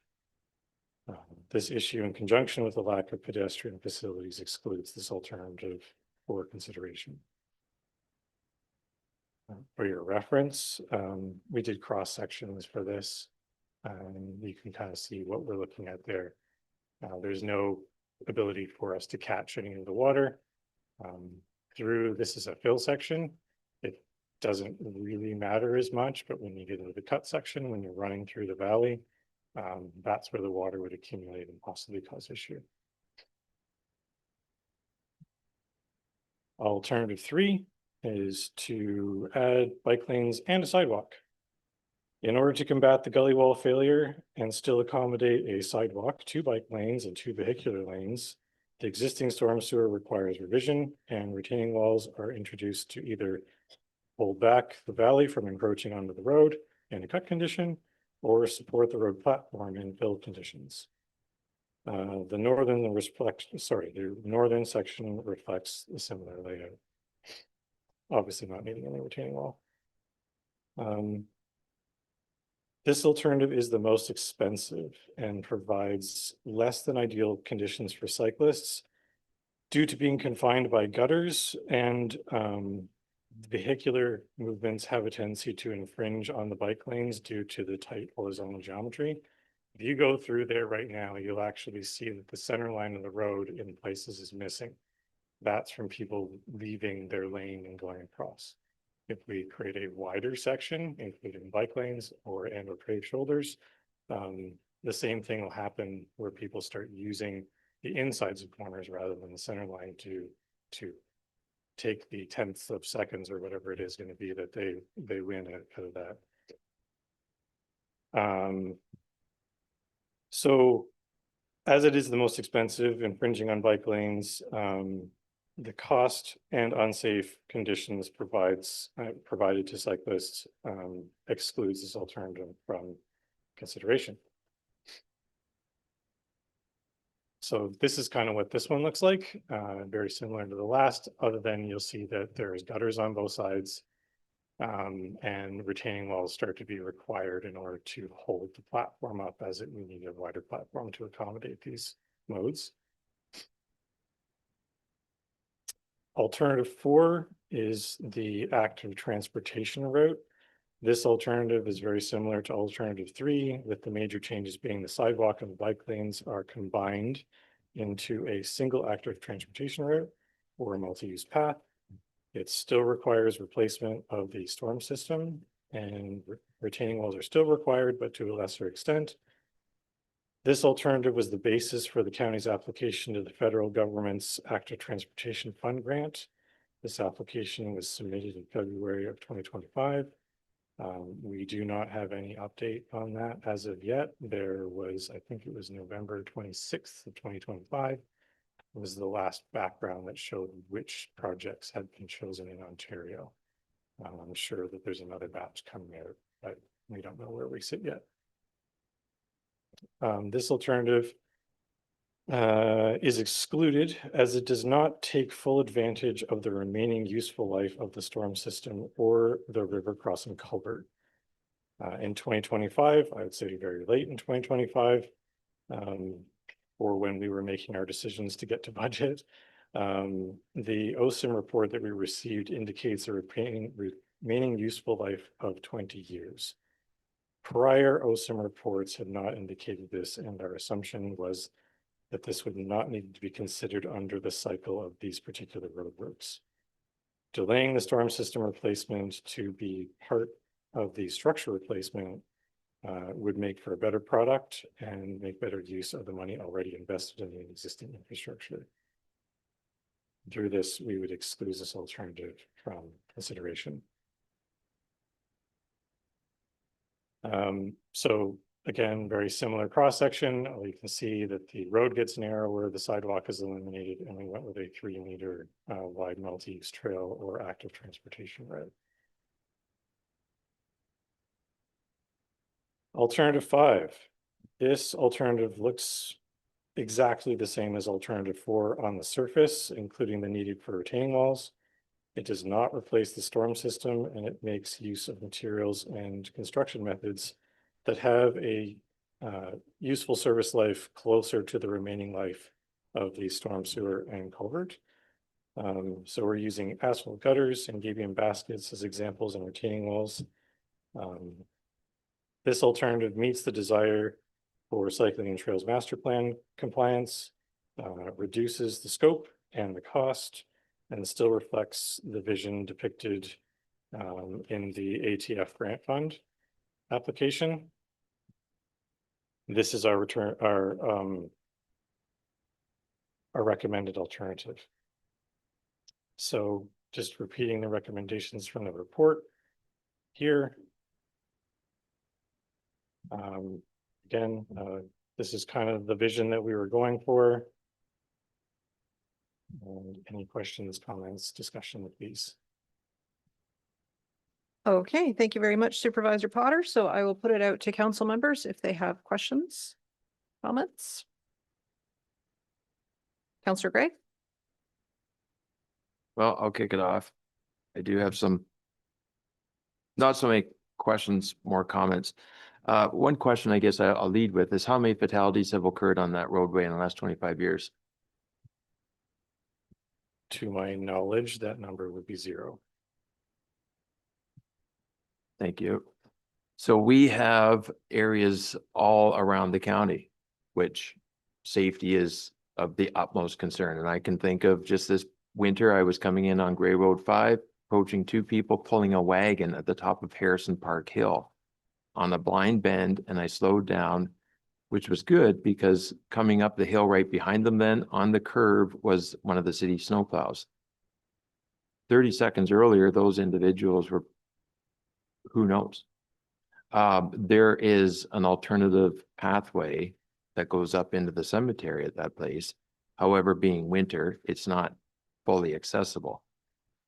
This issue, in conjunction with the lack of pedestrian facilities, excludes this alternative for consideration. For your reference, we did cross sections for this, and you can kind of see what we're looking at there. There's no ability for us to catch any of the water through. This is a fill section. It doesn't really matter as much, but when you get into the cut section, when you're running through the valley, that's where the water would accumulate and possibly cause issue. Alternative three is to add bike lanes and a sidewalk. In order to combat the gully wall failure and still accommodate a sidewalk, 2 bike lanes and 2 vehicular lanes, the existing storm sewer requires revision, and retaining walls are introduced to either hold back the valley from encroaching onto the road in a cut condition or support the road platform in fill conditions. The northern section reflects a similar layout. Obviously not needing any retaining wall. This alternative is the most expensive and provides less than ideal conditions for cyclists due to being confined by gutters and vehicular movements have a tendency to infringe on the bike lanes due to the tight horizontal geometry. If you go through there right now, you'll actually see that the center line of the road in places is missing. That's from people leaving their lane and going across. If we create a wider section, including bike lanes or paved shoulders, the same thing will happen where people start using the insides of corners rather than the center line to take the tenths of seconds or whatever it is going to be that they win out of that. So as it is the most expensive, infringing on bike lanes, the cost and unsafe conditions provided to cyclists excludes this alternative from consideration. So this is kind of what this one looks like, very similar to the last, other than you'll see that there's gutters on both sides, and retaining walls start to be required in order to hold the platform up, as we need a wider platform to accommodate these modes. Alternative 4 is the active transportation route. This alternative is very similar to alternative 3, with the major changes being the sidewalk and the bike lanes are combined into a single active transportation route or a multi-use path. It still requires replacement of the storm system, and retaining walls are still required, but to a lesser extent. This alternative was the basis for the county's application to the federal government's Active Transportation Fund grant. This application was submitted in February of 2025. We do not have any update on that as of yet. There was, I think it was November 26th of 2025. It was the last background that showed which projects had been chosen in Ontario. I'm sure that there's another batch coming out, but we don't know where we sit yet. This alternative is excluded as it does not take full advantage of the remaining useful life of the storm system or the river crossing culvert. In 2025, I would say very late in 2025, or when we were making our decisions to get to budget, the OSIM report that we received indicates a remaining useful life of 20 years. Prior OSIM reports had not indicated this, and our assumption was that this would not need to be considered under the cycle of these particular roadworks. Delaying the storm system replacement to be part of the structure replacement would make for a better product and make better use of the money already invested in the existing infrastructure. Through this, we would exclude this alternative from consideration. So again, very similar cross-section. You can see that the road gets narrower, the sidewalk is eliminated, and we went with a 3-meter wide multi-use trail or active transportation route. Alternative 5. This alternative looks exactly the same as alternative 4 on the surface, including the needed for retaining walls. It does not replace the storm system, and it makes use of materials and construction methods that have a useful service life closer to the remaining life of the storm sewer and culvert. So we're using asphalt gutters and gabion baskets as examples and retaining walls. This alternative meets the desire for Cycling and Trails Master Plan compliance, reduces the scope and the cost, and still reflects the vision depicted in the ATF grant fund application. This is our recommended alternative. So just repeating the recommendations from the report here. Again, this is kind of the vision that we were going for. And any questions, comments, discussion with these? Okay, thank you very much, Supervisor Potter. So I will put it out to council members if they have questions, comments. Councillor Gray? Well, I'll kick it off. I do have some, not so many questions, more comments. One question I guess I'll lead with is how many fatalities have occurred on that roadway in the last 25 years? To my knowledge, that number would be 0. Thank you. So we have areas all around the county, which safety is of the utmost concern. And I can think of just this winter, I was coming in on Gray Road 5, approaching two people pulling a wagon at the top of Harrison Park Hill on a blind bend, and I slowed down, which was good because coming up the hill right behind them then on the curve was one of the city snowplows. 30 seconds earlier, those individuals were, who knows? There is an alternative pathway that goes up into the cemetery at that place. However, being winter, it's not fully accessible.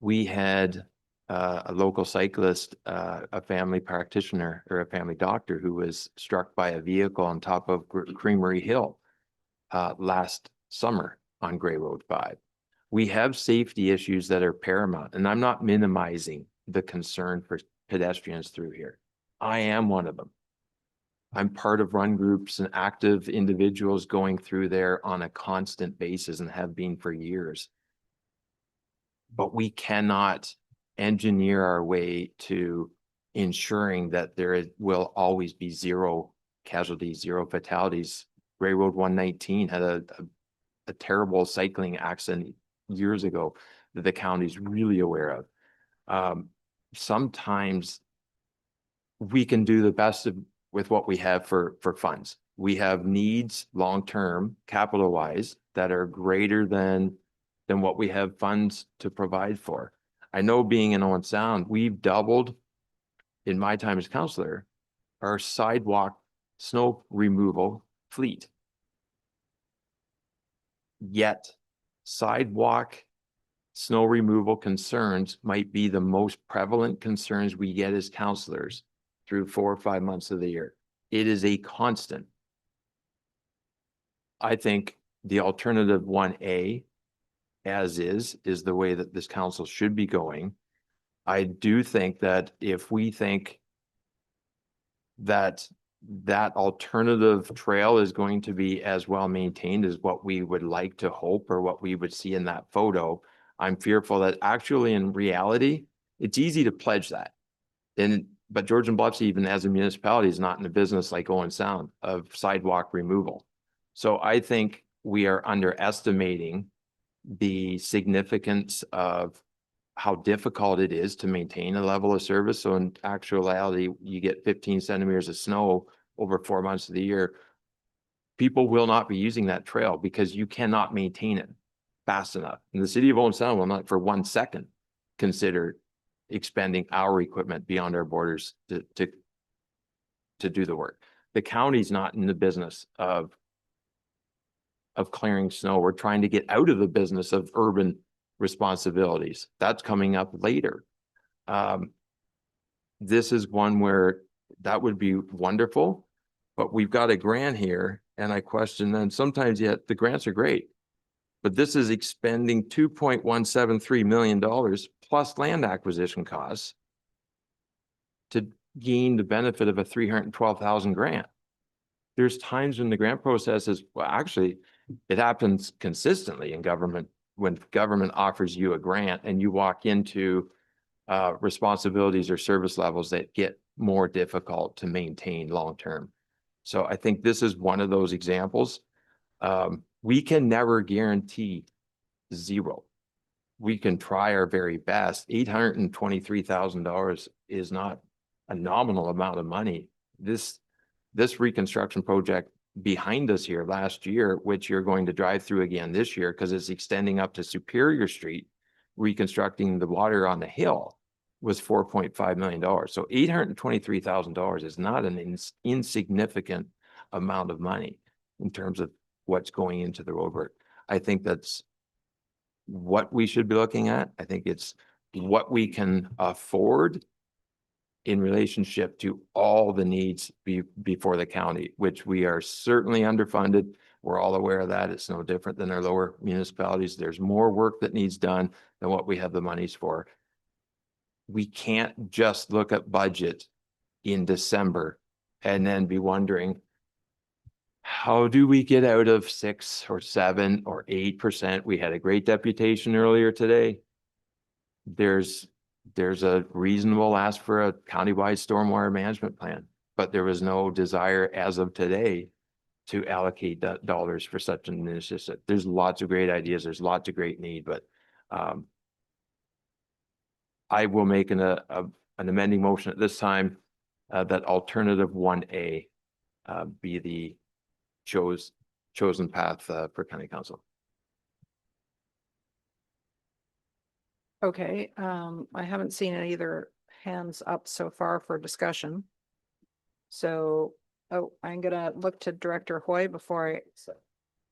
We had a local cyclist, a family practitioner or a family doctor who was struck by a vehicle on top of Creamery Hill last summer on Gray Road 5. We have safety issues that are paramount, and I'm not minimizing the concern for pedestrians through here. I am one of them. I'm part of run groups and active individuals going through there on a constant basis and have been for years. But we cannot engineer our way to ensuring that there will always be zero casualties, zero fatalities. Gray Road 119 had a terrible cycling accident years ago that the county's really aware of. Sometimes we can do the best with what we have for funds. We have needs long-term, capital-wise, that are greater than what we have funds to provide for. I know being in Owen Sound, we've doubled, in my time as councillor, our sidewalk snow removal fleet. Yet sidewalk snow removal concerns might be the most prevalent concerns we get as councillors through 4 or 5 months of the year. It is a constant. I think the alternative 1A, as is the way that this council should be going. I do think that if we think that that alternative trail is going to be as well maintained as what we would like to hope or what we would see in that photo, I'm fearful that actually in reality, it's easy to pledge that. But Georgian Bluffs, even as a municipality, is not in a business like Owen Sound of sidewalk removal. So I think we are underestimating the significance of how difficult it is to maintain a level of service. So in actuality, you get 15 centimeters of snow over 4 months of the year. People will not be using that trail because you cannot maintain it fast enough. And the city of Owen Sound will not for 1 second consider expending our equipment beyond our borders to do the work. The county's not in the business of clearing snow. We're trying to get out of the business of urban responsibilities. That's coming up later. This is one where that would be wonderful, but we've got a grant here, and I question then sometimes yet the grants are great, but this is expending $2.173 million plus land acquisition costs to gain the benefit of a $312,000 grant. There's times when the grant process is, well, actually, it happens consistently in government when government offers you a grant and you walk into responsibilities or service levels that get more difficult to maintain long-term. So I think this is one of those examples. We can never guarantee zero. We can try our very best. $823,000 is not a nominal amount of money. This reconstruction project behind us here last year, which you're going to drive through again this year because it's extending up to Superior Street, reconstructing the water on the hill, was $4.5 million. So $823,000 is not an insignificant amount of money in terms of what's going into the roadwork. I think that's what we should be looking at. I think it's what we can afford in relationship to all the needs before the county, which we are certainly underfunded. We're all aware of that. It's no different than our lower municipalities. There's more work that needs done than what we have the monies for. We can't just look at budget in December and then be wondering, how do we get out of 6 or 7 or 8%? We had a great deputation earlier today. There's there's a reasonable ask for a countywide stormwater management plan, but there was no desire as of today to allocate dollars for such an initiative. There's lots of great ideas. There's lots of great need, but I will make an amending motion at this time that alternative 1A be the chosen path for county council. Okay, I haven't seen any other hands up so far for discussion. So, I'm gonna look to Director Hoy before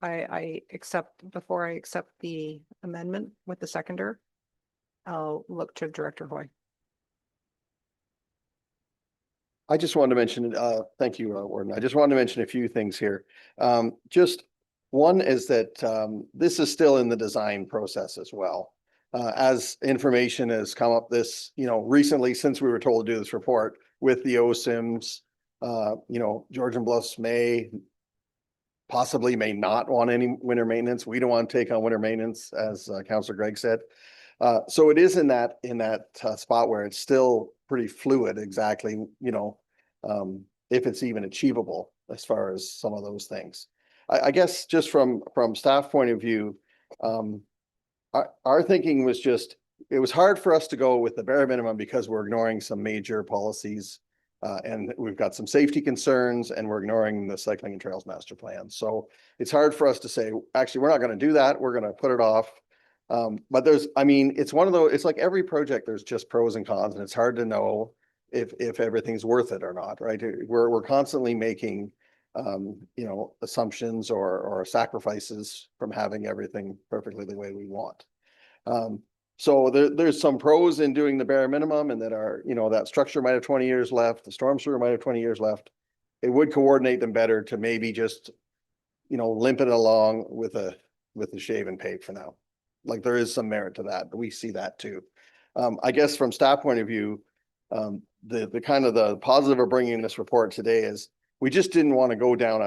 I accept the amendment with the seconder. I'll look to Director Hoy. I just wanted to mention, thank you, Warden. I just wanted to mention a few things here. Just one is that this is still in the design process as well. As information has come up recently, since we were told to do this report with the OSIMs, Georgian Bluffs possibly may not want any winter maintenance. We don't want to take on winter maintenance, as Councillor Greg said. So it is in that spot where it's still pretty fluid exactly, if it's even achievable as far as some of those things. I guess just from staff point of view, our thinking was it was hard for us to go with the bare minimum because we're ignoring some major policies. And we've got some safety concerns and we're ignoring the cycling and trails master plan. So it's hard for us to say, actually, we're not going to do that. We're going to put it off. But it's one of those, it's like every project, there's just pros and cons, and it's hard to know if everything's worth it or not, right? We're constantly making, assumptions or sacrifices from having everything perfectly the way we want. So there's some pros in doing the bare minimum, and that structure might have 20 years left. The storm sewer might have 20 years left. It would coordinate them better to maybe just, limp it along with a shave and pave for now. Like there is some merit to that, but we see that too. I guess from staff point of view, the kind of the positive of bringing this report today is we just didn't want to go down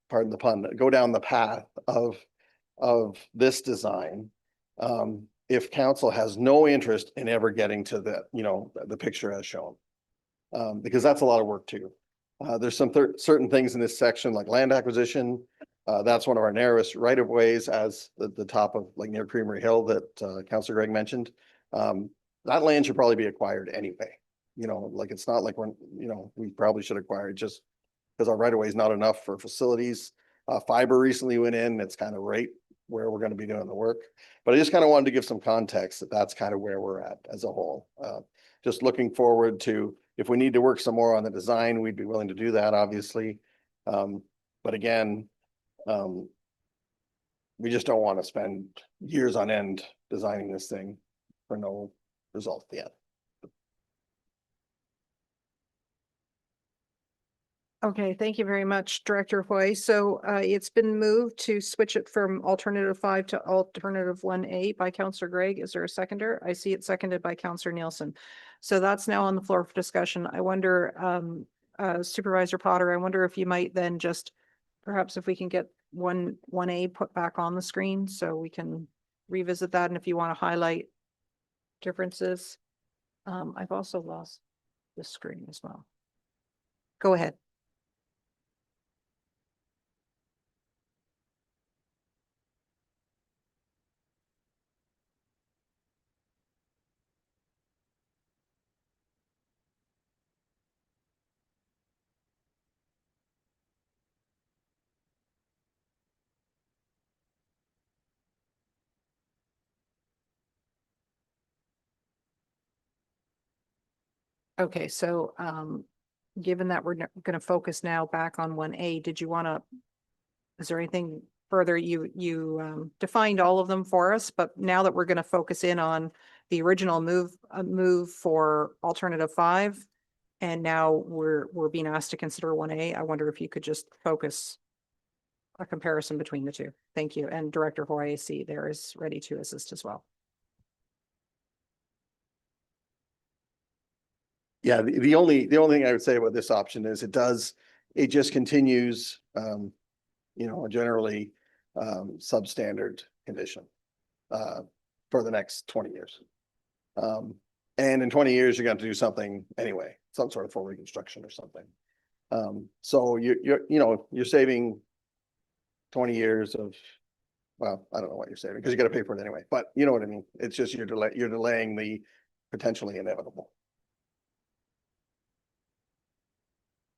pardon the pun, go down the path of this design. If council has no interest in ever getting to the picture as shown, because that's a lot of work too. There's some certain things in this section like land acquisition. That's one of our narrowest right of ways, as the top of near Creamery Hill that Councillor Greg mentioned. That land should probably be acquired anyway. It's not like we probably should acquire it just because our right of way is not enough for facilities. Fiber recently went in. It's kind of right where we're going to be doing the work. But I just kind of wanted to give some context that's kind of where we're at as a whole. Just looking forward to, if we need to work some more on the design, we'd be willing to do that, obviously. But again, we just don't want to spend years on end designing this thing for no result at the end. Okay, thank you very much, Director Hoy. So it's been moved to switch it from alternative 5 to alternative 1A by Councillor Gregg. Is there a seconder? I see it seconded by Councillor Nielsen. So that's now on the floor for discussion. I wonder, Supervisor Potter, I wonder if you might then just, perhaps if we can get 1A put back on the screen so we can revisit that. And if you want to highlight differences, I've also lost the screen as well. Go ahead. Okay, so given that we're going to focus now back on 1A, did you want to, is there anything further? You defined all of them for us, but now that we're going to focus in on the original move for alternative 5, and now we're being asked to consider 1A, I wonder if you could just focus a comparison between the two. Thank you. And Director Hoy, I see there is ready to assist as well. Yeah, the only thing I would say about this option is it just continues, a generally substandard condition for the next 20 years. And in 20 years, you're going to do something anyway, some sort of full reconstruction or something. So you're saving 20 years of, well, I don't know what you're saving because you got to pay for it anyway, but you know what I mean? It's just you're delaying the potentially inevitable.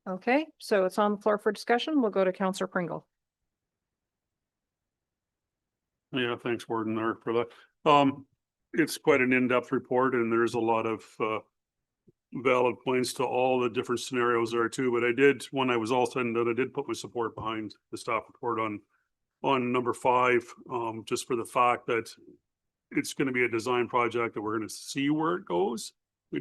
Okay, so it's on the floor for discussion. We'll go to Councillor Pringle. Yeah, thanks, Warden, there for that. It's quite an in-depth report and there's a lot of valid points to all the different scenarios there too. But I did, when I was all said and done, I did put my support behind the staff report on number 5, just for the fact that it's going to be a design project that we're going to see where it goes.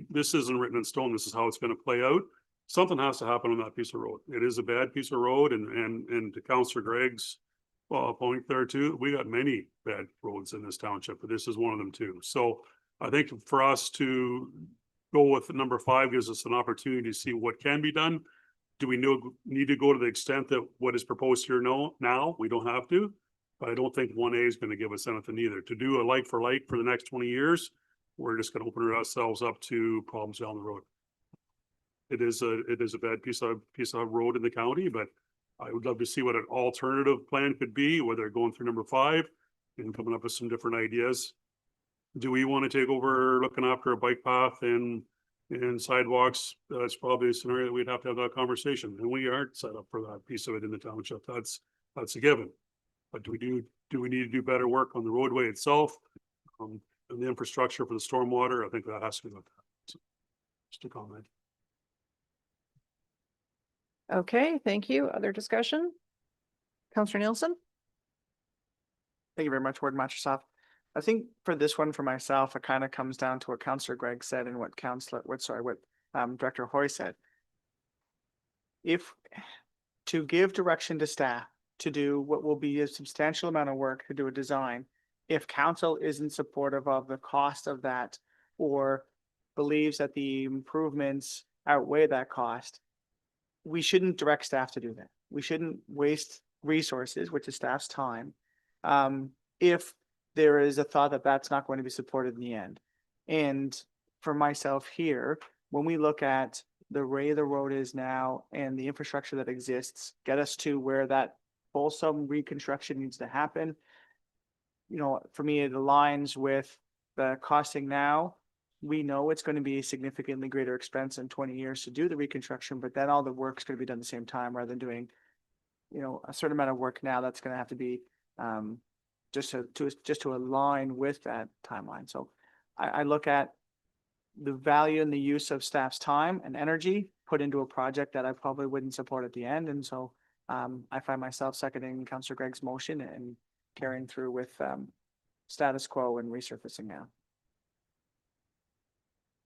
This isn't written in stone. This is how it's going to play out. Something has to happen on that piece of road. It is a bad piece of road, and to Councillor Gregg's point there too, we got many bad roads in this township, but this is one of them too. So I think for us to go with number 5 gives us an opportunity to see what can be done. Do we need to go to the extent that what is proposed here now? We don't have to, but I don't think 1A is going to give us anything either. To do a like for the next 20 years, we're just going to open ourselves up to problems down the road. It is a bad piece of road in the county, but I would love to see what an alternative plan could be, whether going through number 5 and coming up with some different ideas. Do we want to take over looking after a bike path and sidewalks? That's probably a scenario that we'd have to have that conversation, and we aren't set up for that piece of it in the township. That's a given. But do we need to do better work on the roadway itself, and the infrastructure for the stormwater? I think that has to be looked at. So, just a comment. Okay, thank you. Other discussion? Councillor Nielsen? Thank you very much, Warden Matusoff. I think for this one, for myself, it kind of comes down to what Councillor Gregg said and what Director Hoy said. If to give direction to staff to do what will be a substantial amount of work to do a design, if council isn't supportive of the cost of that or believes that the improvements outweigh that cost, we shouldn't direct staff to do that. We shouldn't waste resources, which is staff's time, if there is a thought that that's not going to be supported in the end. And for myself here, when we look at the way the road is now and the infrastructure that exists, get us to where that fulsome reconstruction needs to happen. You know, for me, it aligns with the costing now. We know it's going to be a significantly greater expense in 20 years to do the reconstruction, but then all the work's going to be done at the same time rather than doing, you know, a certain amount of work now that's going to have to be just to align with that timeline. So I look at the value and the use of staff's time and energy put into a project that I probably wouldn't support at the end. And so I find myself seconding Councillor Gregg's motion and carrying through with status quo and resurfacing now.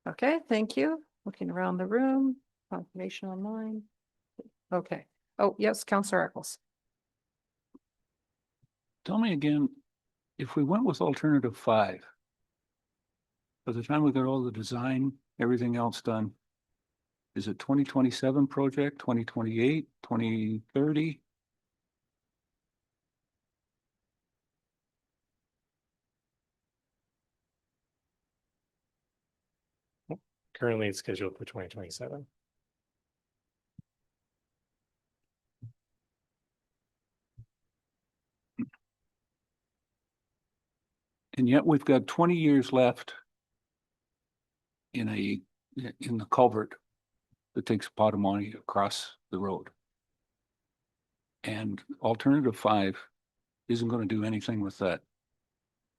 Okay, thank you. Looking around the room, confirmation online. Okay. Oh, yes, Councillor Eccles. Tell me again, if we went with alternative 5, by the time we got all the design, everything else done, is it 2027 project, 2028, 2030? Currently, it's scheduled for 2027. And yet we've got 20 years left in the culvert that takes Potamani across the road. And alternative 5 isn't going to do anything with that.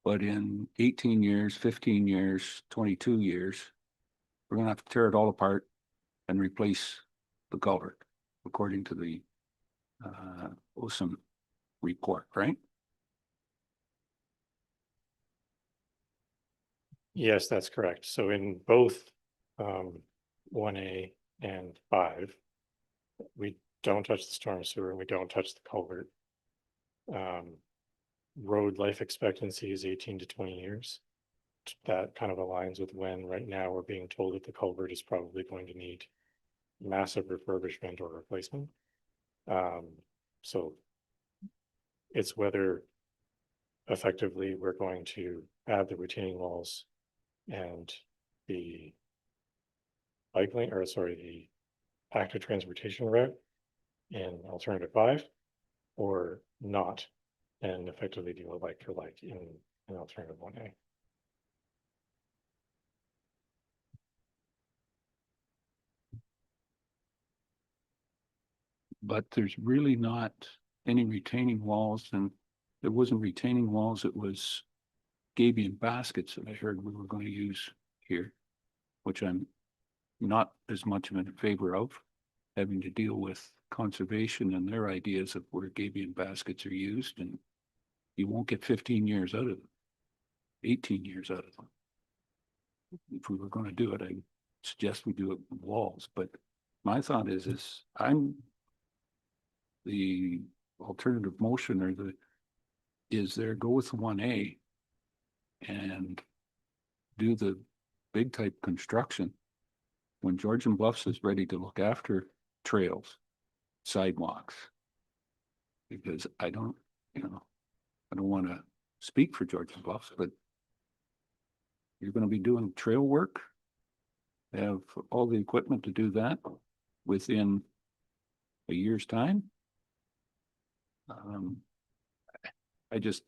But in 18 years, 15 years, 22 years, we're going to have to tear it all apart and replace the culvert, according to the OSIM report, right? Yes, that's correct. So in both 1A and 5, we don't touch the storm sewer and we don't touch the culvert. Road life expectancy is 18 to 20 years. That kind of aligns with when right now we're being told that the culvert is probably going to need massive refurbishment or replacement. So it's whether effectively we're going to add the retaining walls and the bike lane, or sorry, the active transportation route in alternative 5, or not, and effectively deal with like for like in alternative 1A. But there's really not any retaining walls, and there wasn't retaining walls, it was gabion baskets that I heard we were going to use here, which I'm not as much of in favor of, having to deal with conservation and their ideas of where gabion baskets are used, and you won't get 15 years out of them, 18 years out of them. If we were going to do it, I suggest we do it with walls, but my thought is I'm the alternative motion, or go with the 1A and do the big type construction when Georgian Bluffs is ready to look after trails, sidewalks. Because I don't want to speak for Georgian Bluffs, but you're going to be doing trail work, have all the equipment to do that within a year's time. I just,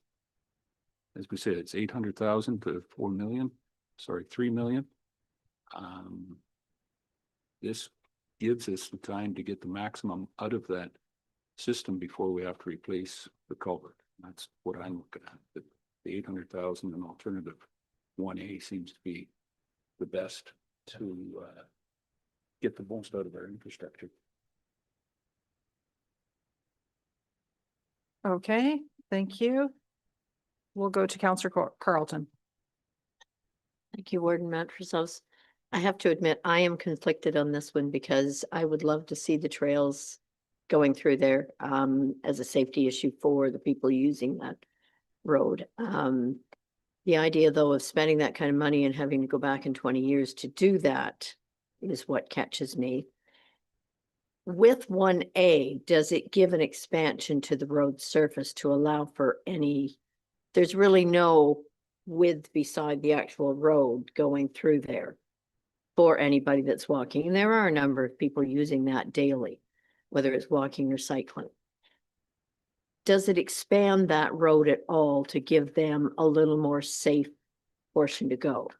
as we said, it's 800,000 to 4 million, sorry, 3 million. This gives us the time to get the maximum out of that system before we have to replace the culvert. That's what I'm looking at. The 800,000 and alternative 1A seems to be the best to get the most out of our infrastructure. Okay, thank you. We'll go to Councillor Carlton. Thank you, Warden Matros. I have to admit, I am conflicted on this one because I would love to see the trails going through there as a safety issue for the people using that road. The idea, though, of spending that kind of money and having to go back in 20 years to do that is what catches me. With 1A, does it give an expansion to the road surface to allow for any, there's really no width beside the actual road going through there for anybody that's walking. And there are a number of people using that daily, whether it's walking or cycling. Does it expand that road at all to give them a little more safe portion to go?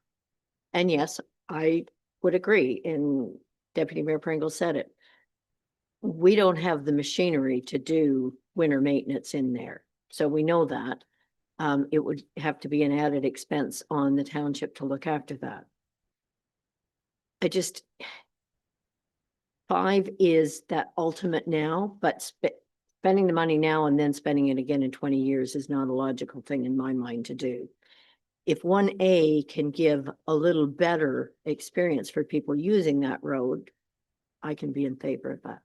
And yes, I would agree, and Deputy Mayor Pringle said it. We don't have the machinery to do winter maintenance in there. So we know that. It would have to be an added expense on the township to look after that. 5 is that ultimate now, but spending the money now and then spending it again in 20 years is not a logical thing in my mind to do. If 1A can give a little better experience for people using that road, I can be in favor of that.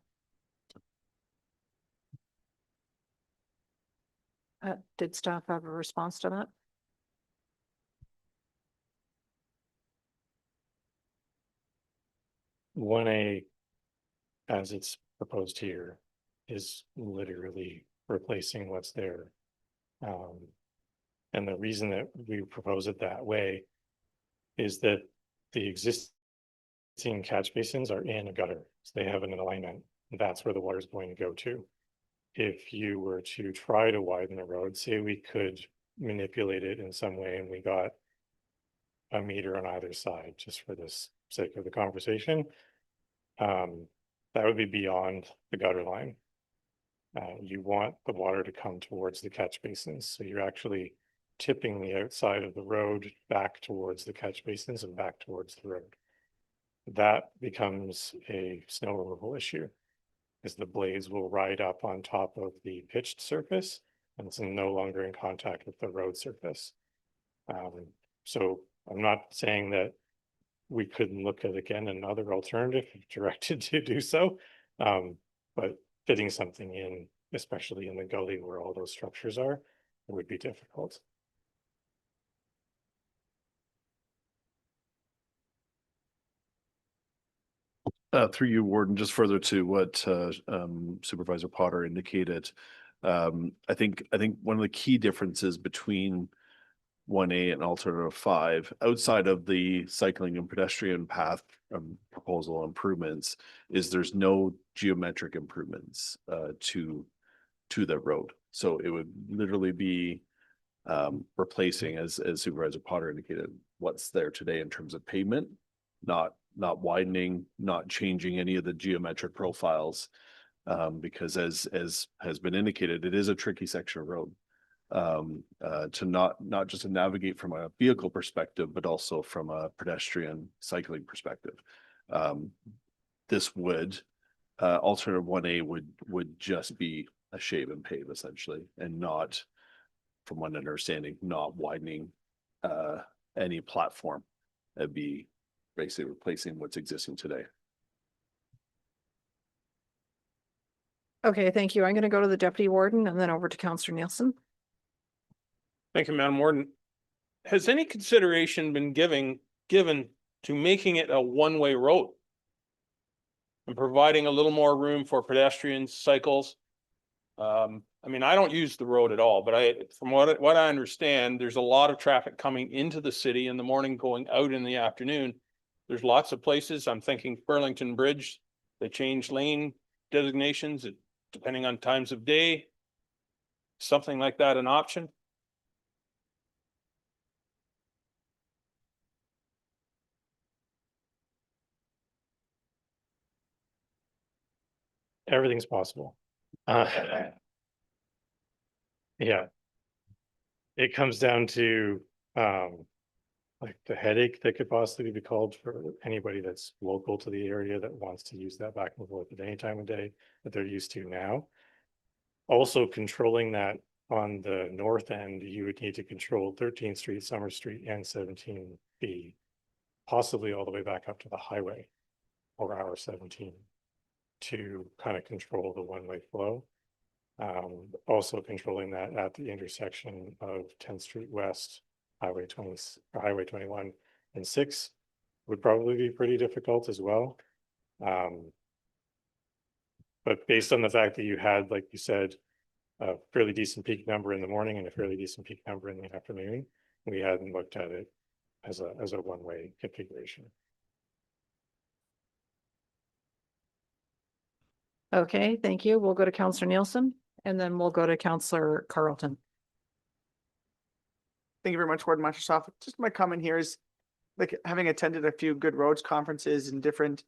Did staff have a response to that? One A, as it's proposed here, is literally replacing what's there. And the reason that we propose it that way is that the existing catch basins are in a gutter, so they have an alignment. That's where the water is going to go to. If you were to try to widen the road, say we could manipulate it in some way and we got a meter on either side, just for this sake of the conversation, that would be beyond the gutter line. You want the water to come towards the catch basins, so you're actually tipping the outside of the road back towards the catch basins and back towards the road. That becomes a snow removal issue, as the blades will ride up on top of the pitched surface and it's no longer in contact with the road surface. So I'm not saying that we couldn't look at, again, another alternative if directed to do so, but fitting something in, especially in the gully where all those structures are, it would be difficult. Through you, Warden, just further to what Supervisor Potter indicated, I think one of the key differences between 1A and alternative 5, outside of the cycling and pedestrian path proposal improvements, is there's no geometric improvements to the road. So it would literally be replacing, as Supervisor Potter indicated, what's there today in terms of pavement, not widening, not changing any of the geometric profiles. Because as has been indicated, it is a tricky section of road to not just to navigate from a vehicle perspective, but also from a pedestrian cycling perspective. This would alternative 1A would just be a shave and pave essentially, and not, from one understanding, not widening any platform. It'd be basically replacing what's existing today. Okay, thank you. I'm going to go to the deputy warden and then over to Councillor Nielsen. Thank you, Madam Warden. Has any consideration been given to making it a one-way road and providing a little more room for pedestrians, cycles? I mean, I don't use the road at all, but from what I understand, there's a lot of traffic coming into the city in the morning, going out in the afternoon. There's lots of places. I'm thinking Burlington Bridge, they change lane designations depending on times of day. Something like that an option? Everything's possible. Yeah. It comes down to like the headache that could possibly be called for anybody that's local to the area that wants to use that back and forth at any time of day that they're used to now. Also controlling that on the north end, you would need to control 13th Street, Summer Street, and 17B, possibly all the way back up to the highway or hour 17 to kind of control the one-way flow. Also controlling that at the intersection of 10th Street West, Highway 20, Highway 21 and 6 would probably be pretty difficult as well. But based on the fact that you had, like you said, a fairly decent peak number in the morning and a fairly decent peak number in the afternoon, we hadn't looked at it as a one-way configuration. Okay, thank you. We'll go to Councillor Nielsen and then we'll go to Councillor Carlton. Thank you very much, Warden Microsoft. Just my comment here is, like, having attended a few Good Roads conferences and different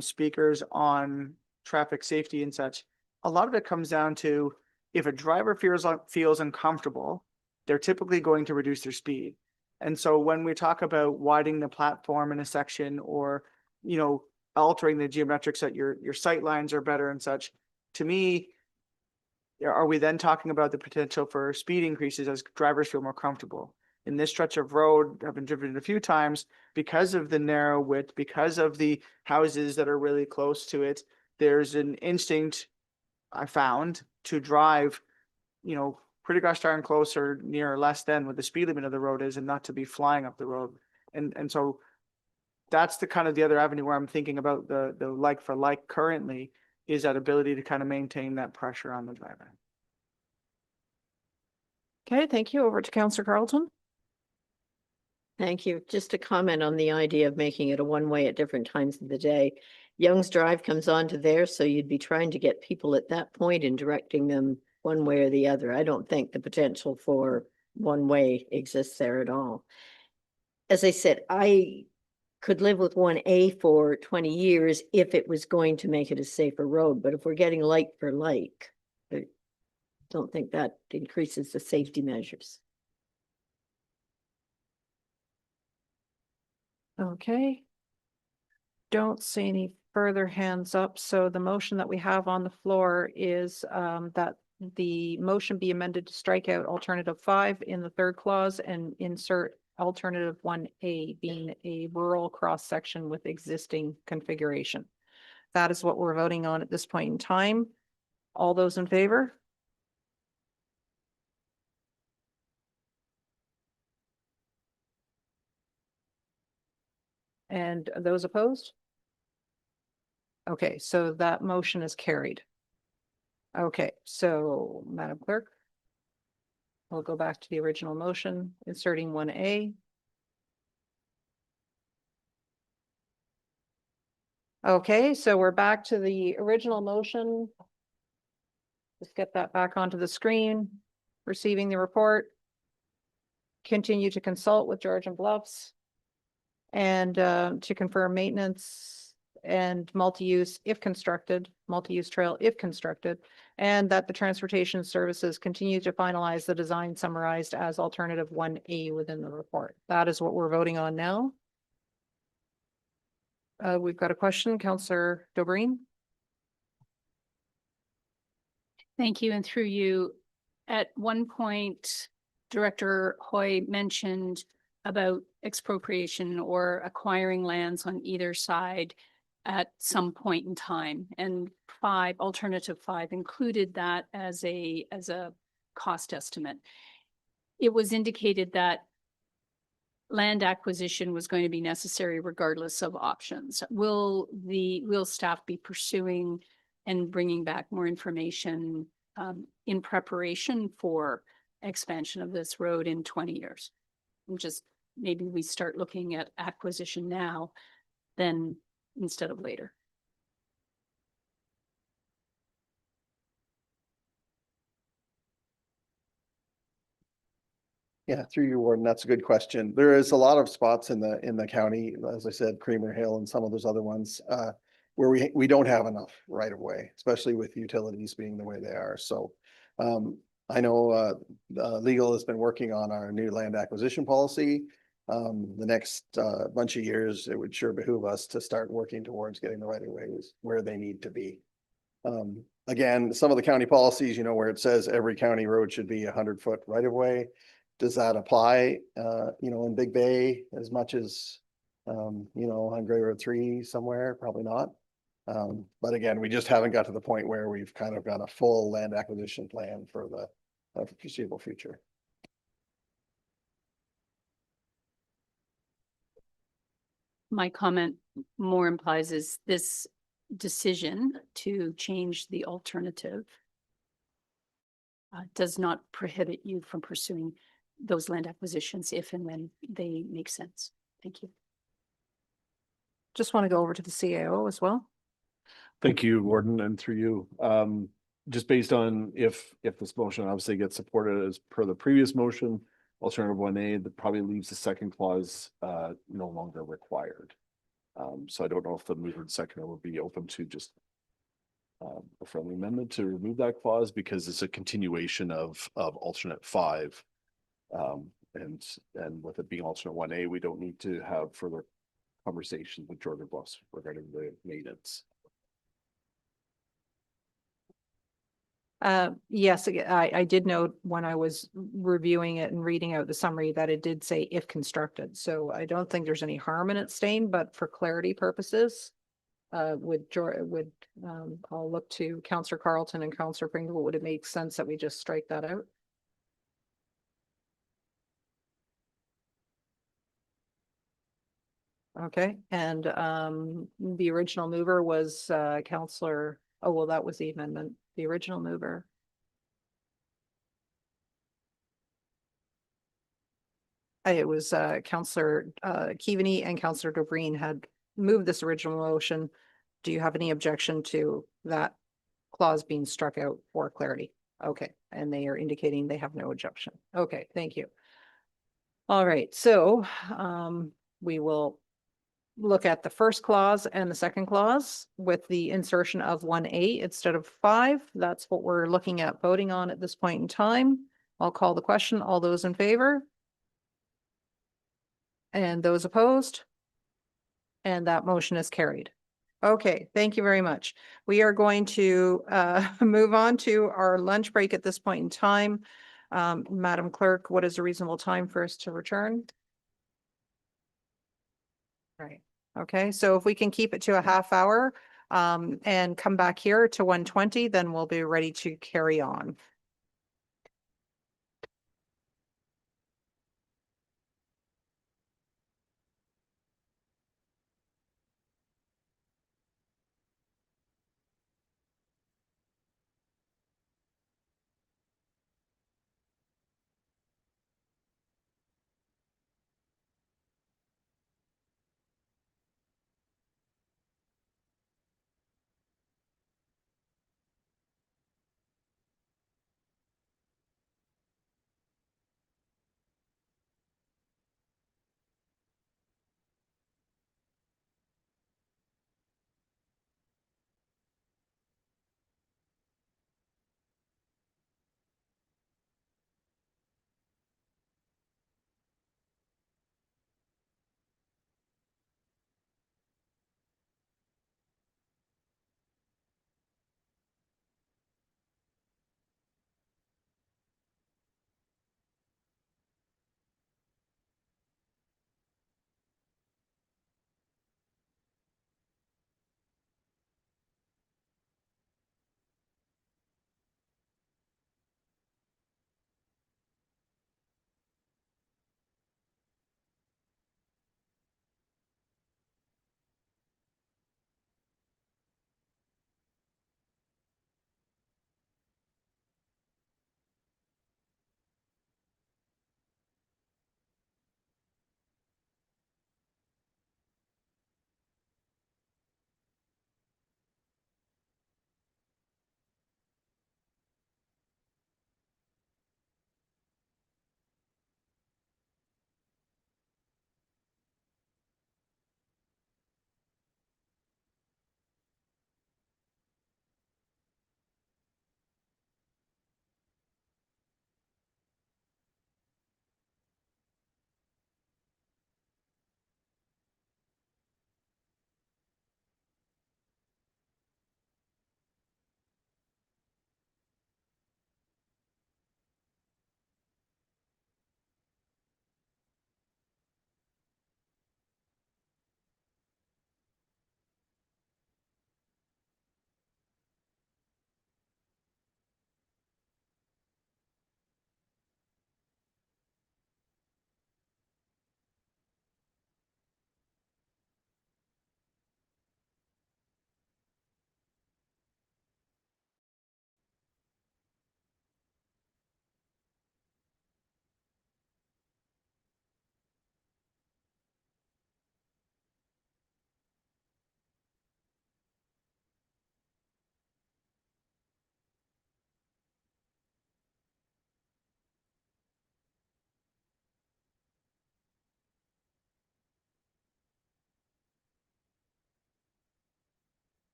speakers on traffic safety and such, a lot of it comes down to, if a driver feels uncomfortable, they're typically going to reduce their speed. And so when we talk about widening the platform in a section, or, you know, altering the geometrics that your sight lines are better and such, to me, are we then talking about the potential for speed increases as drivers feel more comfortable? In this stretch of road, I've been driven a few times, because of the narrow width, because of the houses that are really close to it, there's an instinct I found to drive, you know, pretty gosh darn close or near or less than what the speed limit of the road is, and not to be flying up the road. And so that's the kind of the other avenue where I'm thinking about the like for like currently, is that ability to kind of maintain that pressure on the driver. Okay, thank you. Over to Councillor Carlton. Thank you. Just to comment on the idea of making it a one-way at different times of the day. Young's Drive comes onto there, so you'd be trying to get people at that point and directing them one way or the other. I don't think the potential for one way exists there at all. As I said, I could live with 1A for 20 years if it was going to make it a safer road. But if we're getting like for like, I don't think that increases the safety measures. Okay. Don't see any further hands up. So the motion that we have on the floor is that the motion be amended to strike out alternative 5 in the third clause and insert alternative 1A, being a rural cross section with existing configuration. That is what we're voting on at this point in time. All those in favor? And those opposed? Okay, so that motion is carried. Okay, so Madam Clerk. We'll go back to the original motion, inserting 1A. Okay, so we're back to the original motion. Just get that back onto the screen. Receiving the report. Continue to consult with Georgian Bluffs. And to confirm maintenance and multi-use if constructed, multi-use trail if constructed. And that the transportation services continue to finalize the design summarized as alternative 1A within the report. That is what we're voting on now. We've got a question, Councillor Dobreen. Thank you. And through you, at one point, Director Hoy mentioned about expropriation or acquiring lands on either side at some point in time. And alternative 5 included that as a cost estimate. It was indicated that land acquisition was going to be necessary regardless of options. Will staff be pursuing and bringing back more information in preparation for expansion of this road in 20 years? And just maybe we start looking at acquisition now, then instead of later. Yeah, through you, Warden, that's a good question. There is a lot of spots in the county, as I said, Creamer Hill and some of those other ones, where we don't have enough right of way, especially with utilities being the way they are. So I know legal has been working on our new land acquisition policy. The next bunch of years, it would sure behoove us to start working towards getting the right of ways where they need to be. Again, some of the county policies, you know, where it says every county road should be 100-foot right of way. Does that apply, you know, in Big Bay as much as, you know, on Gray Road 3 somewhere? Probably not. But again, we just haven't got to the point where we've kind of got a full land acquisition plan for the foreseeable future. My comment more implies is this decision to change the alternative does not prohibit you from pursuing those land acquisitions if and when they make sense. Thank you. Just want to go over to the CAO as well. Thank you, Warden, and through you. Just based on if this motion obviously gets supported as per the previous motion, alternative 1A, that probably leaves the second clause no longer required. So I don't know if the mover and seconder would be open to just a friendly amendment to remove that clause, because it's a continuation of alternate 5. And with it being alternate 1A, we don't need to have further conversations with Georgian Bluffs regarding the maintenance. Yes, I did note when I was reviewing it and reading out the summary that it did say if constructed. So I don't think there's any harm in it staying, but for clarity purposes, I'll look to Councillor Carlton and Councillor Pringle. Would it make sense that we just strike that out? Okay, and the original mover was Councillor, oh, well, that was the amendment. The original mover. It was Councillor Keaveney and Councillor Dobreen had moved this original motion. Do you have any objection to that clause being struck out for clarity? Okay, and they are indicating they have no objection. Okay, thank you. All right, so we will look at the first clause and the second clause with the insertion of 1A instead of 5. That's what we're looking at voting on at this point in time. I'll call the question. All those in favor? And those opposed? And that motion is carried. Okay, thank you very much. We are going to move on to our lunch break at this point in time. Madam Clerk, what is a reasonable time for us to return? Right. Okay, so if we can keep it to a half hour and come back here to 1:20, then we'll be ready to carry on.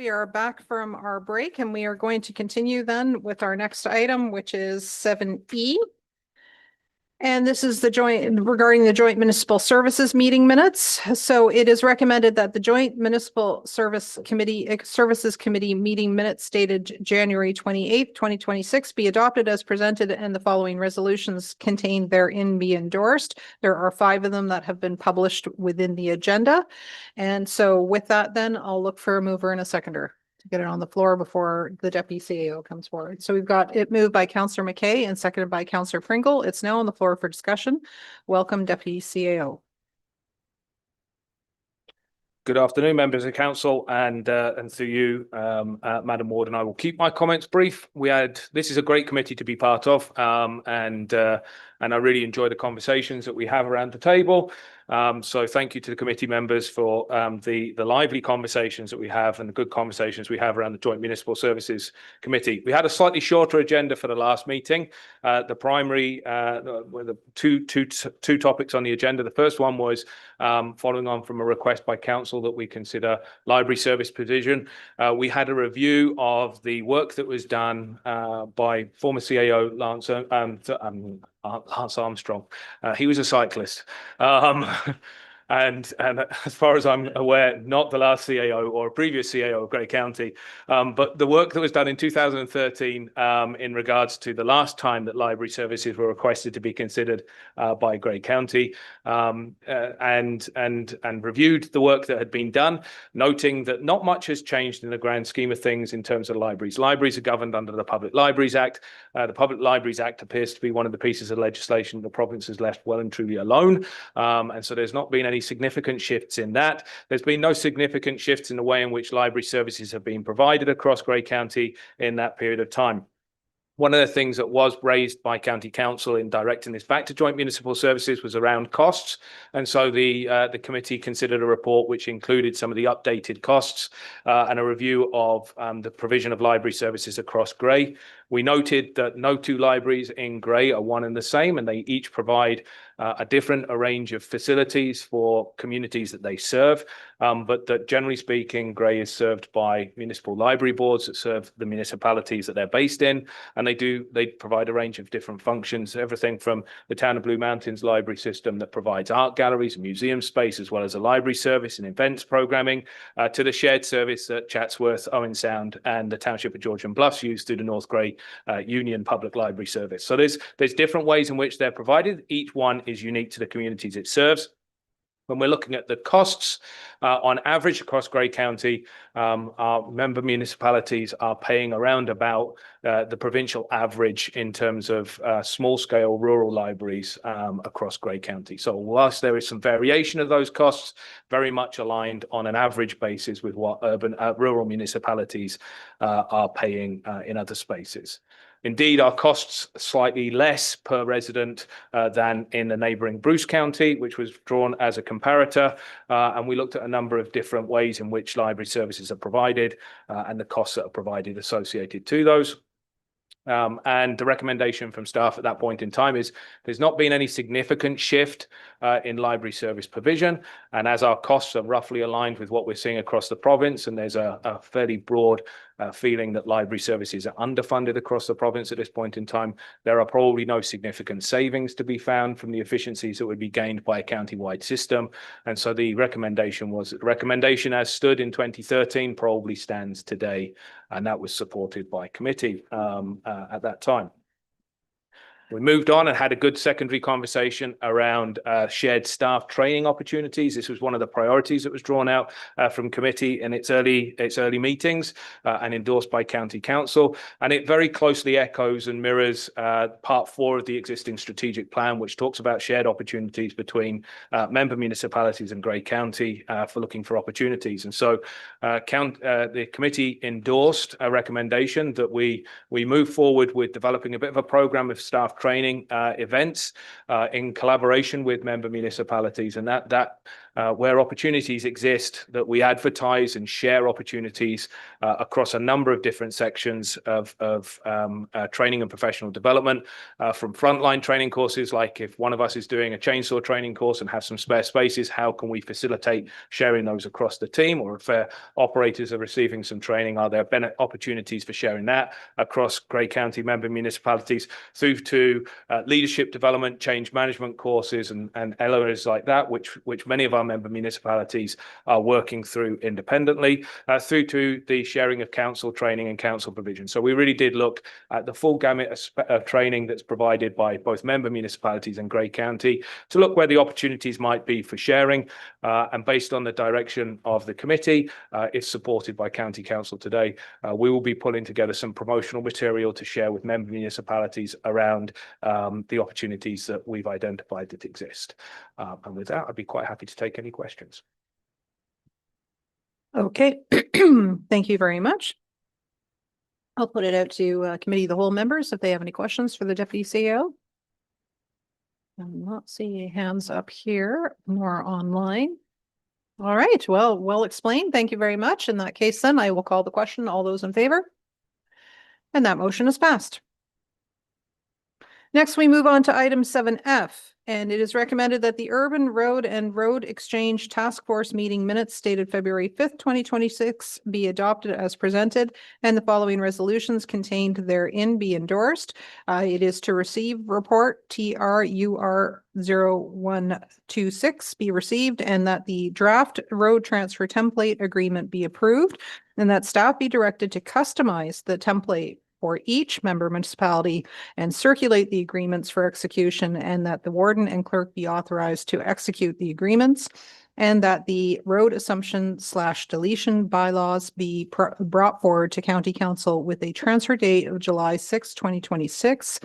We are back from our break and we are going to continue then with our next item, which is 7E. And this is the regarding the joint municipal services meeting minutes. So it is recommended that the joint municipal services committee meeting minutes dated January 28th, 2026 be adopted as presented and the following resolutions contained therein be endorsed. There are 5 of them that have been published within the agenda. And so with that, then I'll look for a mover and a seconder to get it on the floor before the deputy CAO comes forward. So we've got it moved by Councillor McKay and seconded by Councillor Pringle. It's now on the floor for discussion. Welcome, Deputy CAO. Good afternoon, members of council, and to you, Madam Warden. I will keep my comments brief. This is a great committee to be part of, and I really enjoy the conversations that we have around the table. So thank you to the committee members for the lively conversations that we have and the good conversations we have around the Joint Municipal Services Committee. We had a slightly shorter agenda for the last meeting. The primary, the two topics on the agenda. The first one was following on from a request by council that we consider library service provision. We had a review of the work that was done by former CAO Lance Armstrong. He was a cyclist. And as far as I'm aware, not the last CAO or a previous CAO of Grey County, but the work that was done in 2013 in regards to the last time that library services were requested to be considered by Grey County, and reviewed the work that had been done, noting that not much has changed in the grand scheme of things in terms of libraries. Libraries are governed under the Public Libraries Act. The Public Libraries Act appears to be one of the pieces of legislation the province has left well and truly alone, and so there's not been any significant shifts in that. There's been no significant shifts in the way in which library services have been provided across Grey County in that period of time. One of the things that was raised by County Council in directing this back to Joint Municipal Services was around costs. And so the committee considered a report which included some of the updated costs and a review of the provision of library services across Grey. We noted that no 2 libraries in Grey are one and the same, and they each provide a different range of facilities for communities that they serve, but that generally speaking, Grey is served by municipal library boards that serve the municipalities that they're based in, and they provide a range of different functions, everything from the Town of Blue Mountains library system that provides art galleries and museum space, as well as a library service and events programming, to the shared service that Chatsworth, Owen Sound, and the Township of Georgian Bluffs use through the North Grey Union Public Library Service. So there's different ways in which they're provided. Each one is unique to the communities it serves. When we're looking at the costs, on average across Grey County, our member municipalities are paying around about the provincial average in terms of small-scale rural libraries across Grey County. So whilst there is some variation of those costs, very much aligned on an average basis with what rural municipalities are paying in other spaces. Indeed, our costs are slightly less per resident than in the neighbouring Bruce County, which was drawn as a comparator. And we looked at a number of different ways in which library services are provided and the costs that are provided associated to those. And the recommendation from staff at that point in time is there's not been any significant shift in library service provision. And as our costs are roughly aligned with what we're seeing across the province, and there's a fairly broad feeling that library services are underfunded across the province at this point in time, there are probably no significant savings to be found from the efficiencies that would be gained by a county-wide system. And so the recommendation as stood in 2013 probably stands today, and that was supported by committee at that time. We moved on and had a good secondary conversation around shared staff training opportunities. This was one of the priorities that was drawn out from committee in its early meetings and endorsed by County Council. And it very closely echoes and mirrors part 4 of the existing strategic plan, which talks about shared opportunities between member municipalities and Grey County for looking for opportunities. And so the committee endorsed a recommendation that we move forward with developing a bit of a program of staff training events in collaboration with member municipalities, and that where opportunities exist, that we advertise and share opportunities across a number of different sections of training and professional development, from frontline training courses, like if one of us is doing a chainsaw training course and have some spare spaces, how can we facilitate sharing those across the team? Or if operators are receiving some training, are there opportunities for sharing that across Grey County member municipalities, through to leadership development, change management courses and elements like that, which many of our member municipalities are working through independently, through to the sharing of council training and council provision. So we really did look at the full gamut of training that's provided by both member municipalities and Grey County to look where the opportunities might be for sharing, and based on the direction of the committee, if supported by County Council today, we will be pulling together some promotional material to share with member municipalities around the opportunities that we've identified that exist. And with that, I'd be quite happy to take any questions. Okay, thank you very much. I'll put it out to committee of the whole members if they have any questions for the deputy CEO. I'm not seeing hands up here nor online. All right, well explained. Thank you very much. In that case, then I will call the question. All those in favor? And that motion is passed. Next, we move on to item 7F, and it is recommended that the Urban Road and Road Exchange Task Force meeting minutes dated February 5th, 2026 be adopted as presented, and the following resolutions contained therein be endorsed. It is to receive report TRUR 0126 be received, and that the draft road transfer template agreement be approved, and that staff be directed to customize the template for each member municipality and circulate the agreements for execution, and that the warden and clerk be authorized to execute the agreements, and that the road assumption / deletion bylaws be brought forward to County Council with a transfer date of July 6, 2026,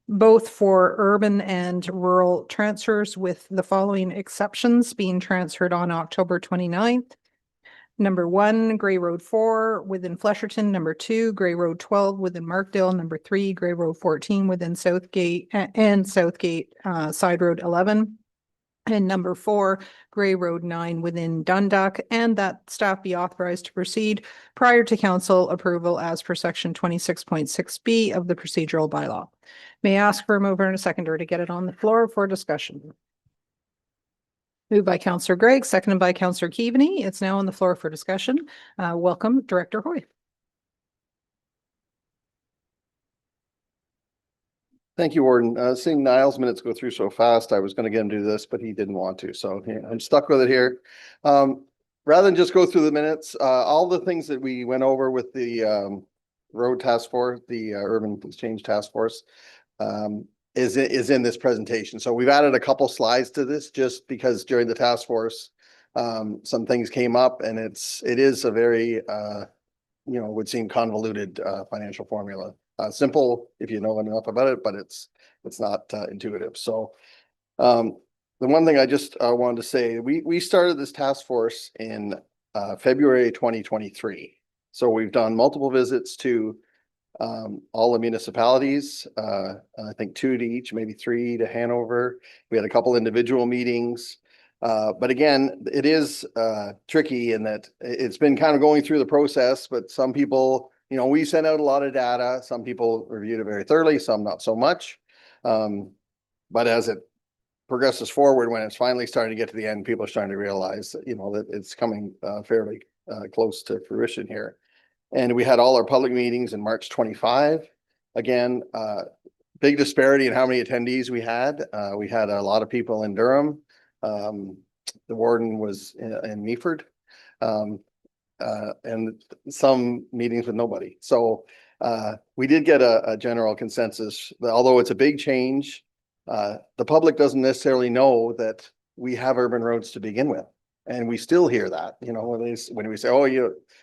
both for urban and rural transfers, with the following exceptions being transferred on October 29th. Number 1, Grey Road 4 within Flesherton. Number 2, Grey Road 12 within Markdale. Number 3, Grey Road 14 within Southgate and Southgate Side Road 11. And number 4, Grey Road 9 within Dundalk, and that staff be authorized to proceed prior to council approval as per section 26.6B of the procedural bylaw. May I ask for a mover and a seconder to get it on the floor for discussion? Moved by Councillor Gregg, seconded by Councillor Keaveney. It's now on the floor for discussion. Welcome, Director Hoy. Thank you, Warden. Seeing Niall's minutes go through so fast, I was going to get him to do this, but he didn't want to. So yeah, I'm stuck with it here. Rather than just go through the minutes, all the things that we went over with the road task force, the urban exchange task force, is in this presentation. So we've added a couple slides to this just because during the task force, some things came up, and it is a very, would seem convoluted financial formula. Simple if you know enough about it, but it's not intuitive. So the one thing I just wanted to say, we started this task force in February 2023. So we've done multiple visits to all the municipalities, I think 2 to each, maybe 3 to Hanover. We had a couple individual meetings. But again, it is tricky in that it's been kind of going through the process, but some people, we sent out a lot of data. Some people reviewed it very thoroughly, some not so much. But as it progresses forward, when it's finally starting to get to the end, people are starting to realize that, that it's coming fairly close to fruition here. And we had all our public meetings in March 25. Again, big disparity in how many attendees we had. We had a lot of people in Durham. The warden was in Meaford. And some meetings with nobody. So we did get a general consensus that although it's a big change, the public doesn't necessarily know that we have urban roads to begin with. And we still hear that, when we say, oh,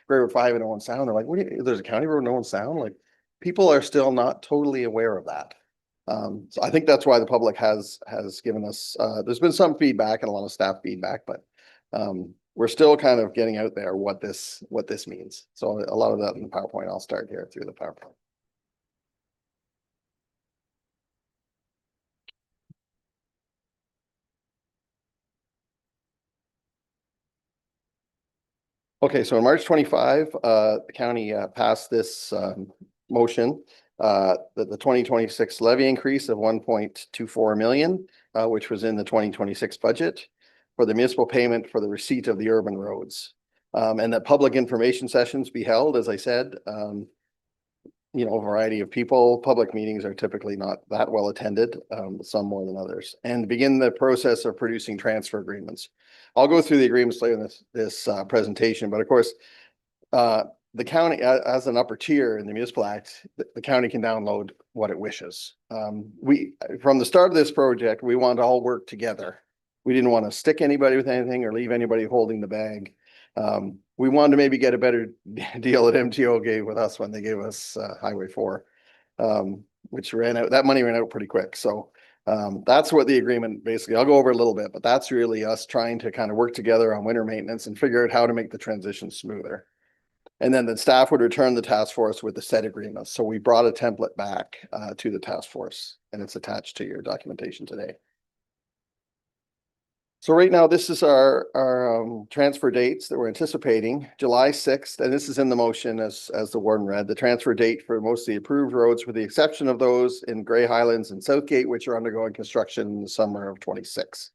Grey Road 5 and Owen Sound, they're like, there's a county road in Owen Sound? Like, people are still not totally aware of that. So I think that's why the public has given us, there's been some feedback and a lot of staff feedback, but we're still kind of getting out there what this means. So a lot of that in the PowerPoint, I'll start here through the PowerPoint. Okay, so on March 25, the county passed this motion that the 2026 levy increase of 1.24 million, which was in the 2026 budget for the municipal payment for the receipt of the urban roads. And that public information sessions be held, as I said, you know, a variety of people. Public meetings are typically not that well attended, some more than others, and begin the process of producing transfer agreements. I'll go through the agreements later in this presentation, but of course, the county, as an upper tier in the Municipal Act, the county can download what it wishes. From the start of this project, we wanted to all work together. We didn't want to stick anybody with anything or leave anybody holding the bag. We wanted to maybe get a better deal that MTO gave with us when they gave us Highway 4, which ran out, that money ran out pretty quick. So that's what the agreement basically, I'll go over a little bit, but that's really us trying to kind of work together on winter maintenance and figure out how to make the transition smoother. And then the staff would return the task force with the set agreements. So we brought a template back to the task force, and it's attached to your documentation today. So right now, this is our transfer dates that we're anticipating. July 6th, and this is in the motion as the warden read, the transfer date for most of the approved roads, with the exception of those in Grey Highlands and Southgate, which are undergoing construction in the summer of 26.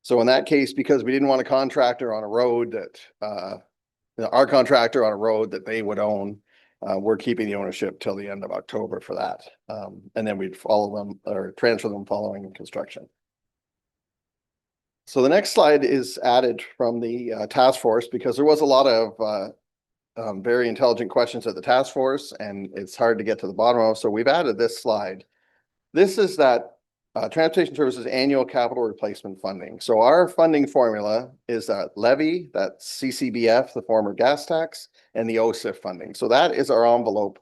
So in that case, because we didn't want a contractor on a road that, our contractor on a road that they would own, we're keeping the ownership till the end of October for that. And then we'd follow them or transfer them following construction. So the next slide is added from the task force because there was a lot of very intelligent questions at the task force, and it's hard to get to the bottom of. So we've added this slide. This is that Transportation Services annual capital replacement funding. So our funding formula is that levy, that CCBF, the former gas tax, and the OSIF funding. So that is our envelope,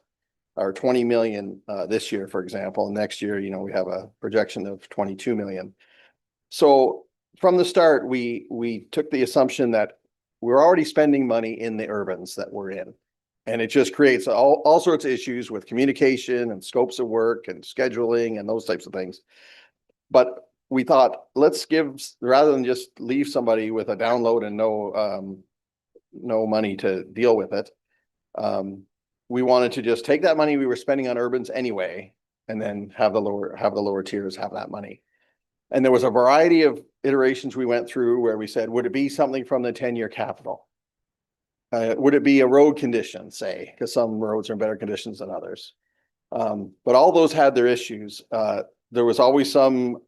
our 20 million this year, for example. And next year, you know, we have a projection of 22 million. So from the start, we took the assumption that we're already spending money in the urbans that we're in. And it just creates all sorts of issues with communication and scopes of work and scheduling and those types of things. But we thought, let's give, rather than just leave somebody with a download and no money to deal with it, we wanted to just take that money we were spending on urbans anyway, and then have the lower tiers have that money. And there was a variety of iterations we went through where we said, would it be something from the 10-year capital? Would it be a road condition, say, because some roads are in better conditions than others? But all those had their issues. There was always some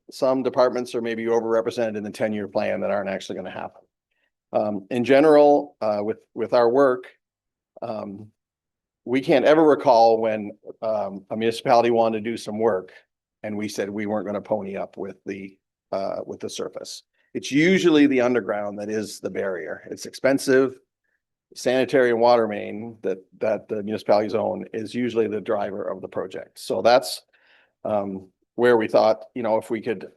departments are maybe overrepresented in the 10-year plan that aren't actually going to happen. In general, with our work, we can't ever recall when a municipality wanted to do some work and we said we weren't going to pony up with the surface. It's usually the underground that is the barrier. It's expensive. Sanitary and water main that the municipalities own is usually the driver of the project. So that's where we thought, you know, if we could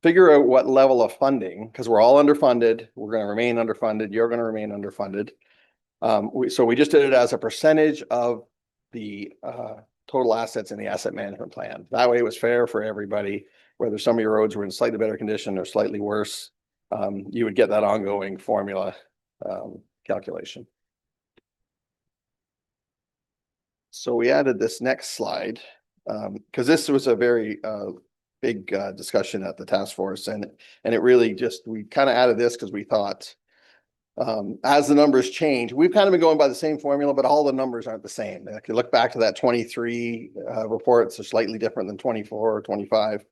figure out what level of funding, because we're all underfunded, we're going to remain underfunded, you're going to remain underfunded. So we just did it as a percentage of the total assets in the asset management plan. That way it was fair for everybody, whether some of your roads were in slightly better condition or slightly worse. You would get that ongoing formula calculation. So we added this next slide because this was a very big discussion at the task force, and it really just, we kind of added this because we thought as the numbers change, we've kind of been going by the same formula, but all the numbers aren't the same. If you look back to that 23 reports are slightly different than 24 or 25.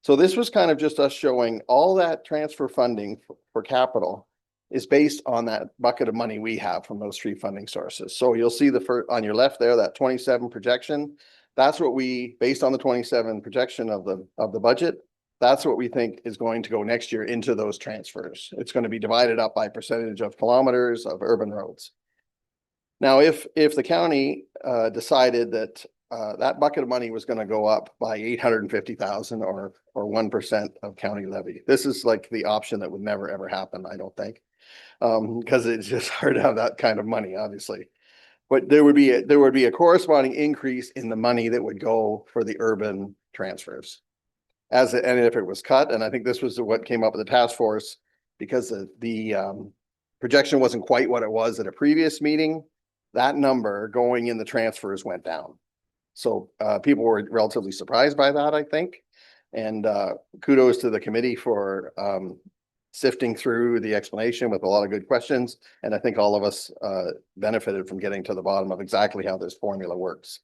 So this was kind of just us showing all that transfer funding for capital is based on that bucket of money we have from those three funding sources. So you'll see the first on your left there, that 27 projection. That's what we, based on the 27 projection of the budget, that's what we think is going to go next year into those transfers. It's going to be divided up by percentage of kilometers of urban roads. Now, if the county decided that that bucket of money was going to go up by 850,000 or 1% of county levy, this is like the option that would never ever happen, I don't think. Because it's just hard to have that kind of money, obviously. But there would be a corresponding increase in the money that would go for the urban transfers. And if it was cut, and I think this was what came up with the task force, because the projection wasn't quite what it was at a previous meeting, that number going in the transfers went down. So people were relatively surprised by that, I think. And kudos to the committee for sifting through the explanation with a lot of good questions. And I think all of us benefited from getting to the bottom of exactly how this formula works.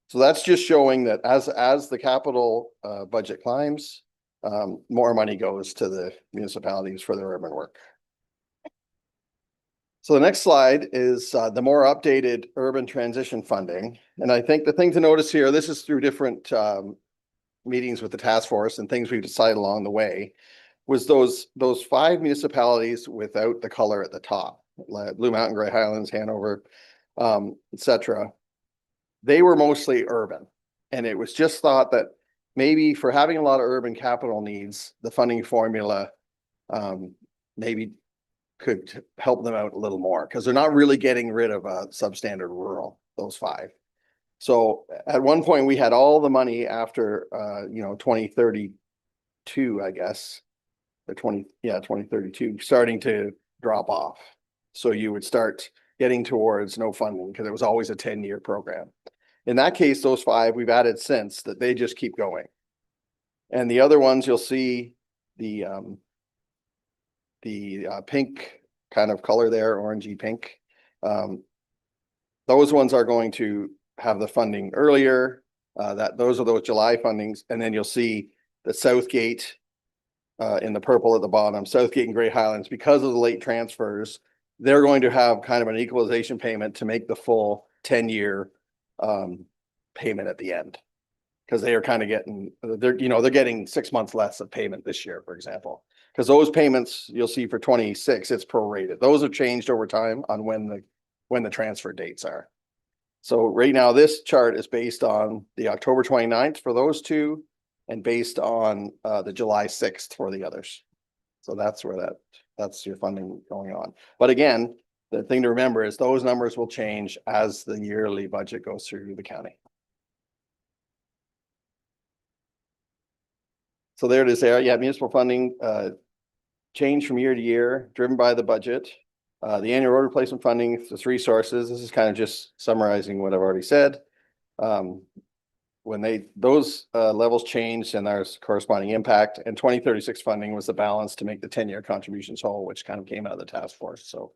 So that's just showing that as the capital budget climbs, more money goes to the municipalities for their urban work. So the next slide is the more updated urban transition funding. And I think the thing to notice here, this is through different meetings with the task force and things we've decided along the way, was those 5 municipalities without the color at the top, like Blue Mountain, Grey Highlands, Hanover, etc. They were mostly urban. And it was just thought that maybe for having a lot of urban capital needs, the funding formula maybe could help them out a little more, because they're not really getting rid of substandard rural, those 5. So at one point we had all the money after 2032, I guess, or 2032 starting to drop off. So you would start getting towards no funding because it was always a 10-year program. In that case, those 5 we've added since that they just keep going. And the other ones you'll see the pink kind of color there, orangey pink. Those ones are going to have the funding earlier. Those are those July fundings. And then you'll see the Southgate in the purple at the bottom, Southgate and Grey Highlands, because of the late transfers, they're going to have kind of an equalization payment to make the full 10-year payment at the end. Because they are kind of getting, they're getting 6 months less of payment this year, for example. Because those payments you'll see for 26, it's prorated. Those have changed over time on when the transfer dates are. So right now, this chart is based on the October 29th for those 2 and based on the July 6th for the others. So that's where that's your funding going on. But again, the thing to remember is those numbers will change as the yearly budget goes through the county. So there it is there. Yeah, municipal funding change from year to year, driven by the budget. The annual road replacement funding, the 3 sources. This is kind of just summarizing what I've already said. When those levels changed and there's corresponding impact, and 2036 funding was the balance to make the 10-year contributions whole, which kind of came out of the task force. So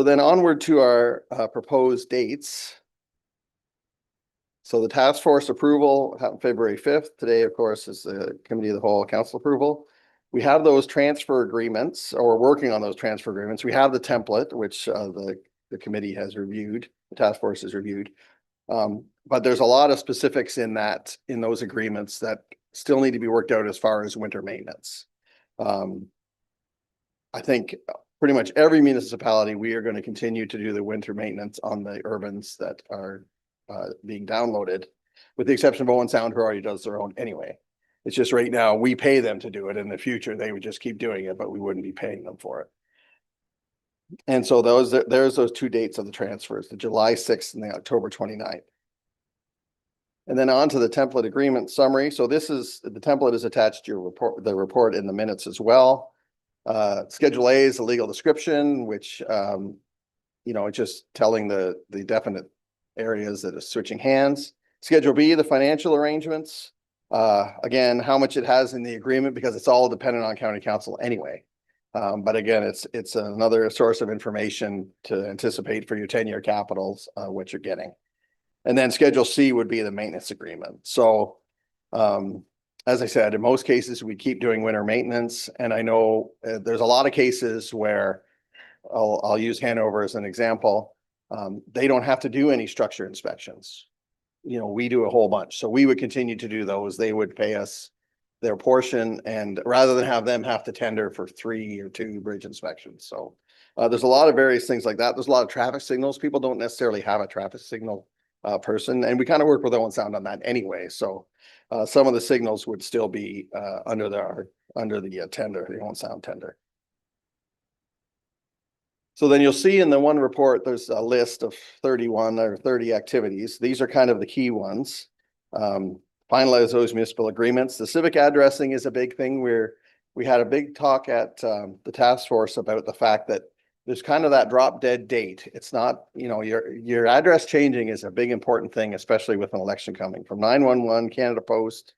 then onward to our proposed dates. So the task force approval happened February 5th. Today, of course, is the committee of the whole council approval. We have those transfer agreements, or we're working on those transfer agreements. We have the template, which the committee has reviewed, the task force has reviewed. But there's a lot of specifics in those agreements that still need to be worked out as far as winter maintenance. I think pretty much every municipality, we are going to continue to do the winter maintenance on the urbans that are being downloaded, with the exception of Owen Sound, who already does their own anyway. It's just right now we pay them to do it. In the future, they would just keep doing it, but we wouldn't be paying them for it. And so there's those 2 dates of the transfers, the July 6th and the October 29th. And then on to the template agreement summary. So the template is attached to your report, the report in the minutes as well. Schedule A is the legal description, which it's just telling the definite areas that are switching hands. Schedule B, the financial arrangements. Again, how much it has in the agreement, because it's all dependent on county council anyway. But again, it's another source of information to anticipate for your 10-year capitals, what you're getting. And then Schedule C would be the maintenance agreement. So as I said, in most cases, we keep doing winter maintenance. And I know there's a lot of cases where I'll use Hanover as an example. They don't have to do any structure inspections. We do a whole bunch. So we would continue to do those. They would pay us their portion, and rather than have them have to tender for 3 or 2 bridge inspections. So there's a lot of various things like that. There's a lot of traffic signals. People don't necessarily have a traffic signal person, and we kind of work with Owen Sound on that anyway. So some of the signals would still be under the tender, the Owen Sound tender. So then you'll see in the one report, there's a list of 31 or 30 activities. These are kind of the key ones. Finalize those municipal agreements. The civic addressing is a big thing. We're we had a big talk at the task force about the fact that there's kind of that drop dead date. It's not, you know, your address changing is a big important thing, especially with an election coming from 911, Canada Post.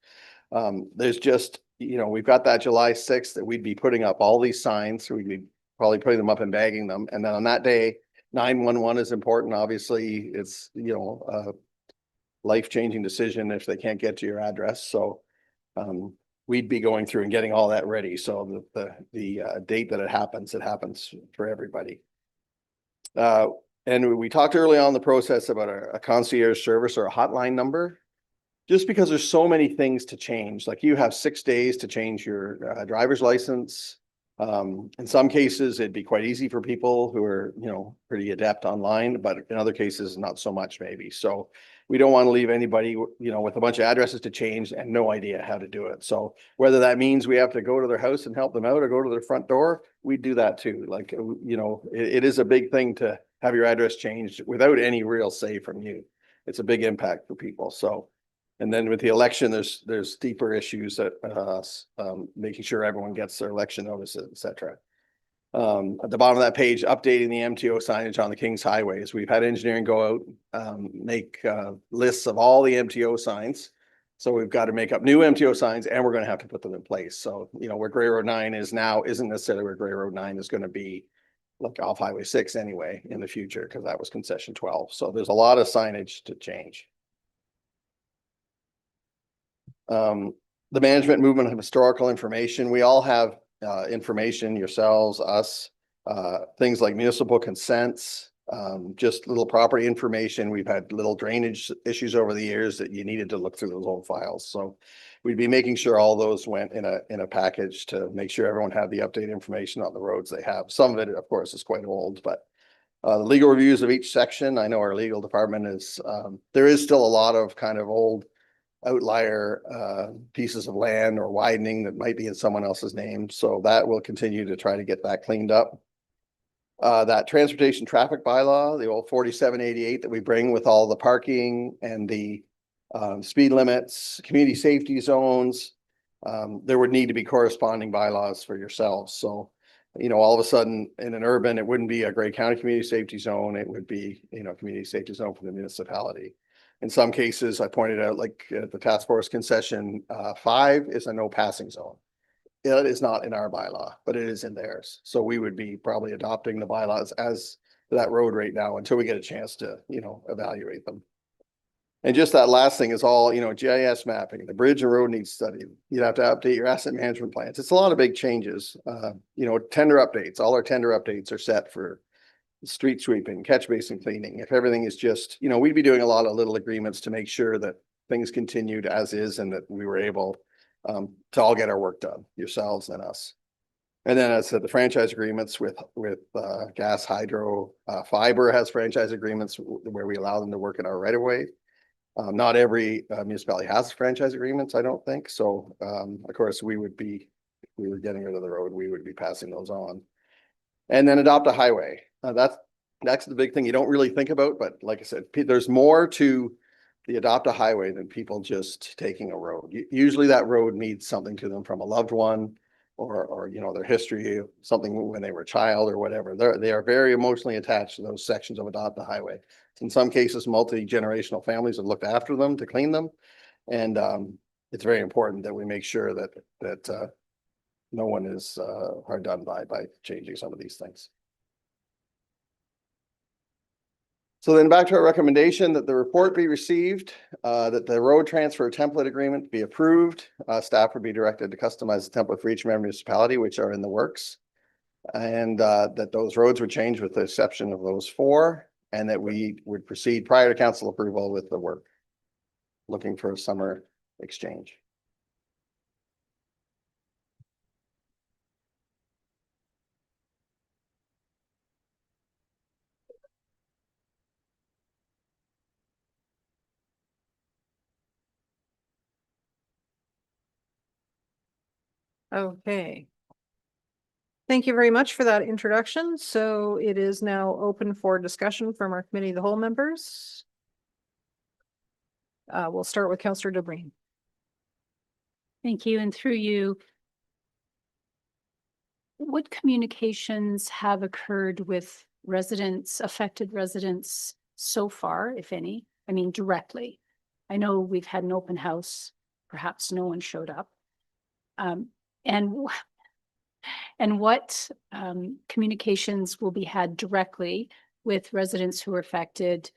There's just, you know, we've got that July 6th that we'd be putting up all these signs. We'd be probably putting them up and bagging them. And then on that day, 911 is important. Obviously, it's, you know, a life-changing decision if they can't get to your address. So we'd be going through and getting all that ready. So the date that it happens for everybody. And we talked early on in the process about a concierge service or a hotline number. Just because there's so many things to change, like you have 6 days to change your driver's license. In some cases, it'd be quite easy for people who are, you know, pretty adept online, but in other cases, not so much maybe. So we don't want to leave anybody, you know, with a bunch of addresses to change and no idea how to do it. So whether that means we have to go to their house and help them out or go to their front door, we do that too. Like, you know, it is a big thing to have your address changed without any real say from you. It's a big impact for people. So, and then with the election, there's deeper issues that making sure everyone gets their election notices, et cetera. At the bottom of that page, updating the MTO signage on the Kings highways. We've had engineering go out, make lists of all the MTO signs. So we've got to make up new MTO signs and we're going to have to put them in place. So, you know, where Grey Road 9 is now isn't necessarily where Grey Road 9 is going to be, like off Highway 6 anyway in the future, because that was concession 12. So there's a lot of signage to change. The management movement of historical information. We all have information, yourselves, us, things like municipal consents, just little property information. We've had little drainage issues over the years that you needed to look through those old files. So we'd be making sure all those went in a package to make sure everyone had the updated information on the roads they have. Some of it, of course, is quite old, but the legal reviews of each section. I know our legal department is, there is still a lot of kind of old outlier pieces of land or widening that might be in someone else's name. So that will continue to try to get that cleaned up. That transportation traffic bylaw, the old 4788 that we bring with all the parking and the speed limits, community safety zones, there would need to be corresponding bylaws for yourselves. So, you know, all of a sudden in an urban, it wouldn't be a Grey County community safety zone. It would be, you know, community safety zone for the municipality. In some cases, I pointed out, like the task force concession 5 is a no passing zone. It is not in our bylaw, but it is in theirs. So we would be probably adopting the bylaws as that road right now until we get a chance to, you know, evaluate them. And just that last thing is all, you know, GIS mapping, the bridge and road needs studied. You'd have to update your asset management plans. It's a lot of big changes. You know, tender updates, all our tender updates are set for street sweeping, catch basin cleaning. If everything is just, you know, we'd be doing a lot of little agreements to make sure that things continued as is and that we were able to all get our work done, yourselves and us. And then as I said, the franchise agreements with gas, hydro, fiber has franchise agreements where we allow them to work in our right of way. Not every municipality has franchise agreements, I don't think. So of course we would be, if we were getting rid of the road, we would be passing those on. And then adopt a highway. That's the big thing you don't really think about, but like I said, there's more to the adopt a highway than people just taking a road. Usually that road means something to them from a loved one or you know, their history, something when they were a child or whatever. They are very emotionally attached to those sections of adopt a highway. In some cases, multi-generational families have looked after them to clean them. And it's very important that we make sure that no one is hard done by changing some of these things. So then back to our recommendation that the report be received, that the road transfer template agreement be approved. Staff would be directed to customize the template for each member municipality, which are in the works. And that those roads would change with the exception of those 4, and that we would proceed prior to council approval with the work. Looking for a summer exchange. Okay. Thank you very much for that introduction. So it is now open for discussion from our committee of the whole members. We'll start with Councillor Debreen. Thank you. And through you, what communications have occurred with residents, affected residents so far, if any? I mean, directly. I know we've had an open house, perhaps no one showed up. And what communications will be had directly with residents who are affected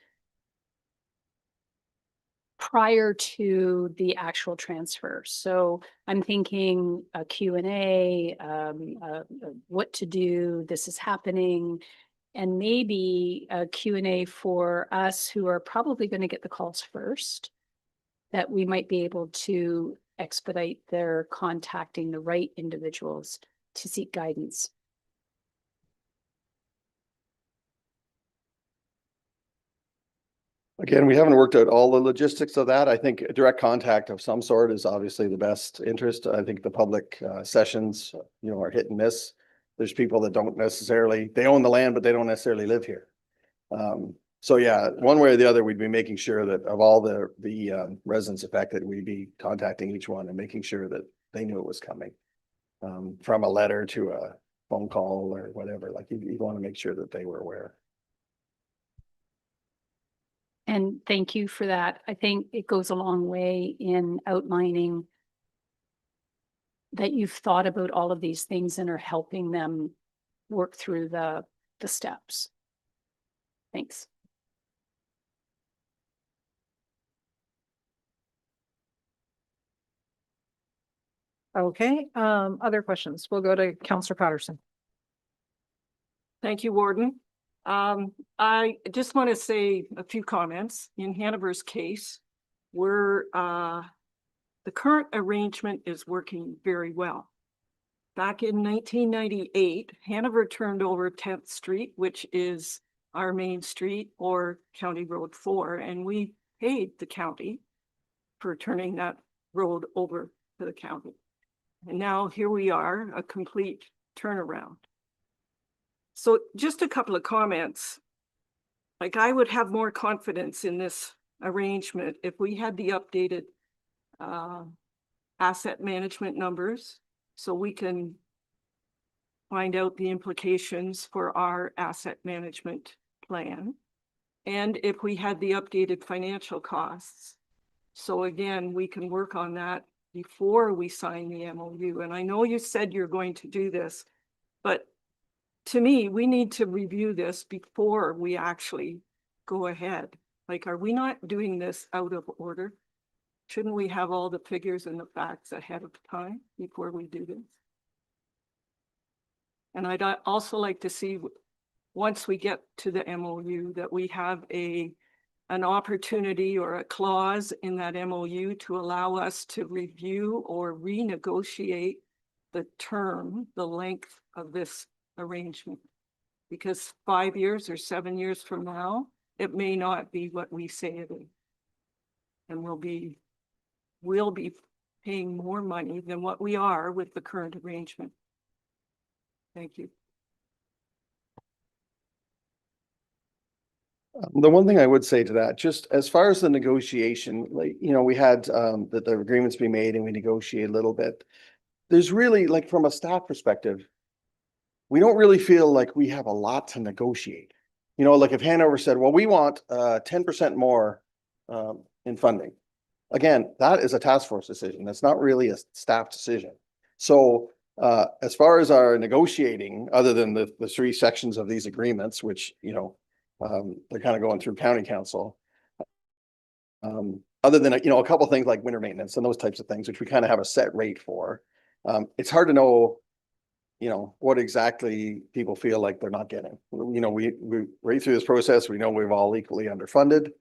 prior to the actual transfer? So I'm thinking a Q&A, what to do, this is happening, and maybe a Q&A for us who are probably going to get the calls first, that we might be able to expedite their contacting the right individuals to seek guidance. Again, we haven't worked out all the logistics of that. I think a direct contact of some sort is obviously the best interest. I think the public sessions, are hit and miss. There's people that don't necessarily, they own the land, but they don't necessarily live here. So yeah, one way or the other, we'd be making sure that of all the residents affected, we'd be contacting each one and making sure that they knew it was coming. From a letter to a phone call or whatever, like you want to make sure that they were aware. And thank you for that. I think it goes a long way in outlining that you've thought about all of these things and are helping them work through the steps. Thanks. Okay, other questions? We'll go to Councillor Patterson. Thank you, Warden. I just want to say a few comments. In Hanover's case, the current arrangement is working very well. Back in 1998, Hanover turned over 10th Street, which is our main street, or County Road 4, and we paid the county for turning that road over to the county. And now here we are, a complete turnaround. So just a couple of comments. Like, I would have more confidence in this arrangement if we had the updated asset management numbers, so we can find out the implications for our asset management plan. And if we had the updated financial costs. So again, we can work on that before we sign the MOU. And I know you said you're going to do this, but to me, we need to review this before we actually go ahead. Like, are we not doing this out of order? Shouldn't we have all the figures and the facts ahead of time before we do this? And I'd also like to see, once we get to the MOU, that we have an opportunity or a clause in that MOU to allow us to review or renegotiate the term, the length of this arrangement. Because 5 years or 7 years from now, it may not be what we say it is. And we'll be paying more money than what we are with the current arrangement. Thank you. The one thing I would say to that, just as far as the negotiation, like, we had that the agreements be made and we negotiate a little bit. There's really, like, from a staff perspective, we don't really feel like we have a lot to negotiate. Like if Hanover said, well, we want 10% more in funding. Again, that is a task force decision. That's not really a staff decision. So as far as our negotiating, other than the three sections of these agreements, which, they're kind of going through county council. Other than, a couple of things like winter maintenance and those types of things, which we kind of have a set rate for. It's hard to know, what exactly people feel like they're not getting. We right through this process, we know we've all equally underfunded.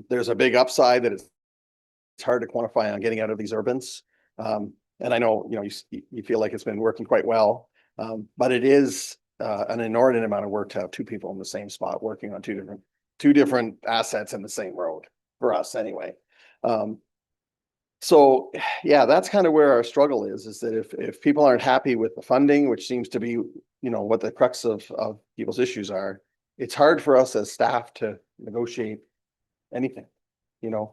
There's a big upside that it's hard to quantify on getting out of these urbans. And I know, you feel like it's been working quite well, but it is an inordinate amount of work to have two people in the same spot working on two different assets in the same road, for us anyway. So yeah, that's kind of where our struggle is that if people aren't happy with the funding, which seems to be, what the crux of people's issues are, it's hard for us as staff to negotiate anything.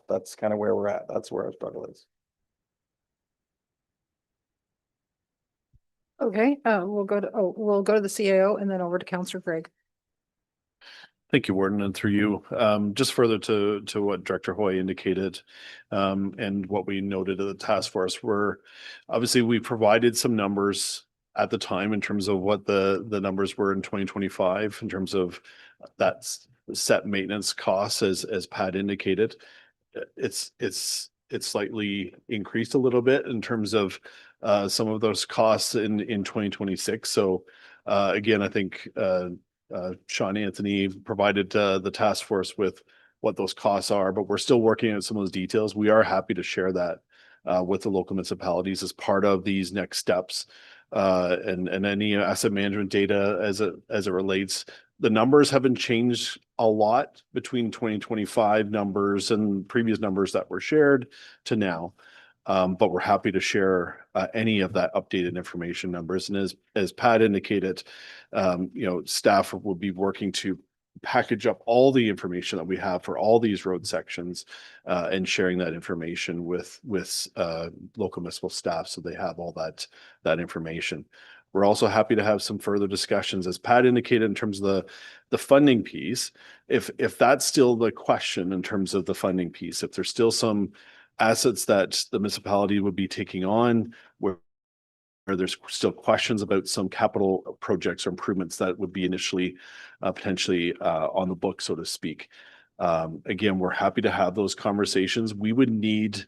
That's kind of where we're at. That's where our struggle is. Okay, we'll go to the CAO and then over to Counselor Greg. Thank you, Warden, and through you. Just further to what Director Hoy indicated, and what we noted at the task force, obviously we provided some numbers at the time in terms of what the numbers were in 2025 in terms of that set maintenance costs as Pat indicated. It's slightly increased a little bit in terms of some of those costs in 2026. So again, I think Sean Anthony provided the task force with what those costs are, but we're still working on some of those details. We are happy to share that with the local municipalities as part of these next steps, and any asset management data as it relates. The numbers haven't changed a lot between 2025 numbers and previous numbers that were shared to now. But we're happy to share any of that updated information numbers. And as Pat indicated, staff will be working to package up all the information that we have for all these road sections and sharing that information with local municipal staff so they have all that information. We're also happy to have some further discussions, as Pat indicated, in terms of the funding piece. If that's still the question in terms of the funding piece, if there's still some assets that the municipality would be taking on where there's still questions about some capital projects or improvements that would be initially potentially on the book, so to speak. Again, we're happy to have those conversations. We would need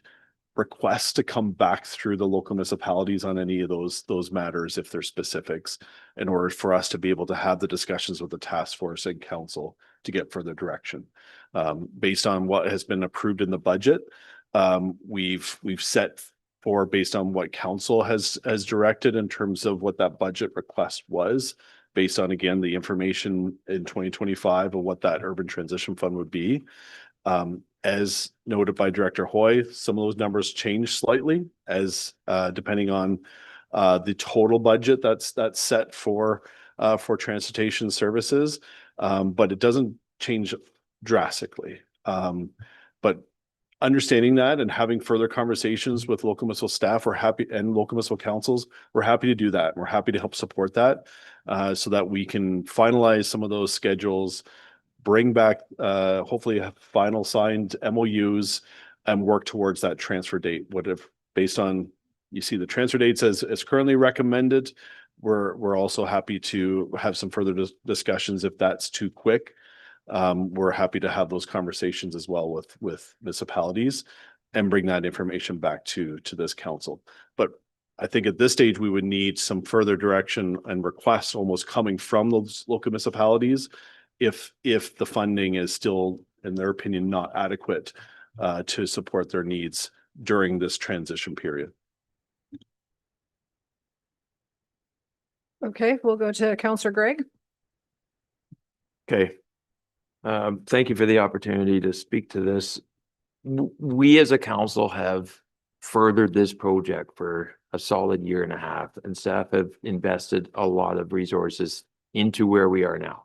requests to come back through the local municipalities on any of those matters if they're specifics, in order for us to be able to have the discussions with the task force and council to get further direction. Based on what has been approved in the budget, we've set for, based on what council has directed in terms of what that budget request was, based on, again, the information in 2025 of what that urban transition fund would be. As noted by Director Hoy, some of those numbers change slightly as depending on the total budget that's set for transportation services, but it doesn't change drastically. But understanding that and having further conversations with local municipal staff, we're happy, and local municipal councils, we're happy to do that. We're happy to help support that so that we can finalize some of those schedules, bring back hopefully final signed MOUs, and work towards that transfer date. What if, based on, you see the transfer dates as currently recommended, we're also happy to have some further discussions if that's too quick. We're happy to have those conversations as well with municipalities and bring that information back to this council. But I think at this stage, we would need some further direction and requests almost coming from those local municipalities if the funding is still, in their opinion, not adequate to support their needs during this transition period. Okay, we'll go to Counselor Greg. Okay. Thank you for the opportunity to speak to this. We as a council have furthered this project for a solid year and a half, and staff have invested a lot of resources into where we are now.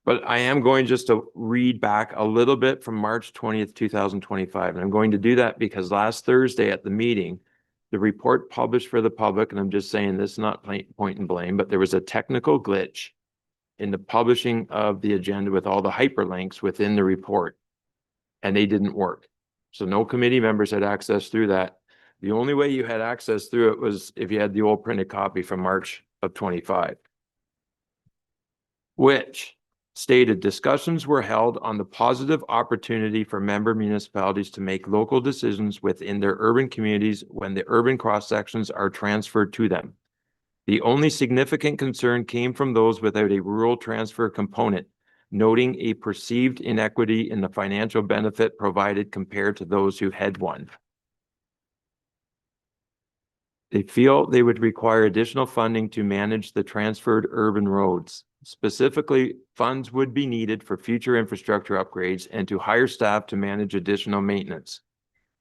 But I am going just to read back a little bit from March 20th, 2025. And I'm going to do that because last Thursday at the meeting, the report published for the public, and I'm just saying this, not point and blame, but there was a technical glitch in the publishing of the agenda with all the hyperlinks within the report, and they didn't work. So no committee members had access through that. The only way you had access through it was if you had the old printed copy from March of 25, which stated discussions were held on the positive opportunity for member municipalities to make local decisions within their urban communities when the urban cross sections are transferred to them. The only significant concern came from those without a rural transfer component, noting a perceived inequity in the financial benefit provided compared to those who had one. They feel they would require additional funding to manage the transferred urban roads. Specifically, funds would be needed for future infrastructure upgrades and to hire staff to manage additional maintenance.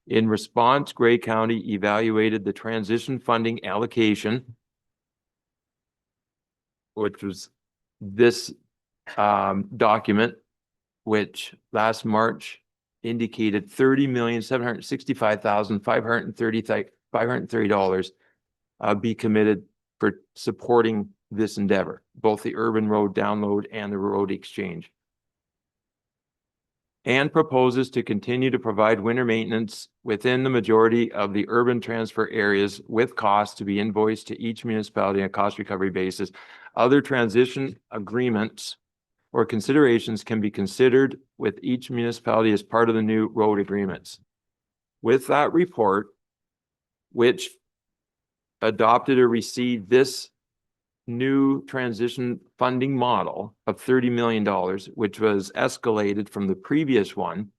In response, Grey County evaluated the transition funding allocation, which was this document, which last March indicated $30,765,530 be committed for supporting this endeavor, both the urban road download and the road exchange. And proposes to continue to provide winter maintenance within the majority of the urban transfer areas with costs to be invoiced to each municipality on a cost recovery basis. Other transition agreements or considerations can be considered with each municipality as part of the new road agreements. With that report, which adopted or received this new transition funding model of $30 million, which was escalated from the previous one.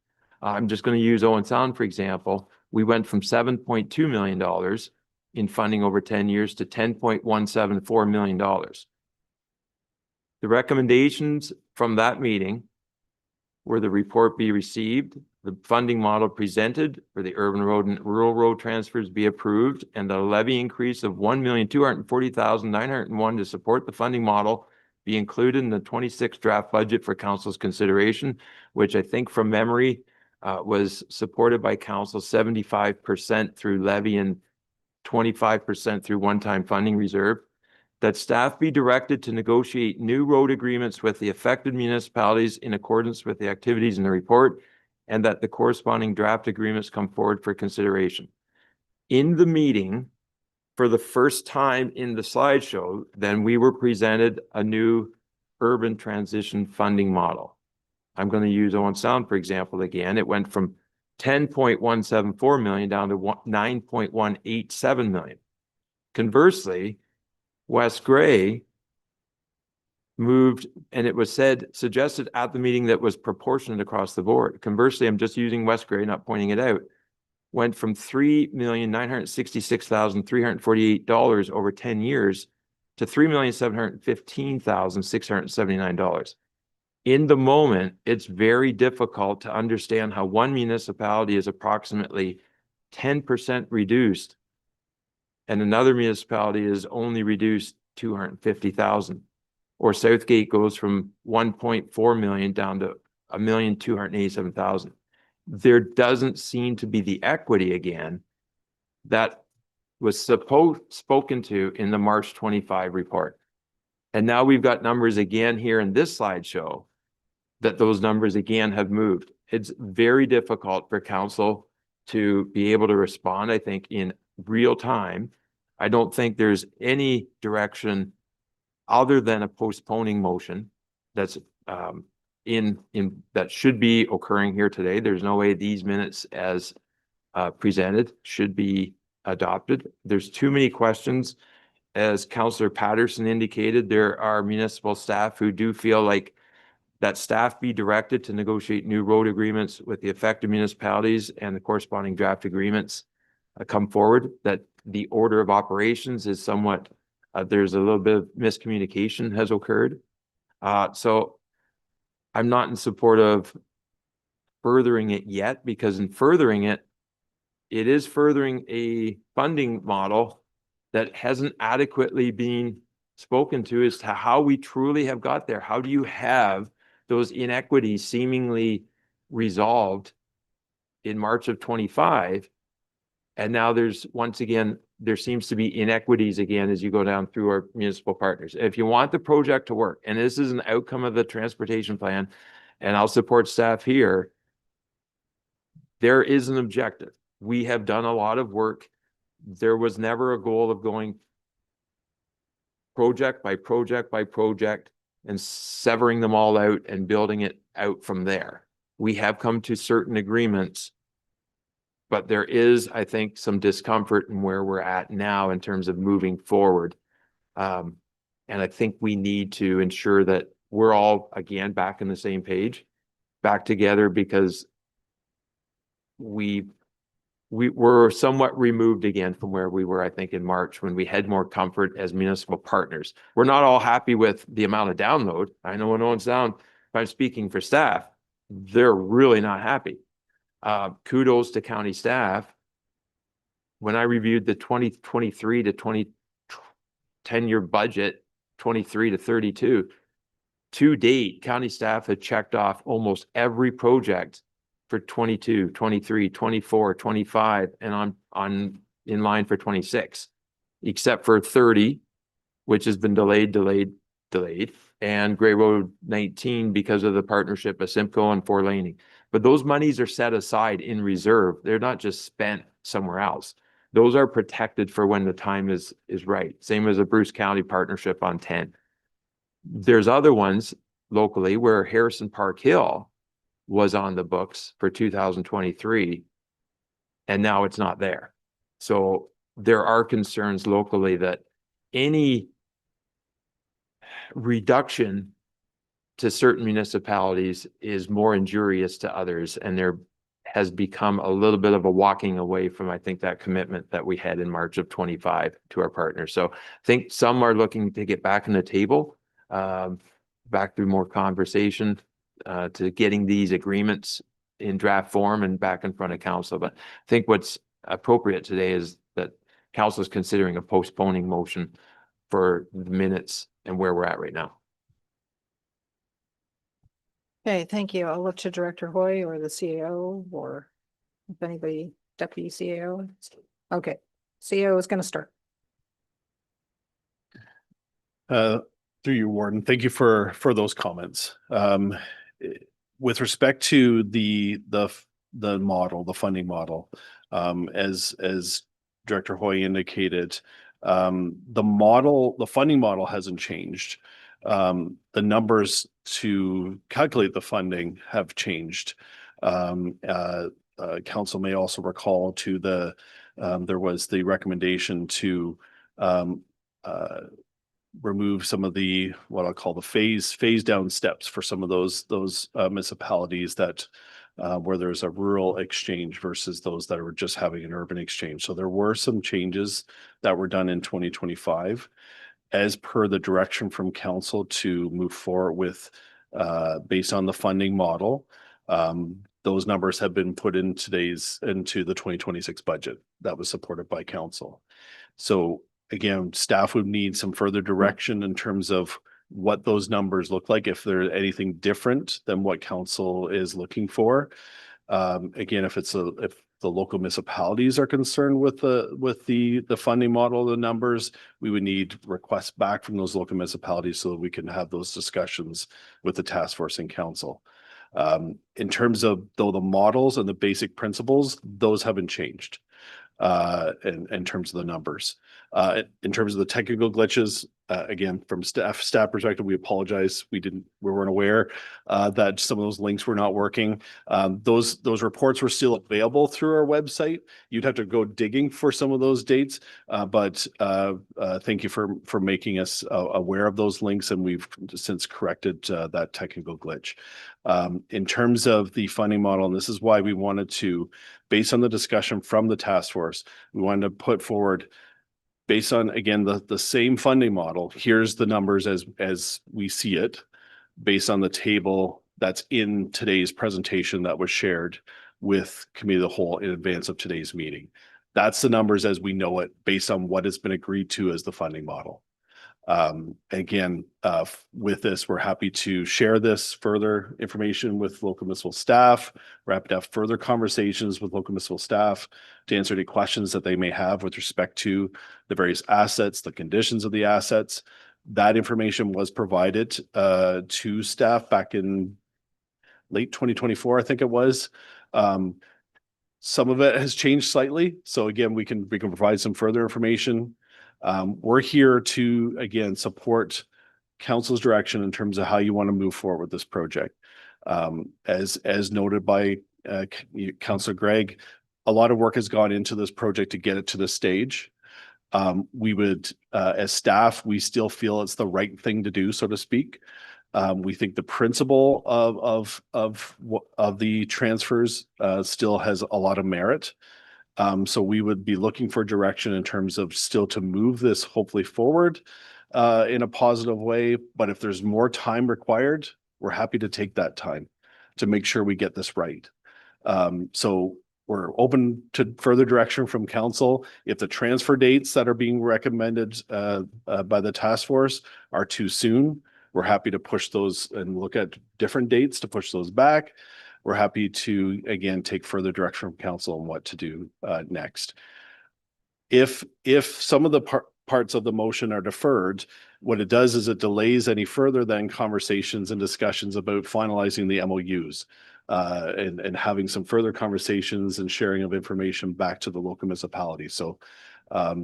I'm just going to use Owen Sound, for example. We went from $7.2 million in funding over 10 years to $10.174 million. The recommendations from that meeting were the report be received, the funding model presented for the urban road and rural road transfers be approved, and the levy increase of $1,240,901 to support the funding model be included in the 26th draft budget for council's consideration, which I think from memory was supported by council 75% through levy and 25% through one-time funding reserve. That staff be directed to negotiate new road agreements with the affected municipalities in accordance with the activities in the report, and that the corresponding draft agreements come forward for consideration. In the meeting, for the first time in the slideshow, then we were presented a new urban transition funding model. I'm going to use Owen Sound, for example, again. It went from $10.174 million down to $9.187 million. Conversely, West Gray moved, and it was suggested at the meeting that was proportionate across the board. Conversely, I'm just using West Gray, not pointing it out, went from $3,966,348 over 10 years to $3,715,679. In the moment, it's very difficult to understand how one municipality is approximately 10% reduced and another municipality is only reduced 250,000. Or Southgate goes from 1.4 million down to 1,287,000. There doesn't seem to be the equity again that was spoken to in the March 25 report. And now we've got numbers again here in this slideshow that those numbers again have moved. It's very difficult for council to be able to respond, I think, in real time. I don't think there's any direction other than a postponing motion that's that should be occurring here today. There's no way these minutes as presented should be adopted. There's too many questions. As Councillor Patterson indicated, there are municipal staff who do feel like that staff be directed to negotiate new road agreements with the affected municipalities and the corresponding draft agreements come forward, that the order of operations is somewhat there's a little bit of miscommunication has occurred. So I'm not in support of furthering it yet, because in furthering it, it is furthering a funding model that hasn't adequately been spoken to as to how we truly have got there. How do you have those inequities seemingly resolved in March of 25? And now there's, once again, there seems to be inequities again as you go down through our municipal partners. If you want the project to work, and this is an outcome of the transportation plan, and I'll support staff here, there is an objective. We have done a lot of work. There was never a goal of going project by project by project and severing them all out and building it out from there. We have come to certain agreements, but there is, I think, some discomfort in where we're at now in terms of moving forward. And I think we need to ensure that we're all, again, back in the same page, back together, because we were somewhat removed again from where we were, I think, in March, when we had more comfort as municipal partners. We're not all happy with the amount of download. I know when Owen Sound, if I'm speaking for staff, they're really not happy. Kudos to county staff. When I reviewed the 2023 to 10-year budget, 23 to 32, to date, county staff had checked off almost every project for 22, 23, 24, 25, and on in line for 26, except for 30, which has been delayed, and Gray Road 19 because of the partnership of Simcoe and Four Laning. But those monies are set aside in reserve. They're not just spent somewhere else. Those are protected for when the time is right. Same as a Bruce County partnership on 10. There's other ones locally where Harrison Park Hill was on the books for 2023, and now it's not there. So there are concerns locally that any reduction to certain municipalities is more injurious to others, and there has become a little bit of a walking away from, I think, that commitment that we had in March of 25 to our partners. So I think some are looking to get back on the table, back through more conversation, to getting these agreements in draft form and back in front of council. But I think what's appropriate today is that council is considering a postponing motion for the minutes and where we're at right now. Okay, thank you. I'll look to Director Hoy or the CAO, or if anybody, Deputy CAO. Okay, CAO is going to start. Through you, Warden, thank you for those comments. With respect to the model, the funding model, as Director Hoy indicated, the funding model hasn't changed. The numbers to calculate the funding have changed. Council may also recall there was the recommendation to remove some of the, what I'll call the phase down steps for some of those municipalities that where there's a rural exchange versus those that are just having an urban exchange. So there were some changes that were done in 2025 as per the direction from council to move forward with based on the funding model. Those numbers have been put into the 2026 budget that was supported by council. So again, staff would need some further direction in terms of what those numbers look like, if there's anything different than what council is looking for. Again, if the local municipalities are concerned with the funding model, the numbers, we would need requests back from those local municipalities so that we can have those discussions with the task force and council. In terms of the models and the basic principles, those haven't changed in terms of the numbers. In terms of the technical glitches, again, from staff perspective, we apologize. We weren't aware that some of those links were not working. Those reports were still available through our website. You'd have to go digging for some of those dates, but thank you for making us aware of those links, and we've since corrected that technical glitch. In terms of the funding model, and this is why we wanted to, based on the discussion from the task force, we wanted to put forward, based on, again, the same funding model, here's the numbers as we see it, based on the table that's in today's presentation that was shared with Committee of the Whole in advance of today's meeting. That's the numbers as we know it, based on what has been agreed to as the funding model. Again, with this, we're happy to share this further information with local municipal staff. We're happy to have further conversations with local municipal staff to answer any questions that they may have with respect to the various assets, the conditions of the assets. That information was provided to staff back in late 2024, I think it was. Some of it has changed slightly. So again, we can provide some further information. We're here to, again, support council's direction in terms of how you want to move forward with this project. As noted by Councillor Gregg, a lot of work has gone into this project to get it to this stage. We would, as staff, we still feel it's the right thing to do, so to speak. We think the principle of the transfers still has a lot of merit. So we would be looking for direction in terms of still to move this hopefully forward in a positive way. But if there's more time required, we're happy to take that time to make sure we get this right. So we're open to further direction from council. If the transfer dates that are being recommended by the task force are too soon, we're happy to push those and look at different dates to push those back. We're happy to, again, take further direction from council on what to do next. If some of the parts of the motion are deferred, what it does is it delays any further than conversations and discussions about finalizing the MOUs. And having some further conversations and sharing of information back to the local municipality. So I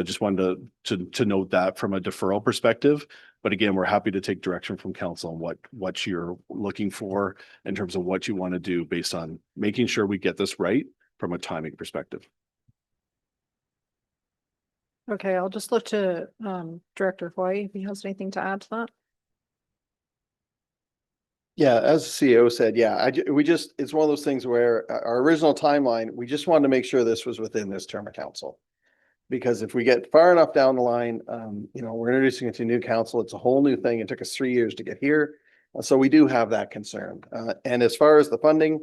just wanted to note that from a deferral perspective. But again, we're happy to take direction from council on what you're looking for in terms of what you want to do based on making sure we get this right from a timing perspective. Okay, I'll just look to Director Hoy if he has anything to add to that. Yeah, as the CEO said, yeah, it's one of those things where our original timeline, we just wanted to make sure this was within this term of council. Because if we get far enough down the line, we're introducing it to new council. It's a whole new thing. It took us 3 years to get here. So we do have that concern. And as far as the funding,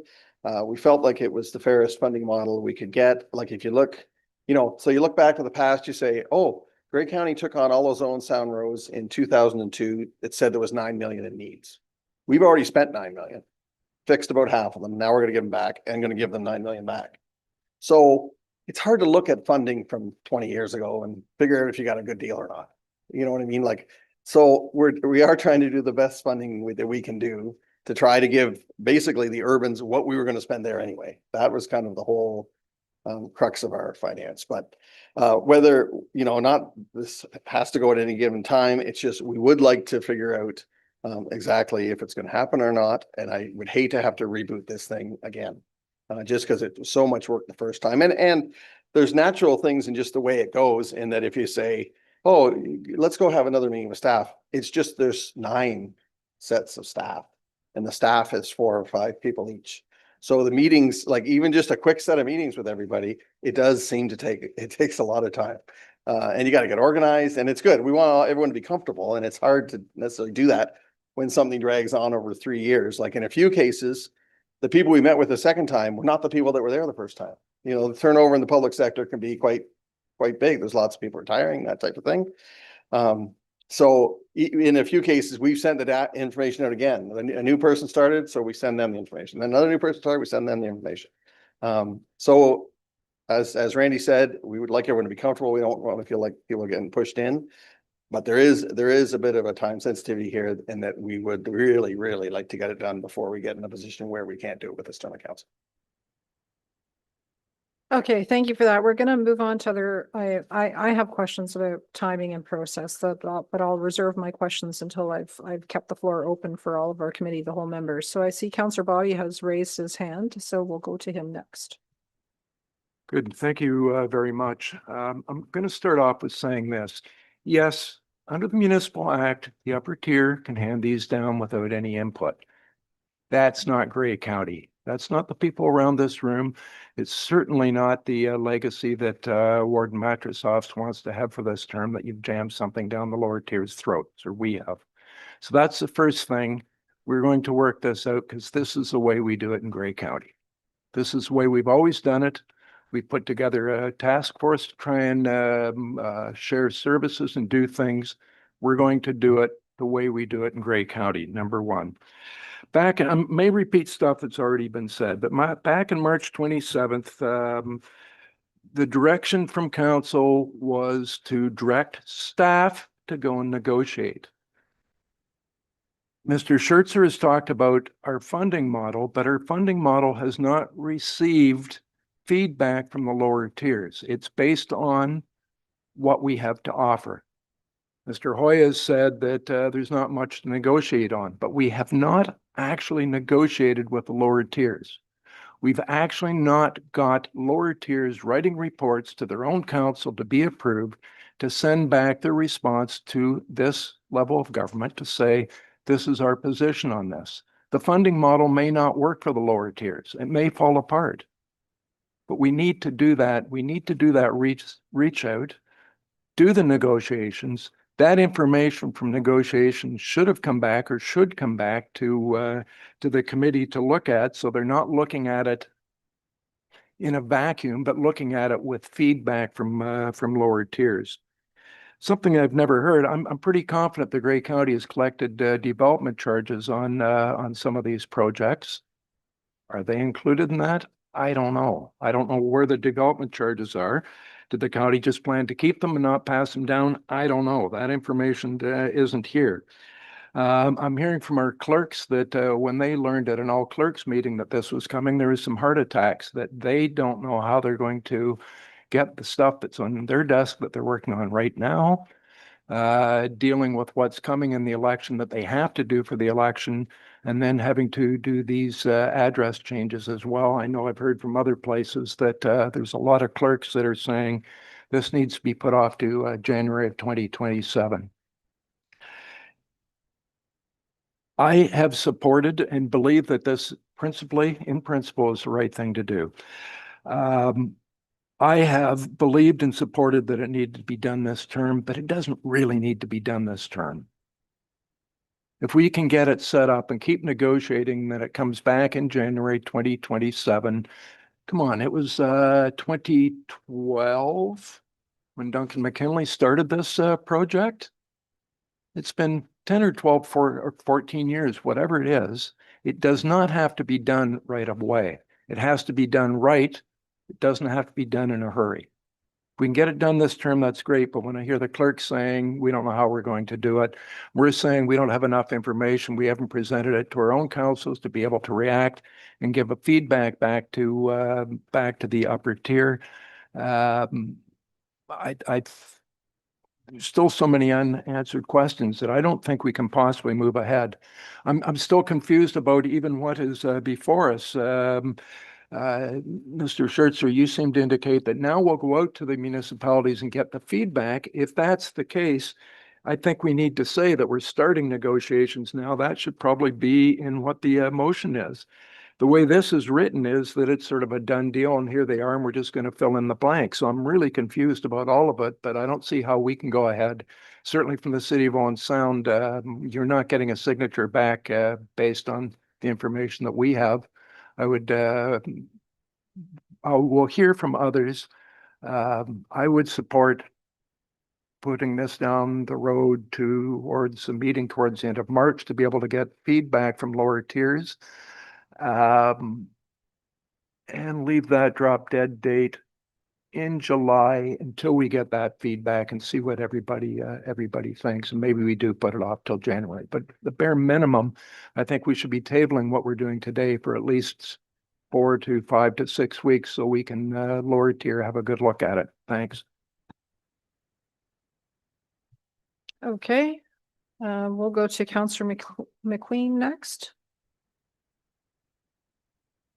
we felt like it was the fairest funding model we could get. Like if you look, so you look back to the past, you say, oh, Grey County took on all those own sound roads in 2002. It said there was 9 million in needs. We've already spent 9 million, fixed about half of them. Now we're going to give them back and going to give them 9 million back. So it's hard to look at funding from 20 years ago and figure out if you got a good deal or not. You know what I mean? Like, so we are trying to do the best funding that we can do to try to give basically the urbans what we were going to spend there anyway. That was kind of the whole crux of our finance. But whether, not this has to go at any given time. It's just, we would like to figure out exactly if it's going to happen or not. And I would hate to have to reboot this thing again. Just because it was so much work the first time. And there's natural things in just the way it goes, in that if you say, oh, let's go have another meeting with staff, it's just there's 9 sets of staff and the staff is 4 or 5 people each. So the meetings, like even just a quick set of meetings with everybody, it does seem to takes a lot of time. And you got to get organized, and it's good. We want everyone to be comfortable, and it's hard to necessarily do that when something drags on over 3 years. Like in a few cases, the people we met with the second time were not the people that were there the first time. The turnover in the public sector can be quite big. There's lots of people retiring, that type of thing. So in a few cases, we've sent the information out again. A new person started, so we send them the information. Then another new person started, we send them the information. So as Randy said, we would like everyone to be comfortable. We don't want to feel like people are getting pushed in. But there is a bit of a time sensitivity here, in that we would really, really like to get it done before we get in a position where we can't do it with this term of council. Okay, thank you for that. We're going to move on to other, I have questions about timing and process, but I'll reserve my questions until I've kept the floor open for all of our committee, the whole members. So I see Councillor Bobby has raised his hand, so we'll go to him next. Good, thank you very much. I'm going to start off with saying this. Yes, under the Municipal Act, the upper tier can hand these down without any input. That's not Grey County. That's not the people around this room. It's certainly not the legacy that Warden Matrasoft wants to have for this term, that you've jammed something down the lower tier's throats, or we have. So that's the first thing. We're going to work this out because this is the way we do it in Grey County. This is the way we've always done it. We put together a task force to try and share services and do things. We're going to do it the way we do it in Grey County, number one. Back, I may repeat stuff that's already been said, but back in March 27th, the direction from council was to direct staff to go and negotiate. Mr. Schertzer has talked about our funding model, but our funding model has not received feedback from the lower tiers. It's based on what we have to offer. Mr. Hoy has said that there's not much to negotiate on, but we have not actually negotiated with the lower tiers. We've actually not got lower tiers writing reports to their own council to be approved, to send back their response to this level of government to say, this is our position on this. The funding model may not work for the lower tiers. It may fall apart. But we need to do that. We need to do that reach out, do the negotiations. That information from negotiations should have come back, or should come back to the committee to look at, so they're not looking at it in a vacuum, but looking at it with feedback from lower tiers. Something I've never heard. I'm pretty confident the Grey County has collected development charges on some of these projects. Are they included in that? I don't know. I don't know where the development charges are. Did the county just plan to keep them and not pass them down? I don't know. That information isn't here. I'm hearing from our clerks that when they learned at an all clerks meeting that this was coming, there was some heart attacks that they don't know how they're going to get the stuff that's on their desk that they're working on right now, dealing with what's coming in the election that they have to do for the election, and then having to do these address changes as well. I know I've heard from other places that there's a lot of clerks that are saying this needs to be put off to January of 2027. I have supported and believe that this in principle, is the right thing to do. I have believed and supported that it needed to be done this term, but it doesn't really need to be done this term. If we can get it set up and keep negotiating, that it comes back in January 2027. Come on, it was 2012 when Duncan McKinley started this project. It's been 10 or 12 or 14 years, whatever it is. It does not have to be done right away. It has to be done right. It doesn't have to be done in a hurry. If we can get it done this term, that's great. But when I hear the clerk saying, we don't know how we're going to do it, we're saying we don't have enough information. We haven't presented it to our own councils to be able to react and give a feedback back to the upper tier. There's still so many unanswered questions that I don't think we can possibly move ahead. I'm still confused about even what is before us. Mr. Schertzer, you seem to indicate that now we'll go out to the municipalities and get the feedback. If that's the case, I think we need to say that we're starting negotiations now. That should probably be in what the motion is. The way this is written is that it's sort of a done deal, and here they are, and we're just going to fill in the blank. So I'm really confused about all of it, but I don't see how we can go ahead. Certainly from the city of Owen Sound, you're not getting a signature back based on the information that we have. I will hear from others. I would support putting this down the road towards a meeting towards the end of March to be able to get feedback from lower tiers. And leave that drop dead date in July until we get that feedback and see what everybody thinks. And maybe we do put it off till January. But the bare minimum, I think we should be tabling what we're doing today for at least 4 to 5 to 6 weeks so we can lower tier have a good look at it. Thanks. Okay, we'll go to Councillor McQueen next.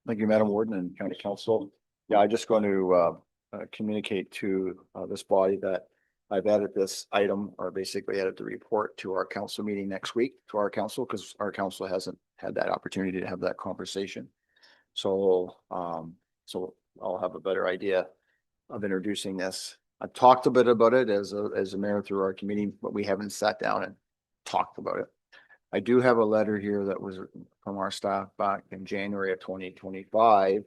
Thank you, Madam Warden and County Council. Yeah, I'm just going to communicate to this body that I've added this item, or basically added the report to our council meeting next week, to our council, because our council hasn't had that opportunity to have that conversation. So, I'll have a better idea of introducing this. I talked a bit about it as a mayor through our committee, but we haven't sat down and talked about it. I do have a letter here that was from our staff back in January of 2025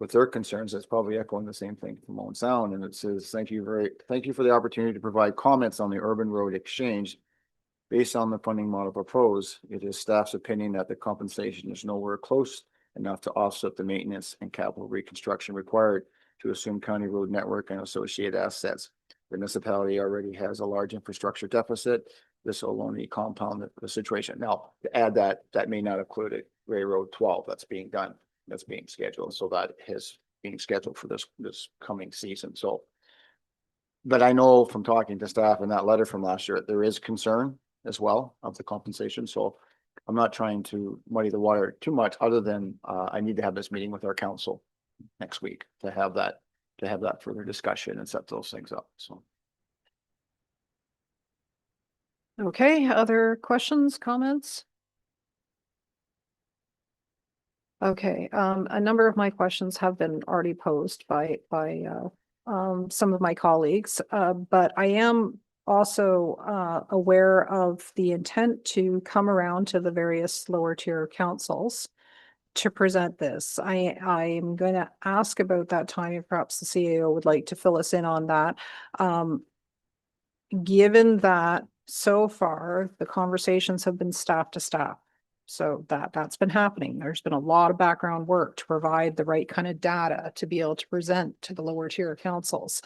with their concerns. That's probably echoing the same thing from Owen Sound. And it says, thank you for the opportunity to provide comments on the urban road exchange. Based on the funding model proposed, it is staff's opinion that the compensation is nowhere close enough to offset the maintenance and capital reconstruction required to assume county road network and associated assets. The municipality already has a large infrastructure deficit. This will only compound the situation. Now, to add that may not include it, Ray Road 12 that's being done, that's being scheduled. So that is being scheduled for this coming season. So, but I know from talking to staff in that letter from last year, there is concern as well of the compensation. So I'm not trying to muddy the water too much, other than I need to have this meeting with our council next week to have that further discussion and set those things up. So. Okay, other questions, comments? Okay, a number of my questions have been already posed by some of my colleagues, but I am also aware of the intent to come around to the various lower tier councils to present this. I am going to ask about that time, and perhaps the CAO would like to fill us in on that. Given that so far the conversations have been staff to staff, So that's been happening. There's been a lot of background work to provide the right kind of data to be able to present to the lower tier councils.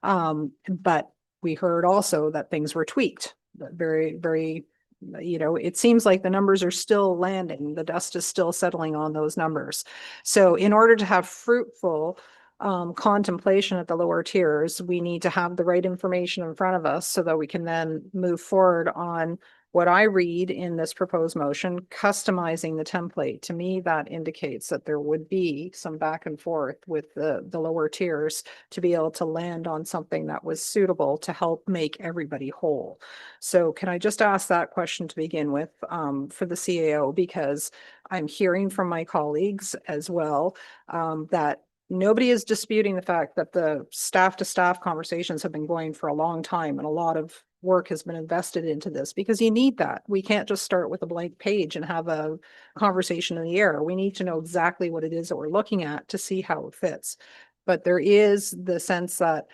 But we heard also that things were tweaked, that very, it seems like the numbers are still landing. The dust is still settling on those numbers. So in order to have fruitful contemplation at the lower tiers, we need to have the right information in front of us so that we can then move forward on what I read in this proposed motion, customizing the template. To me, that indicates that there would be some back and forth with the lower tiers to be able to land on something that was suitable to help make everybody whole. So can I just ask that question to begin with for the CAO, because I'm hearing from my colleagues as well that nobody is disputing the fact that the staff to staff conversations have been going for a long time, and a lot of work has been invested into this because you need that. We can't just start with a blank page and have a conversation in the air. We need to know exactly what it is that we're looking at to see how it fits. But there is the sense that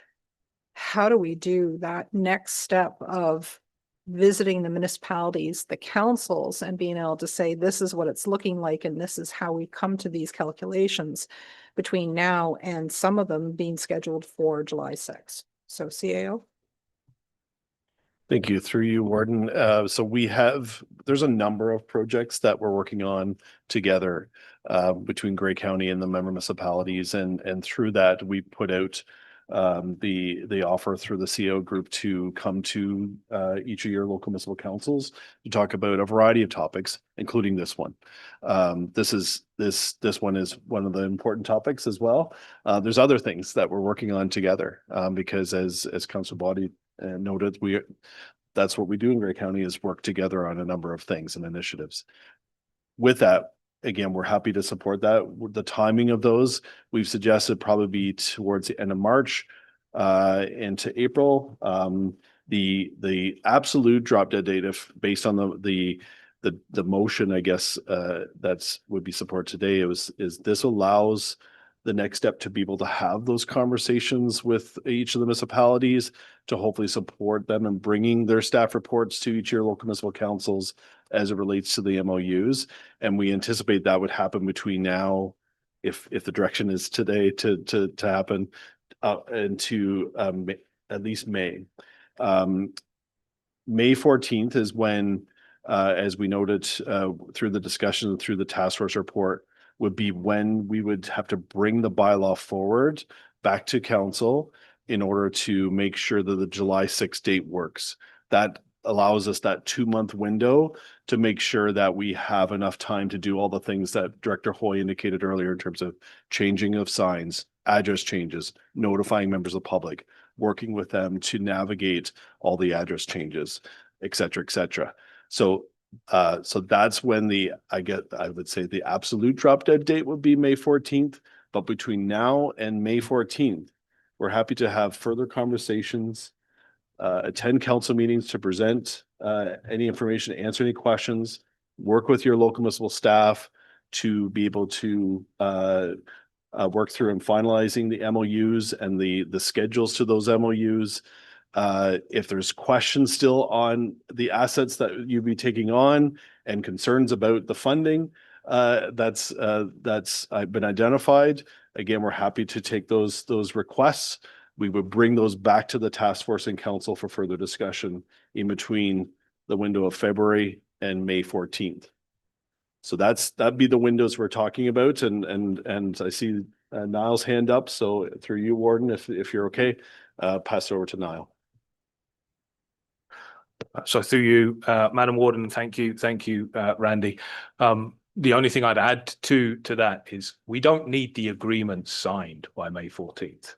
how do we do that next step of visiting the municipalities, the councils, and being able to say, this is what it's looking like, and this is how we come to these calculations between now and some of them being scheduled for July 6th. So CAO. Thank you. Through you, Warden. So there's a number of projects that we're working on together between Grey County and the member municipalities. And through that, we put out the offer through the CO group to come to each of your local municipal councils to talk about a variety of topics, including this one. This one is one of the important topics as well. There's other things that we're working on together because as Councilor Boddy noted, that's what we do in Grey County, is work together on a number of things and initiatives. With that, again, we're happy to support that. The timing of those, we've suggested probably be towards the end of March into April. The absolute drop dead date, if based on the motion, I guess that's would be support today, is this allows the next step to be able to have those conversations with each of the municipalities to hopefully support them in bringing their staff reports to each of your local municipal councils as it relates to the MOUs. And we anticipate that would happen between now, if the direction is today to happen, into at least May. May 14th is when, as we noted through the discussion, through the task force report, would be when we would have to bring the bylaw forward back to council in order to make sure that the July 6th date works. That allows us that 2-month window to make sure that we have enough time to do all the things that Director Hoy indicated earlier in terms of changing of signs, address changes, notifying members of the public, working with them to navigate all the address changes, et cetera, et cetera. So that's when I would say the absolute drop dead date would be May 14th, but between now and May 14th, we're happy to have further conversations, attend council meetings to present any information, answer any questions, work with your local municipal staff to be able to work through and finalizing the MOUs and the schedules to those MOUs. If there's questions still on the assets that you'll be taking on and concerns about the funding, that's been identified. Again, we're happy to take those requests. We would bring those back to the task force and council for further discussion in between the window of February and May 14th. So that'd be the windows we're talking about. And I see Niall's hand up. So through you, Warden, if you're okay, pass it over to Niall. So through you, Madam Warden, thank you, Randy. The only thing I'd add to that is we don't need the agreement signed by May 14th.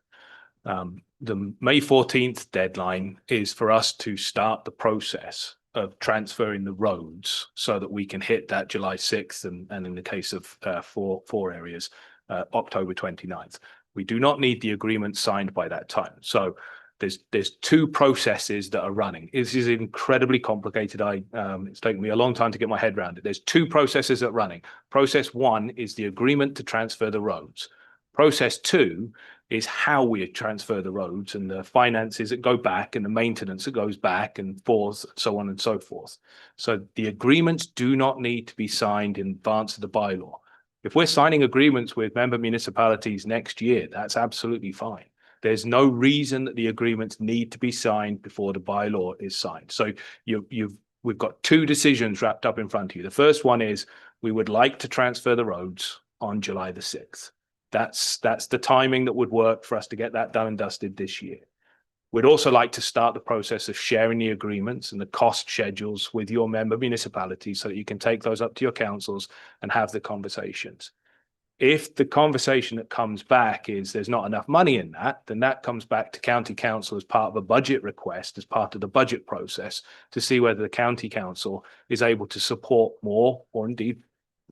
The May 14th deadline is for us to start the process of transferring the roads so that we can hit that July 6th and in the case of four areas, October 29th. We do not need the agreement signed by that time. So there's two processes that are running. This is incredibly complicated. It's taken me a long time to get my head around it. There's two processes that are running. Process one is the agreement to transfer the roads. Process two is how we transfer the roads and the finances that go back and the maintenance that goes back and forth, so on and so forth. So the agreements do not need to be signed in advance of the bylaw. If we're signing agreements with member municipalities next year, that's absolutely fine. There's no reason that the agreements need to be signed before the bylaw is signed. So we've got two decisions wrapped up in front of you. The first one is we would like to transfer the roads on July the 6th. That's the timing that would work for us to get that done and dusted this year. We'd also like to start the process of sharing the agreements and the cost schedules with your member municipalities so that you can take those up to your councils and have the conversations. If the conversation that comes back is there's not enough money in that, then that comes back to county council as part of a budget request, as part of the budget process, to see whether the county council is able to support more or indeed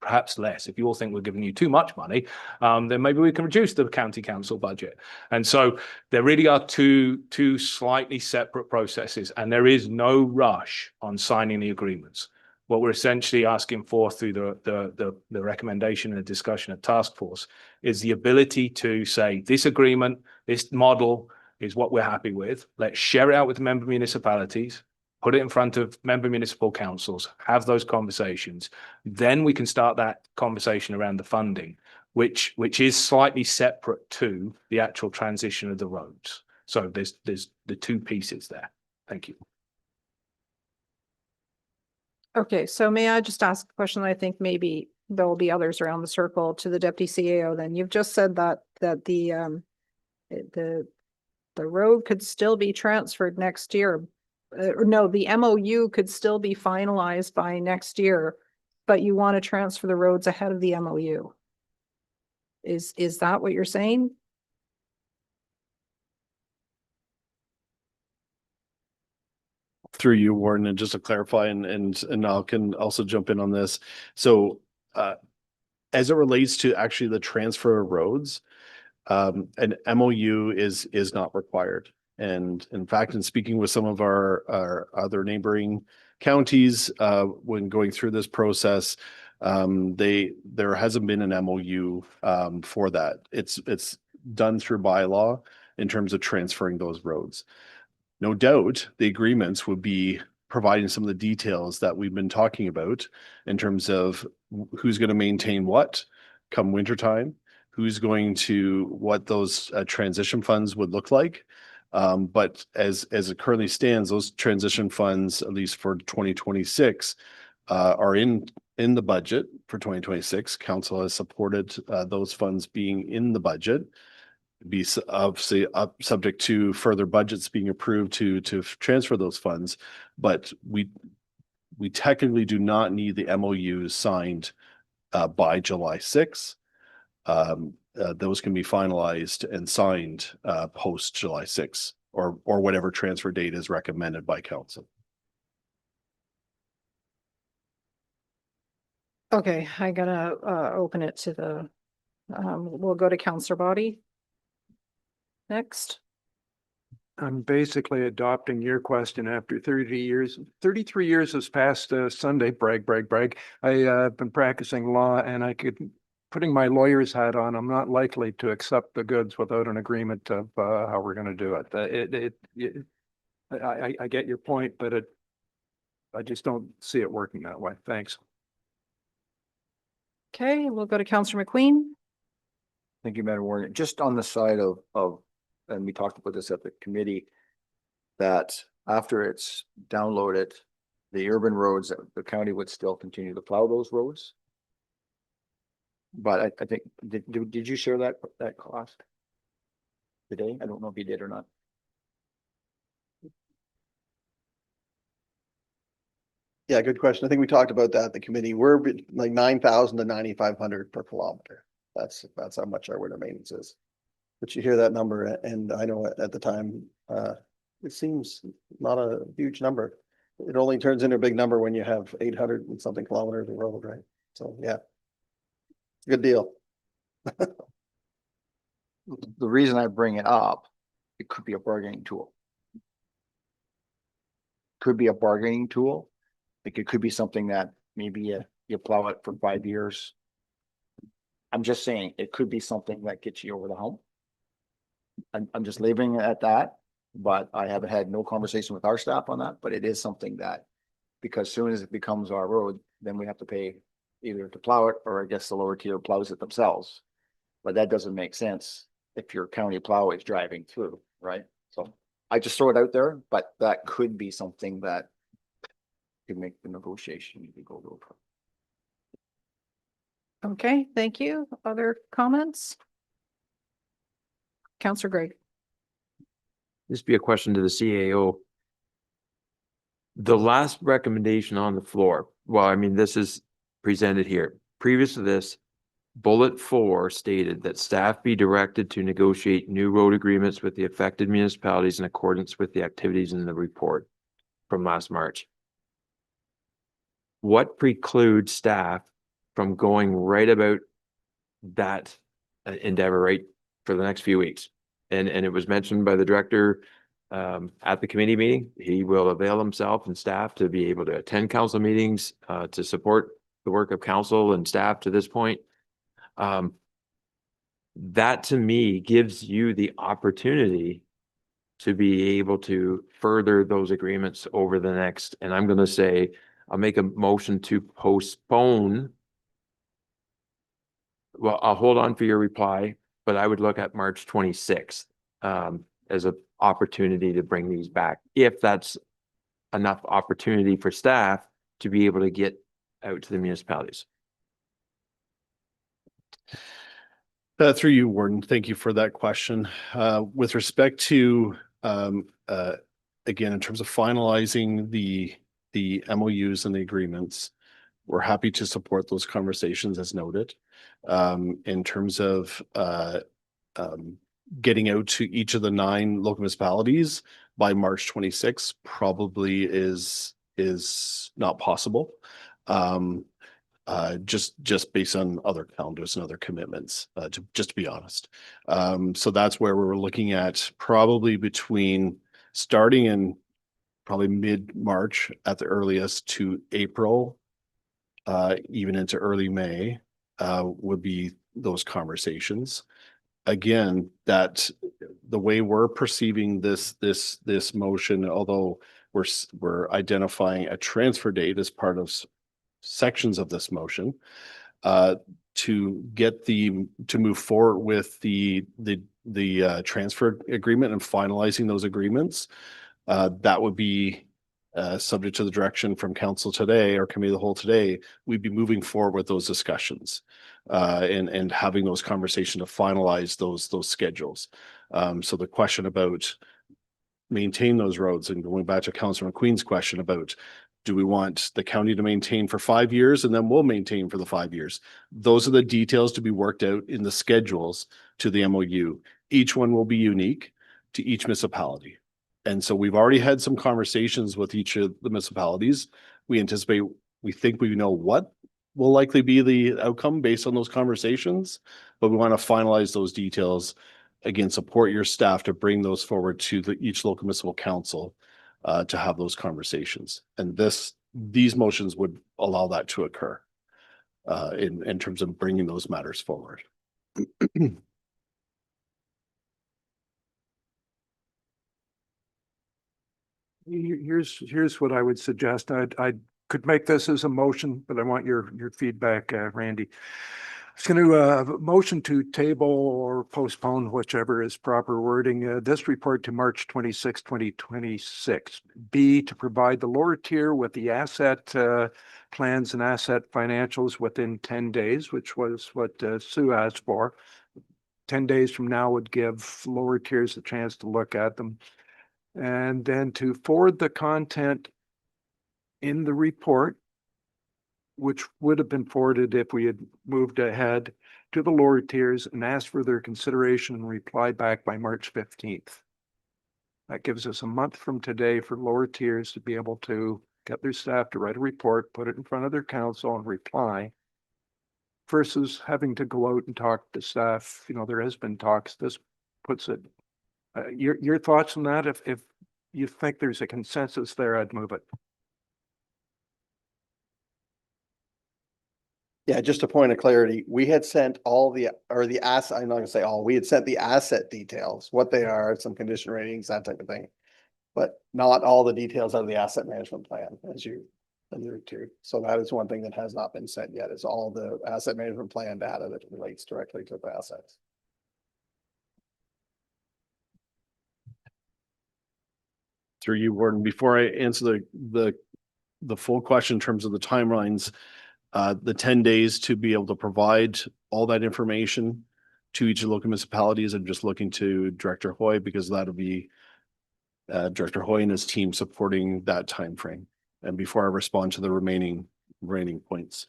perhaps less. If you all think we're giving you too much money, then maybe we can reduce the county council budget. And so there really are two slightly separate processes, and there is no rush on signing the agreements. What we're essentially asking for through the recommendation and the discussion at task force is the ability to say this agreement, this model is what we're happy with. Let's share it out with the member municipalities, put it in front of member municipal councils, have those conversations. Then we can start that conversation around the funding, which is slightly separate to the actual transition of the roads. So there's the two pieces there. Thank you. Okay, so may I just ask a question? I think maybe there will be others around the circle to the deputy CAO. Then you've just said that the road could still be transferred next year. Or no, the MOU could still be finalized by next year, but you want to transfer the roads ahead of the MOU. Is that what you're saying? Through you, Warden, and just to clarify, and I can also jump in on this. So as it relates to actually the transfer of roads, an MOU is not required. And in fact, in speaking with some of our other neighboring counties, when going through this process, there hasn't been an MOU for that. It's done through bylaw in terms of transferring those roads. No doubt, the agreements would be providing some of the details that we've been talking about in terms of who's going to maintain what come wintertime, who's going to, what those transition funds would look like. But as it currently stands, those transition funds, at least for 2026, are in the budget for 2026. Council has supported those funds being in the budget. Be obviously subject to further budgets being approved to transfer those funds, but we technically do not need the MOUs signed by July 6th. Those can be finalized and signed post July 6th or whatever transfer date is recommended by council. Okay, I gotta open it to the, we'll go to Councillor Body. Next. I'm basically adopting your question after 30 years. 33 years has passed Sunday, brag. I've been practicing law and putting my lawyer's hat on, I'm not likely to accept the goods without an agreement of how we're going to do it. I get your point, but I just don't see it working that way. Thanks. Okay, we'll go to Councillor McQueen. Thank you, Madam Warden. Just on the side of, and we talked about this at the committee, that after it's downloaded, the urban roads, the county would still continue to plow those roads. But I think, did you share that cost today? I don't know if you did or not. Yeah, good question. I think we talked about that at the committee. We're like 9,000 to 9,500 per kilometer. That's how much our winter maintenance is. But you hear that number, and I know at the time, it seems not a huge number. It only turns into a big number when you have 800 and something kilometers of road, right? So yeah, good deal. The reason I bring it up, it could be a bargaining tool. Could be a bargaining tool. Like it could be something that maybe you plow it for 5 years. I'm just saying it could be something that gets you over the hump. I'm just leaving it at that, but I haven't had no conversation with our staff on that, but it is something that, because soon as it becomes our road, then we have to pay either to plow it, or I guess the lower tier plows it themselves. But that doesn't make sense if your county plow is driving through, right? So I just throw it out there, but that could be something that could make the negotiation go over. Okay, thank you. Other comments? Counselor Gregg. This would be a question to the CAO. The last recommendation on the floor, well, I mean, this is presented here. Previous to this, bullet 4 stated that staff be directed to negotiate new road agreements with the affected municipalities in accordance with the activities in the report from last March. What precludes staff from going right about that endeavor right for the next few weeks? And it was mentioned by the director at the committee meeting. He will avail himself and staff to be able to attend council meetings to support the work of council and staff to this point. That to me gives you the opportunity to be able to further those agreements over the next, and I'm going to say, I'll make a motion to postpone. Well, I'll hold on for your reply, but I would look at March 26th as an opportunity to bring these back, if that's enough opportunity for staff to be able to get out to the municipalities. Through you, Warden, thank you for that question. With respect to, again, in terms of finalizing the MOUs and the agreements, we're happy to support those conversations as noted. In terms of getting out to each of the 9 local municipalities by March 26th probably is not possible. Just based on other calendars and other commitments, just to be honest. So that's where we're looking at probably between starting in probably mid-March at the earliest to April, even into early May, would be those conversations. Again, that the way we're perceiving this motion, although we're identifying a transfer date as part of sections of this motion, to move forward with the transfer agreement and finalizing those agreements, that would be subject to the direction from council today or committee of the whole today. We'd be moving forward with those discussions and having those conversations to finalize those schedules. So the question about maintain those roads, and going back to Councilor McQueen's question about, do we want the county to maintain for 5 years and then we'll maintain for the 5 years? Those are the details to be worked out in the schedules to the MOU. Each one will be unique to each municipality. And so we've already had some conversations with each of the municipalities. We think we know what will likely be the outcome based on those conversations, but we want to finalize those details. Again, support your staff to bring those forward to each local municipal council to have those conversations. And these motions would allow that to occur in terms of bringing those matters forward. Here's what I would suggest. I could make this as a motion, but I want your feedback, Randy. I was going to motion to table or postpone, whichever is proper wording, this report to March 26, 2026. B, to provide the lower tier with the asset plans and asset financials within 10 days, which was what Sue asked for. 10 days from now would give lower tiers a chance to look at them. And then to forward the content in the report, which would have been forwarded if we had moved ahead, to the lower tiers and asked for their consideration and reply back by March 15th. That gives us a month from today for lower tiers to be able to get their staff to write a report, put it in front of their council and reply, versus having to go out and talk to staff. You know, there has been talks. This puts it. Your thoughts on that? If you think there's a consensus there, I'd move it. Yeah, just a point of clarity, we had sent all the, or the asset, I'm not gonna say all, we had sent the asset details, what they are, some condition ratings, that type of thing. But not all the details of the asset management plan, as you alluded to. So that is one thing that has not been sent yet, is all the asset management plan data that relates directly to the assets. Through you, Warden, before I answer the full question in terms of the timelines, the 10 days to be able to provide all that information to each of the local municipalities. I'm just looking to Director Hoy, because that'll be Director Hoy and his team supporting that time frame. And before I respond to the remaining points.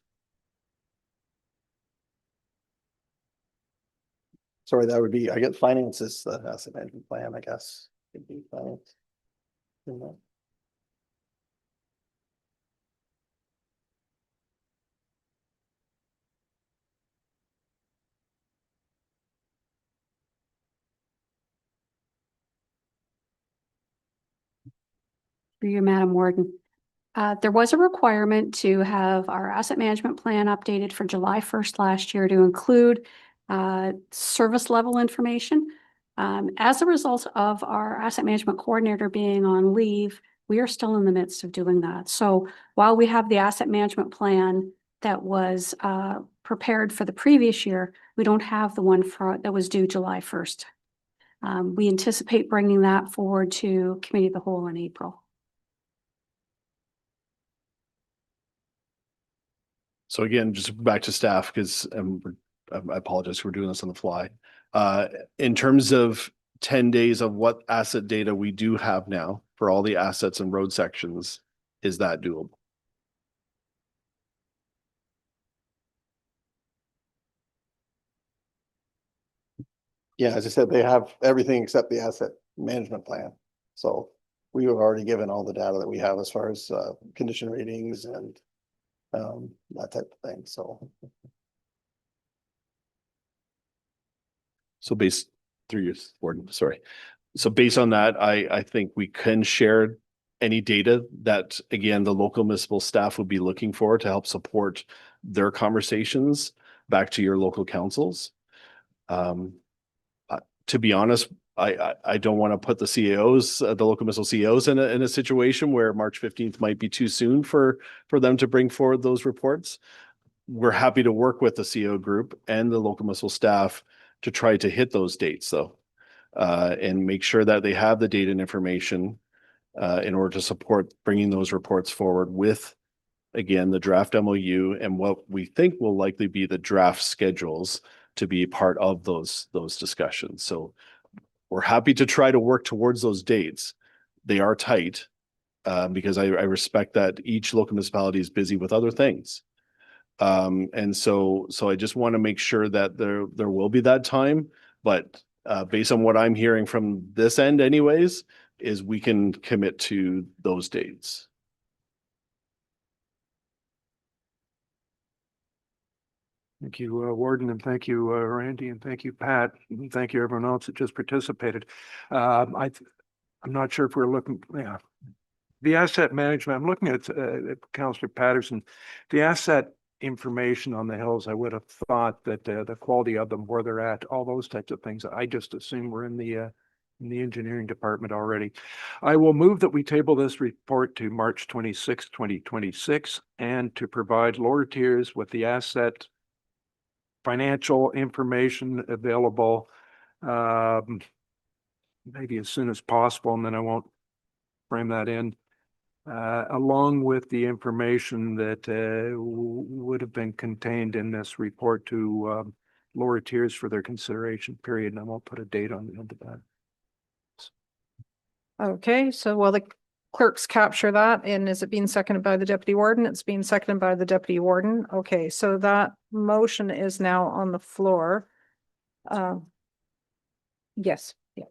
Sorry, that would be, I guess, finances, the asset management plan, I guess, could be finance. You know. For you, Madam Warden. There was a requirement to have our asset management plan updated for July 1st last year to include service level information. As a result of our asset management coordinator being on leave, we are still in the midst of doing that. So while we have the asset management plan that was prepared for the previous year, we don't have the one that was due July 1st. We anticipate bringing that forward to Committee of the Whole in April. So again, just back to staff, because I apologize for doing this on the fly. In terms of 10 days of what asset data we do have now for all the assets and road sections, is that doable? Yeah, as I said, they have everything except the asset management plan. So we have already given all the data that we have as far as condition ratings and that type of thing, so. So based through your Warden, sorry. So based on that, I think we can share any data that, again, the local municipal staff would be looking for to help support their conversations back to your local councils. To be honest, I don't want to put the CAOs, the local municipal CEOs in a situation where March 15th might be too soon for them to bring forward those reports. We're happy to work with the CEO group and the local municipal staff to try to hit those dates though, and make sure that they have the data and information in order to support bringing those reports forward with, again, the draft MOU and what we think will likely be the draft schedules to be part of those discussions. So we're happy to try to work towards those dates. They are tight because I respect that each local municipality is busy with other things. And so I just want to make sure that there will be that time, but based on what I'm hearing from this end anyways, is we can commit to those dates. Thank you, Warden, and thank you, Randy, and thank you, Pat, and thank you, everyone else that just participated. I'm not sure if we're looking, yeah. The asset management, I'm looking at Councillor Patterson, the asset information on the hills, I would have thought that the quality of them, where they're at, all those types of things, I just assume we're in the engineering department already. I will move that we table this report to March 26, 2026, and to provide lower tiers with the asset financial information available maybe as soon as possible, and then I won't frame that in, along with the information that would have been contained in this report to lower tiers for their consideration period, and I won't put a date on the end of that. Okay, so while the clerks capture that, and is it being seconded by the Deputy Warden? It's being seconded by the Deputy Warden. Okay, so that motion is now on the floor. Yes, yeah.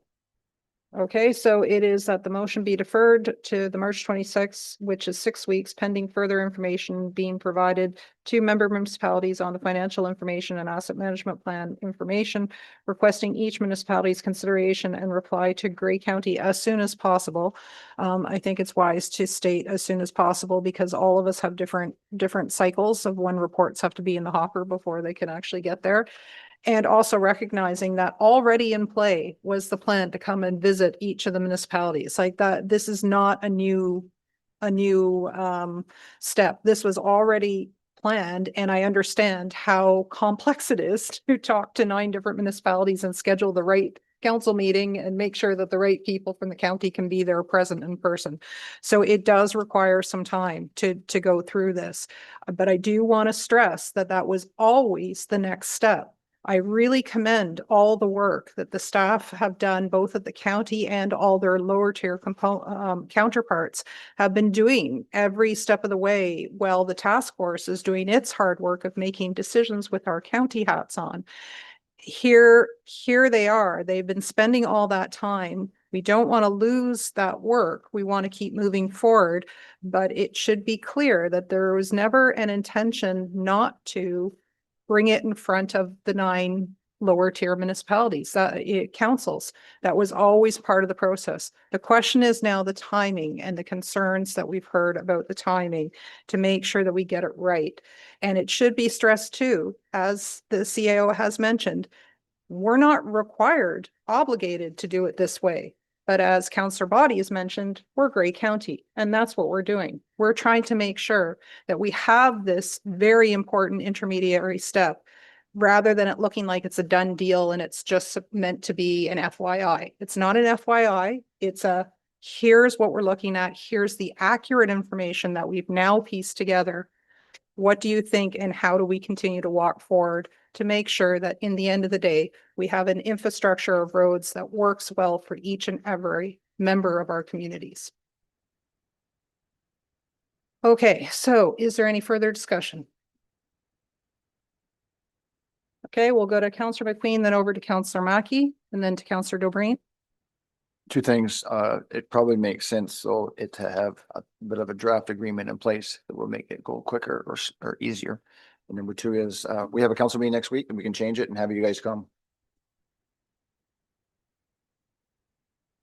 Okay, so it is that the motion be deferred to the March 26th, which is 6 weeks pending further information being provided to member municipalities on the financial information and asset management plan information, requesting each municipality's consideration and reply to Grey County as soon as possible. I think it's wise to state as soon as possible because all of us have different cycles of when reports have to be in the hopper before they can actually get there. And also recognizing that already in play was the plan to come and visit each of the municipalities like that. This is not a new step. This was already planned, and I understand how complex it is to talk to 9 different municipalities and schedule the right council meeting and make sure that the right people from the county can be there present in person. So it does require some time to go through this. But I do want to stress that that was always the next step. I really commend all the work that the staff have done, both at the county and all their lower tier counterparts have been doing every step of the way while the task force is doing its hard work of making decisions with our county hats on. Here they are. They've been spending all that time. We don't want to lose that work. We want to keep moving forward, but it should be clear that there was never an intention not to bring it in front of the 9 lower tier municipalities, councils. That was always part of the process. The question is now the timing and the concerns that we've heard about the timing to make sure that we get it right. And it should be stressed too, as the CAO has mentioned, we're not required, obligated to do it this way. But as Councillor Boddy has mentioned, we're Grey County, and that's what we're doing. We're trying to make sure that we have this very important intermediary step rather than it looking like it's a done deal and it's just meant to be an FYI. It's not an FYI. It's a, here's what we're looking at. Here's the accurate information that we've now pieced together. What do you think, and how do we continue to walk forward to make sure that in the end of the day, we have an infrastructure of roads that works well for each and every member of our communities? Okay, so is there any further discussion? Okay, we'll go to Councillor McQueen, then over to Councillor Mackey, and then to Councillor Dobreen. 2 things, it probably makes sense, so it to have a bit of a draft agreement in place that will make it go quicker or easier. And number 2 is, we have a council meeting next week and we can change it and have you guys come.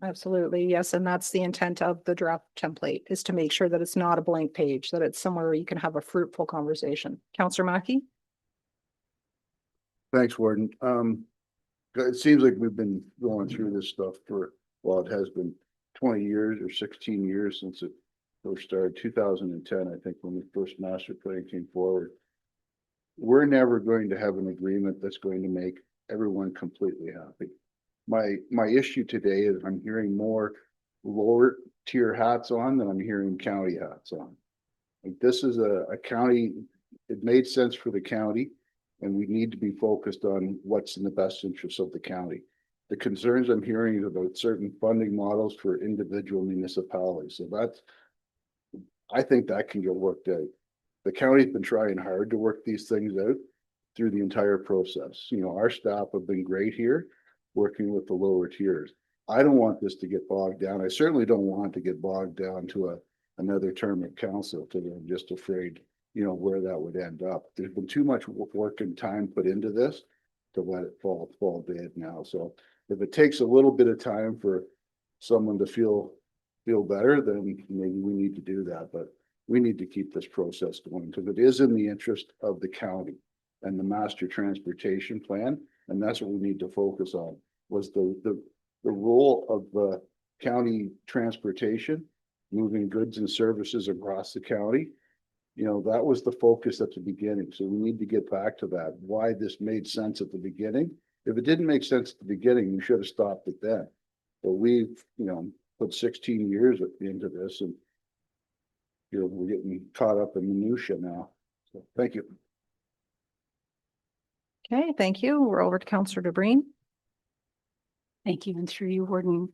Absolutely, yes, and that's the intent of the draft template, is to make sure that it's not a blank page, that it's somewhere where you can have a fruitful conversation. Councillor Mackey? Thanks, Warden. It seems like we've been going through this stuff for, well, it has been 20 years or 16 years since it first started, 2010, I think, when the first master plan came forward. We're never going to have an agreement that's going to make everyone completely happy. My issue today is I'm hearing more lower tier hats on than I'm hearing county hats on. Like, this is a county, it made sense for the county, and we need to be focused on what's in the best interest of the county. The concerns I'm hearing is about certain funding models for individual municipalities. So that's, I think that can get worked out. The county's been trying hard to work these things out through the entire process. You know, our staff have been great here, working with the lower tiers. I don't want this to get bogged down. I certainly don't want to get bogged down to another term of council, because I'm just afraid, you know, where that would end up. There's been too much work and time put into this to let it fall dead now. So if it takes a little bit of time for someone to feel better, then maybe we need to do that. But we need to keep this process going, because it is in the interest of the county and the master transportation plan. And that's what we need to focus on, was the role of the county transportation, moving goods and services across the county. You know, that was the focus at the beginning. So we need to get back to that, why this made sense at the beginning. If it didn't make sense at the beginning, we should have stopped it then. But we've, you know, put 16 years into this, and you know, we're getting caught up in minutia now. So thank you. Okay, thank you. We're over to Councillor Dobreen. Thank you, and through you, Warden.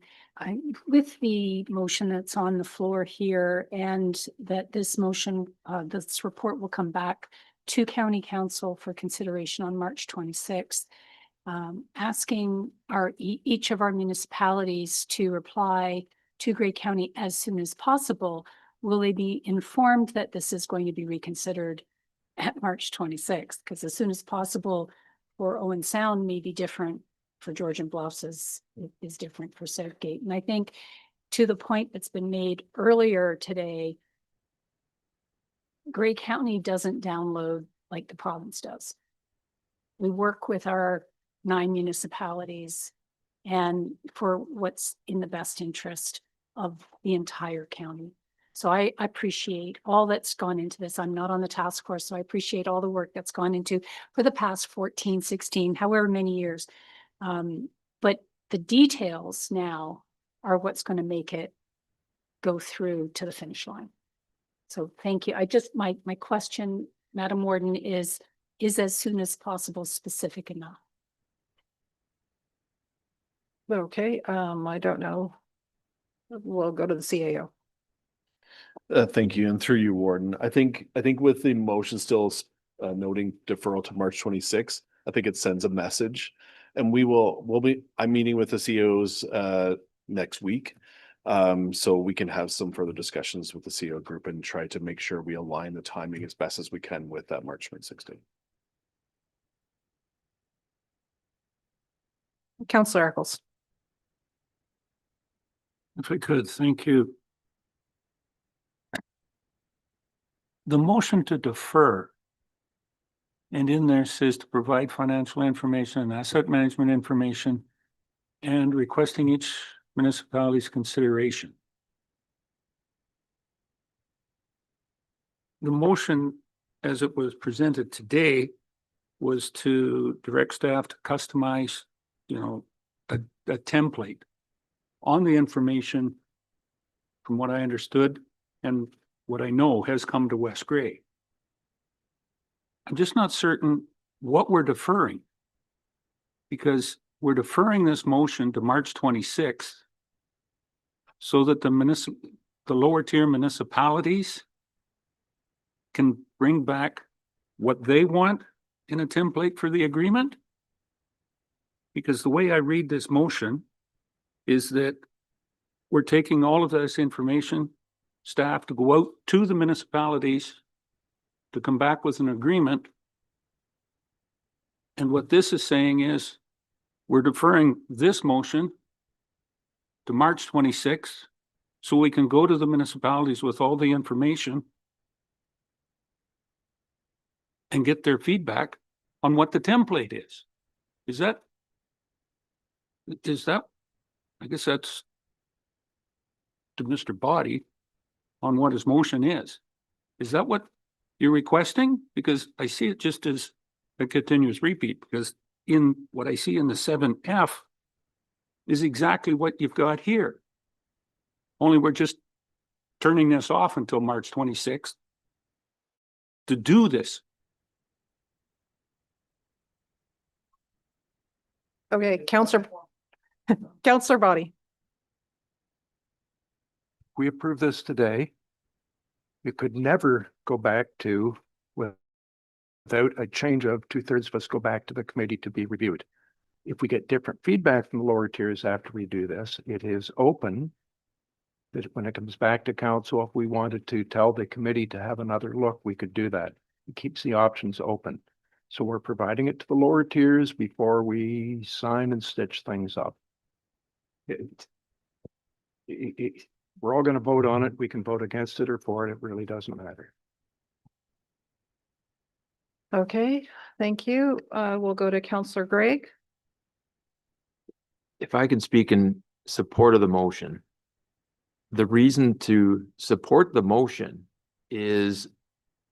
With the motion that's on the floor here, and that this motion, this report will come back to County Council for consideration on March 26th. asking each of our municipalities to reply to Grey County as soon as possible. Will they be informed that this is going to be reconsidered at March 26th? Because as soon as possible for Owen Sound may be different for Georgian Bluffs is different for Southgate. And I think to the point that's been made earlier today, Grey County doesn't download like the province does. We work with our 9 municipalities and for what's in the best interest of the entire county. So I appreciate all that's gone into this. I'm not on the task force, so I appreciate all the work that's gone into for the past 14, 16, however many years. But the details now are what's going to make it go through to the finish line. So thank you. My question, Madam Warden, is as soon as possible specific enough? Okay, I don't know. We'll go to the CAO. Thank you. And through you, Warden, I think with the motion still noting deferral to March 26th, I think it sends a message. And I'm meeting with the CEOs next week. So we can have some further discussions with the CEO group and try to make sure we align the timing as best as we can with that March 26th. Councillor Eccles. If I could, thank you. The motion to defer, and in there says to provide financial information and asset management information and requesting each municipality's consideration. The motion, as it was presented today, was to direct staff to customize, a template on the information from what I understood and what I know has come to West Grey. I'm just not certain what we're deferring, because we're deferring this motion to March 26th so that the lower tier municipalities can bring back what they want in a template for the agreement. Because the way I read this motion is that we're taking all of this information, staff to go out to the municipalities to come back with an agreement. And what this is saying is we're deferring this motion to March 26th so we can go to the municipalities with all the information and get their feedback on what the template is. Is that, I guess that's to Mr. Body on what his motion is. Is that what you're requesting? Because I see it just as a continuous repeat, because in what I see in the 7F is exactly what you've got here. Only we're just turning this off until March 26th to do this. Okay, Councillor Body. We approve this today. It could never go back to without a change of 2/3 of us go back to the committee to be reviewed. If we get different feedback from the lower tiers after we do this, it is open that when it comes back to council, if we wanted to tell the committee to have another look, we could do that. It keeps the options open. So we're providing it to the lower tiers before we sign and stitch things up. We're all going to vote on it. We can vote against it or for it. It really doesn't matter. Okay, thank you. We'll go to Councillor Greg. If I can speak in support of the motion, the reason to support the motion is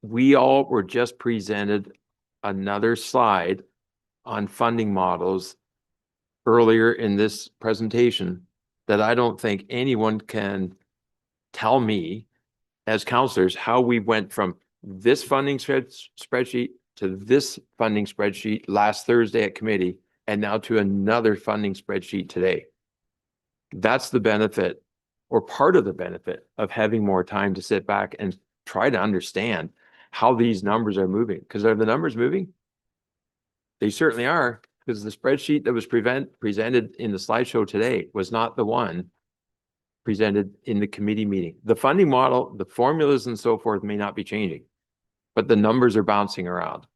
we all were just presented another slide on funding models earlier in this presentation that I don't think anyone can tell me as counselors how we went from this funding spreadsheet to this funding spreadsheet last Thursday at committee and now to another funding spreadsheet today. That's the benefit, or part of the benefit, of having more time to sit back and try to understand how these numbers are moving. Because are the numbers moving? They certainly are. Because the spreadsheet that was presented in the slideshow today was not the one presented in the committee meeting. The funding model, the formulas and so forth may not be changing, but the numbers are bouncing around.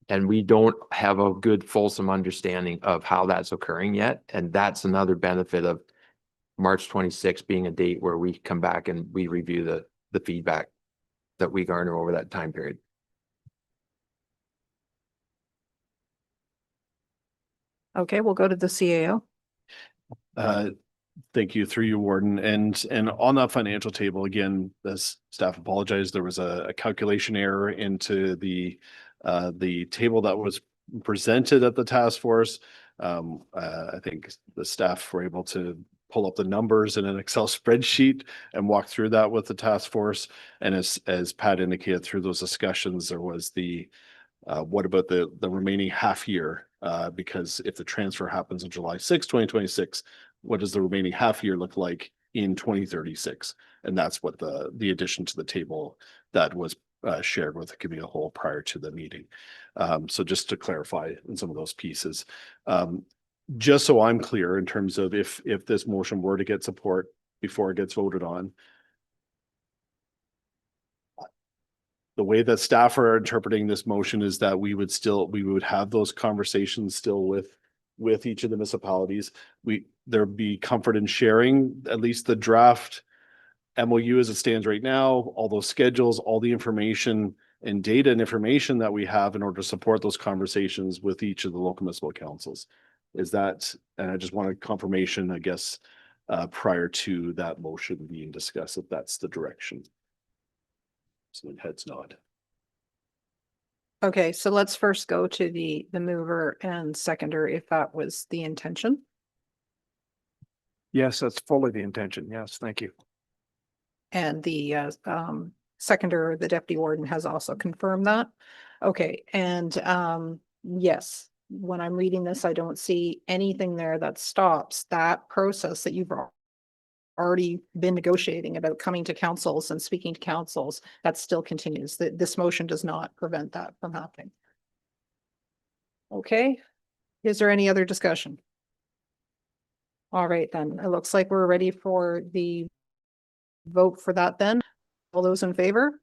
And we don't have a good fulsome understanding of how that's occurring yet. And that's another benefit of March 26th being a date where we come back and we review the feedback that we garner over that time period. Okay, we'll go to the CAO. Thank you, through you, Warden. And on that financial table, again, as staff apologized, there was a calculation error into the table that was presented at the task force. I think the staff were able to pull up the numbers in an Excel spreadsheet and walk through that with the task force. And as Pat indicated through those discussions, there was what about the remaining half year? Because if the transfer happens on July 6, 2026, what does the remaining half year look like in 2036? And that's what the addition to the table that was shared with the committee of the whole prior to the meeting. So just to clarify in some of those pieces, just so I'm clear in terms of if this motion were to get support before it gets voted on, the way that staff are interpreting this motion is that we would have those conversations still with each of the municipalities. There'd be comfort in sharing at least the draft MOU as it stands right now, all those schedules, all the information and data and information that we have in order to support those conversations with each of the local municipal councils. Is that, and I just wanted confirmation, I guess, prior to that motion being discussed, if that's the direction. So heads nod. Okay, so let's first go to the mover and seconder, if that was the intention. Yes, that's fully the intention. Yes, thank you. And the seconder, the deputy warden, has also confirmed that. Okay, and yes, when I'm reading this, I don't see anything there that stops that process that you've already been negotiating about coming to councils and speaking to councils. That still continues. This motion does not prevent that from happening. Okay, is there any other discussion? All right, then it looks like we're ready for the vote for that then. All those in favor?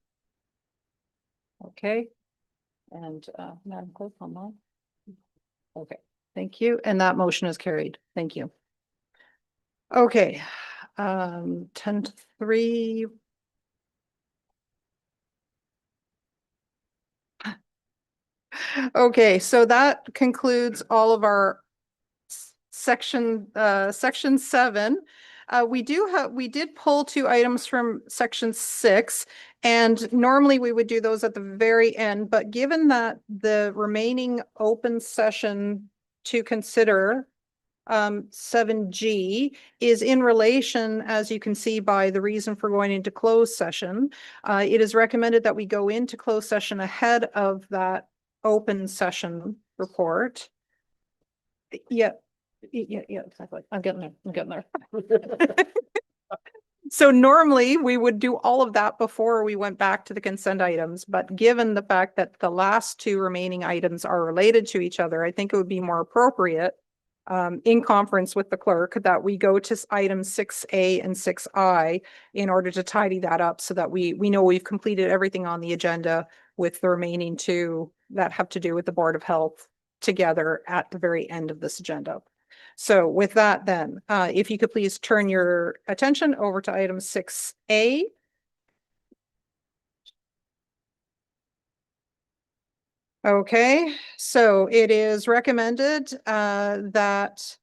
Okay. And Madam Clerk, online. Okay, thank you. And that motion is carried. Thank you. Okay, 10-3. Okay, so that concludes all of our section 7. We did pull 2 items from section 6, and normally we would do those at the very end, but given that the remaining open session to consider 7G is in relation, as you can see by the reason for going into closed session, it is recommended that we go into closed session ahead of that open session report. Yeah, exactly. I'm getting there. So normally we would do all of that before we went back to the consent items, but given the fact that the last 2 remaining items are related to each other, I think it would be more appropriate in conference with the clerk that we go to items 6A and 6I in order to tidy that up so that we know we've completed everything on the agenda with the remaining 2 that have to do with the Board of Health together at the very end of this agenda. So with that then, if you could please turn your attention over to item 6A. Okay, so it is recommended that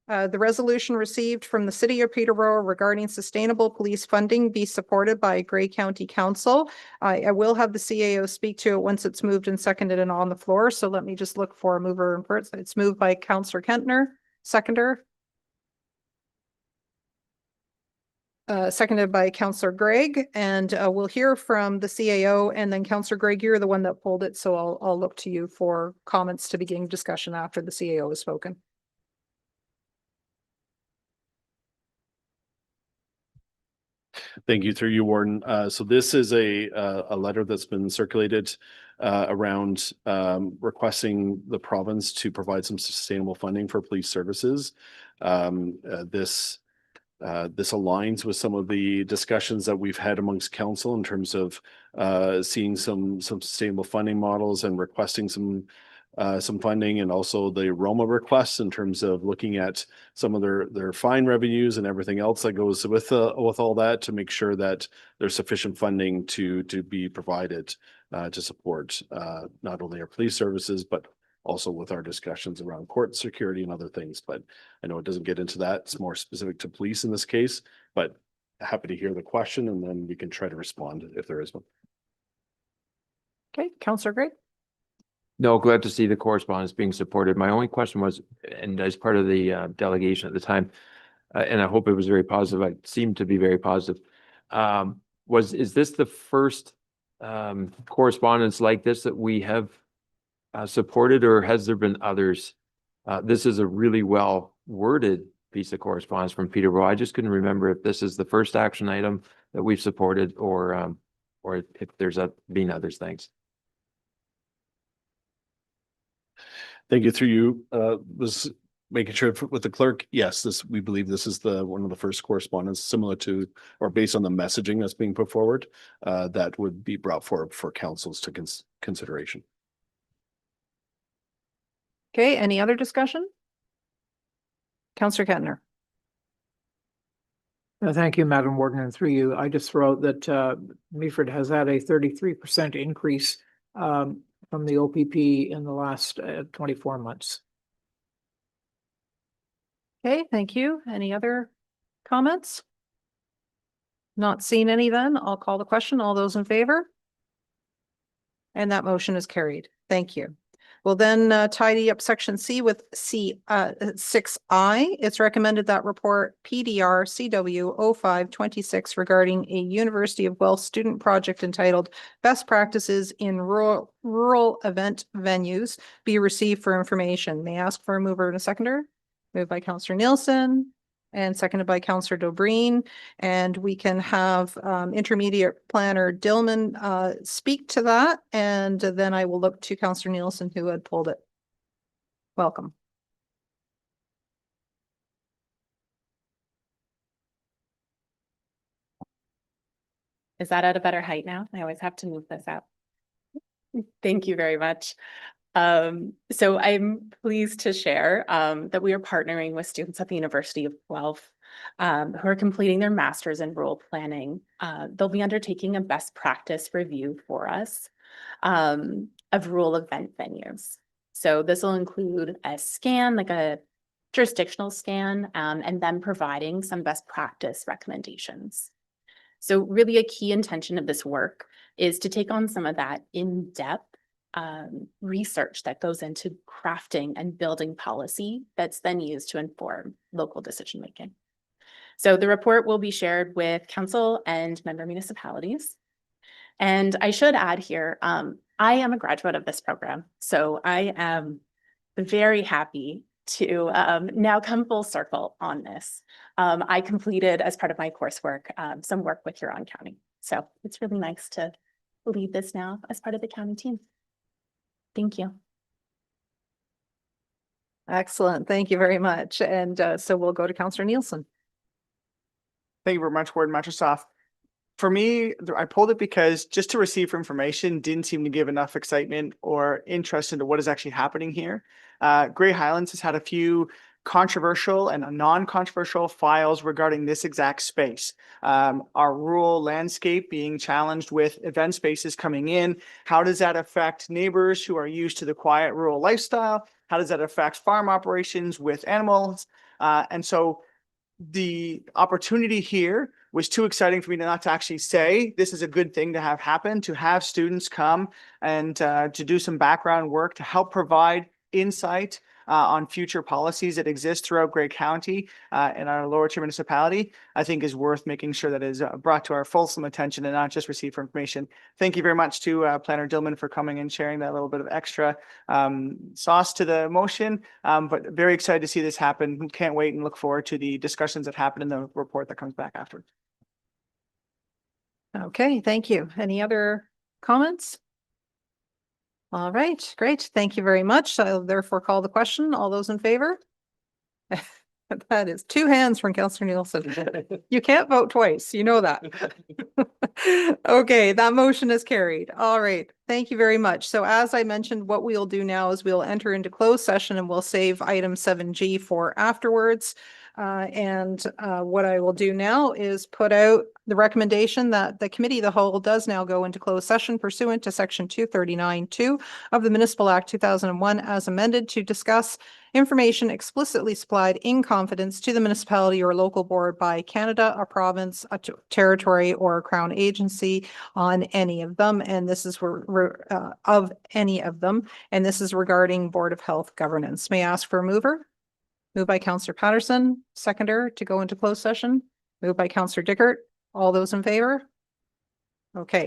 the resolution received from the City of Peterborough regarding sustainable police funding be supported by Grey County Council. I will have the CAO speak to it once it's moved and seconded and on the floor. So let me just look for a mover and first. It's moved by Councillor Kentner, seconder. Seconded by Councillor Gregg, and we'll hear from the CAO, and then Councillor Gregg, you're the one that pulled it, so I'll look to you for comments to begin discussion after the CAO has spoken. Thank you through you, Warden. So this is a letter that's been circulated around requesting the province to provide some sustainable funding for police services. This aligns with some of the discussions that we've had amongst council in terms of seeing some sustainable funding models and requesting some funding, and also the Roma requests in terms of looking at some of their fine revenues and everything else that goes with all that, to make sure that there's sufficient funding to be provided to support not only our police services, but also with our discussions around court security and other things. But I know it doesn't get into that. It's more specific to police in this case, but happy to hear the question, and then we can try to respond if there is one. Okay, Councillor Gray. No, glad to see the correspondence being supported. My only question was, and as part of the delegation at the time, and I hope it was very positive, it seemed to be very positive, is this the first correspondence like this that we have supported, or has there been others? This is a really well worded piece of correspondence from Peterborough. I just couldn't remember if this is the first action item that we've supported, or if there's been others. Thanks. Thank you. Through you, was making sure with the clerk. Yes, we believe this is one of the first correspondence similar to, or based on the messaging that's being put forward, that would be brought forward for councils to consideration. Okay, any other discussion? Councillor Kettner. Thank you, Madam Warden, and through you, I just throw out that Meaford has had a 33% increase from the OPP in the last 24 months. Okay, thank you. Any other comments? Not seeing any then, I'll call the question. All those in favor? And that motion is carried. Thank you. We'll then tidy up section C with 6I. It's recommended that report PDR CW 0526 regarding a University of Guelph student project entitled Best Practices in Rural Event Venues be received for information. May I ask for a mover and a seconder? Moved by Councillor Nielsen and seconded by Councillor Dobreen. And we can have intermediate planner Dillman speak to that. And then I will look to Councillor Nielsen, who had pulled it. Welcome. Is that at a better height now? I always have to move this up. Thank you very much. So I'm pleased to share that we are partnering with students at the University of Guelph who are completing their master's in rural planning. They'll be undertaking a best practice review for us of rural event venues. So this will include a scan, like a jurisdictional scan, and then providing some best practice recommendations. So really a key intention of this work is to take on some of that in-depth research that goes into crafting and building policy that's then used to inform local decision making. So the report will be shared with council and member municipalities. And I should add here, I am a graduate of this program, so I am very happy to now come full circle on this. I completed, as part of my coursework, some work with Huron County. So it's really nice to lead this now as part of the county team. Thank you. Excellent. Thank you very much. And so we'll go to Councillor Nielsen. Thank you very much, Warden Matrosov. For me, I pulled it because just to receive information didn't seem to give enough excitement or interest into what is actually happening here. Grey Highlands has had a few controversial and non-controversial files regarding this exact space. Our rural landscape being challenged with event spaces coming in. How does that affect neighbors who are used to the quiet rural lifestyle? How does that affect farm operations with animals? And so the opportunity here was too exciting for me not to actually say this is a good thing to have happen, to have students come and to do some background work to help provide insight on future policies that exist throughout Grey County and our lower tier municipality, I think is worth making sure that is brought to our fulsome attention and not just received for information. Thank you very much to Planner Dillman for coming and sharing that little bit of extra sauce to the motion, but very excited to see this happen. Can't wait and look forward to the discussions that happen in the report that comes back afterwards. Okay, thank you. Any other comments? All right, great. Thank you very much. I'll therefore call the question. All those in favor? That is 2 hands from Councillor Nielsen. You can't vote twice. You know that. Okay, that motion is carried. All right. Thank you very much. So as I mentioned, what we'll do now is we'll enter into closed session and we'll save item 7G for afterwards. What I will do now is put out the recommendation that the committee of the whole does now go into closed session pursuant to section 239(2) of the Municipal Act 2001 as amended to discuss information explicitly supplied in confidence to the municipality or local board by Canada, a province, a territory, or a crown agency on any of them. And this is of any of them. And this is regarding Board of Health governance. May I ask for a mover? Moved by Councillor Patterson, seconder to go into closed session. Moved by Councillor Dickert. All those in favor? Okay.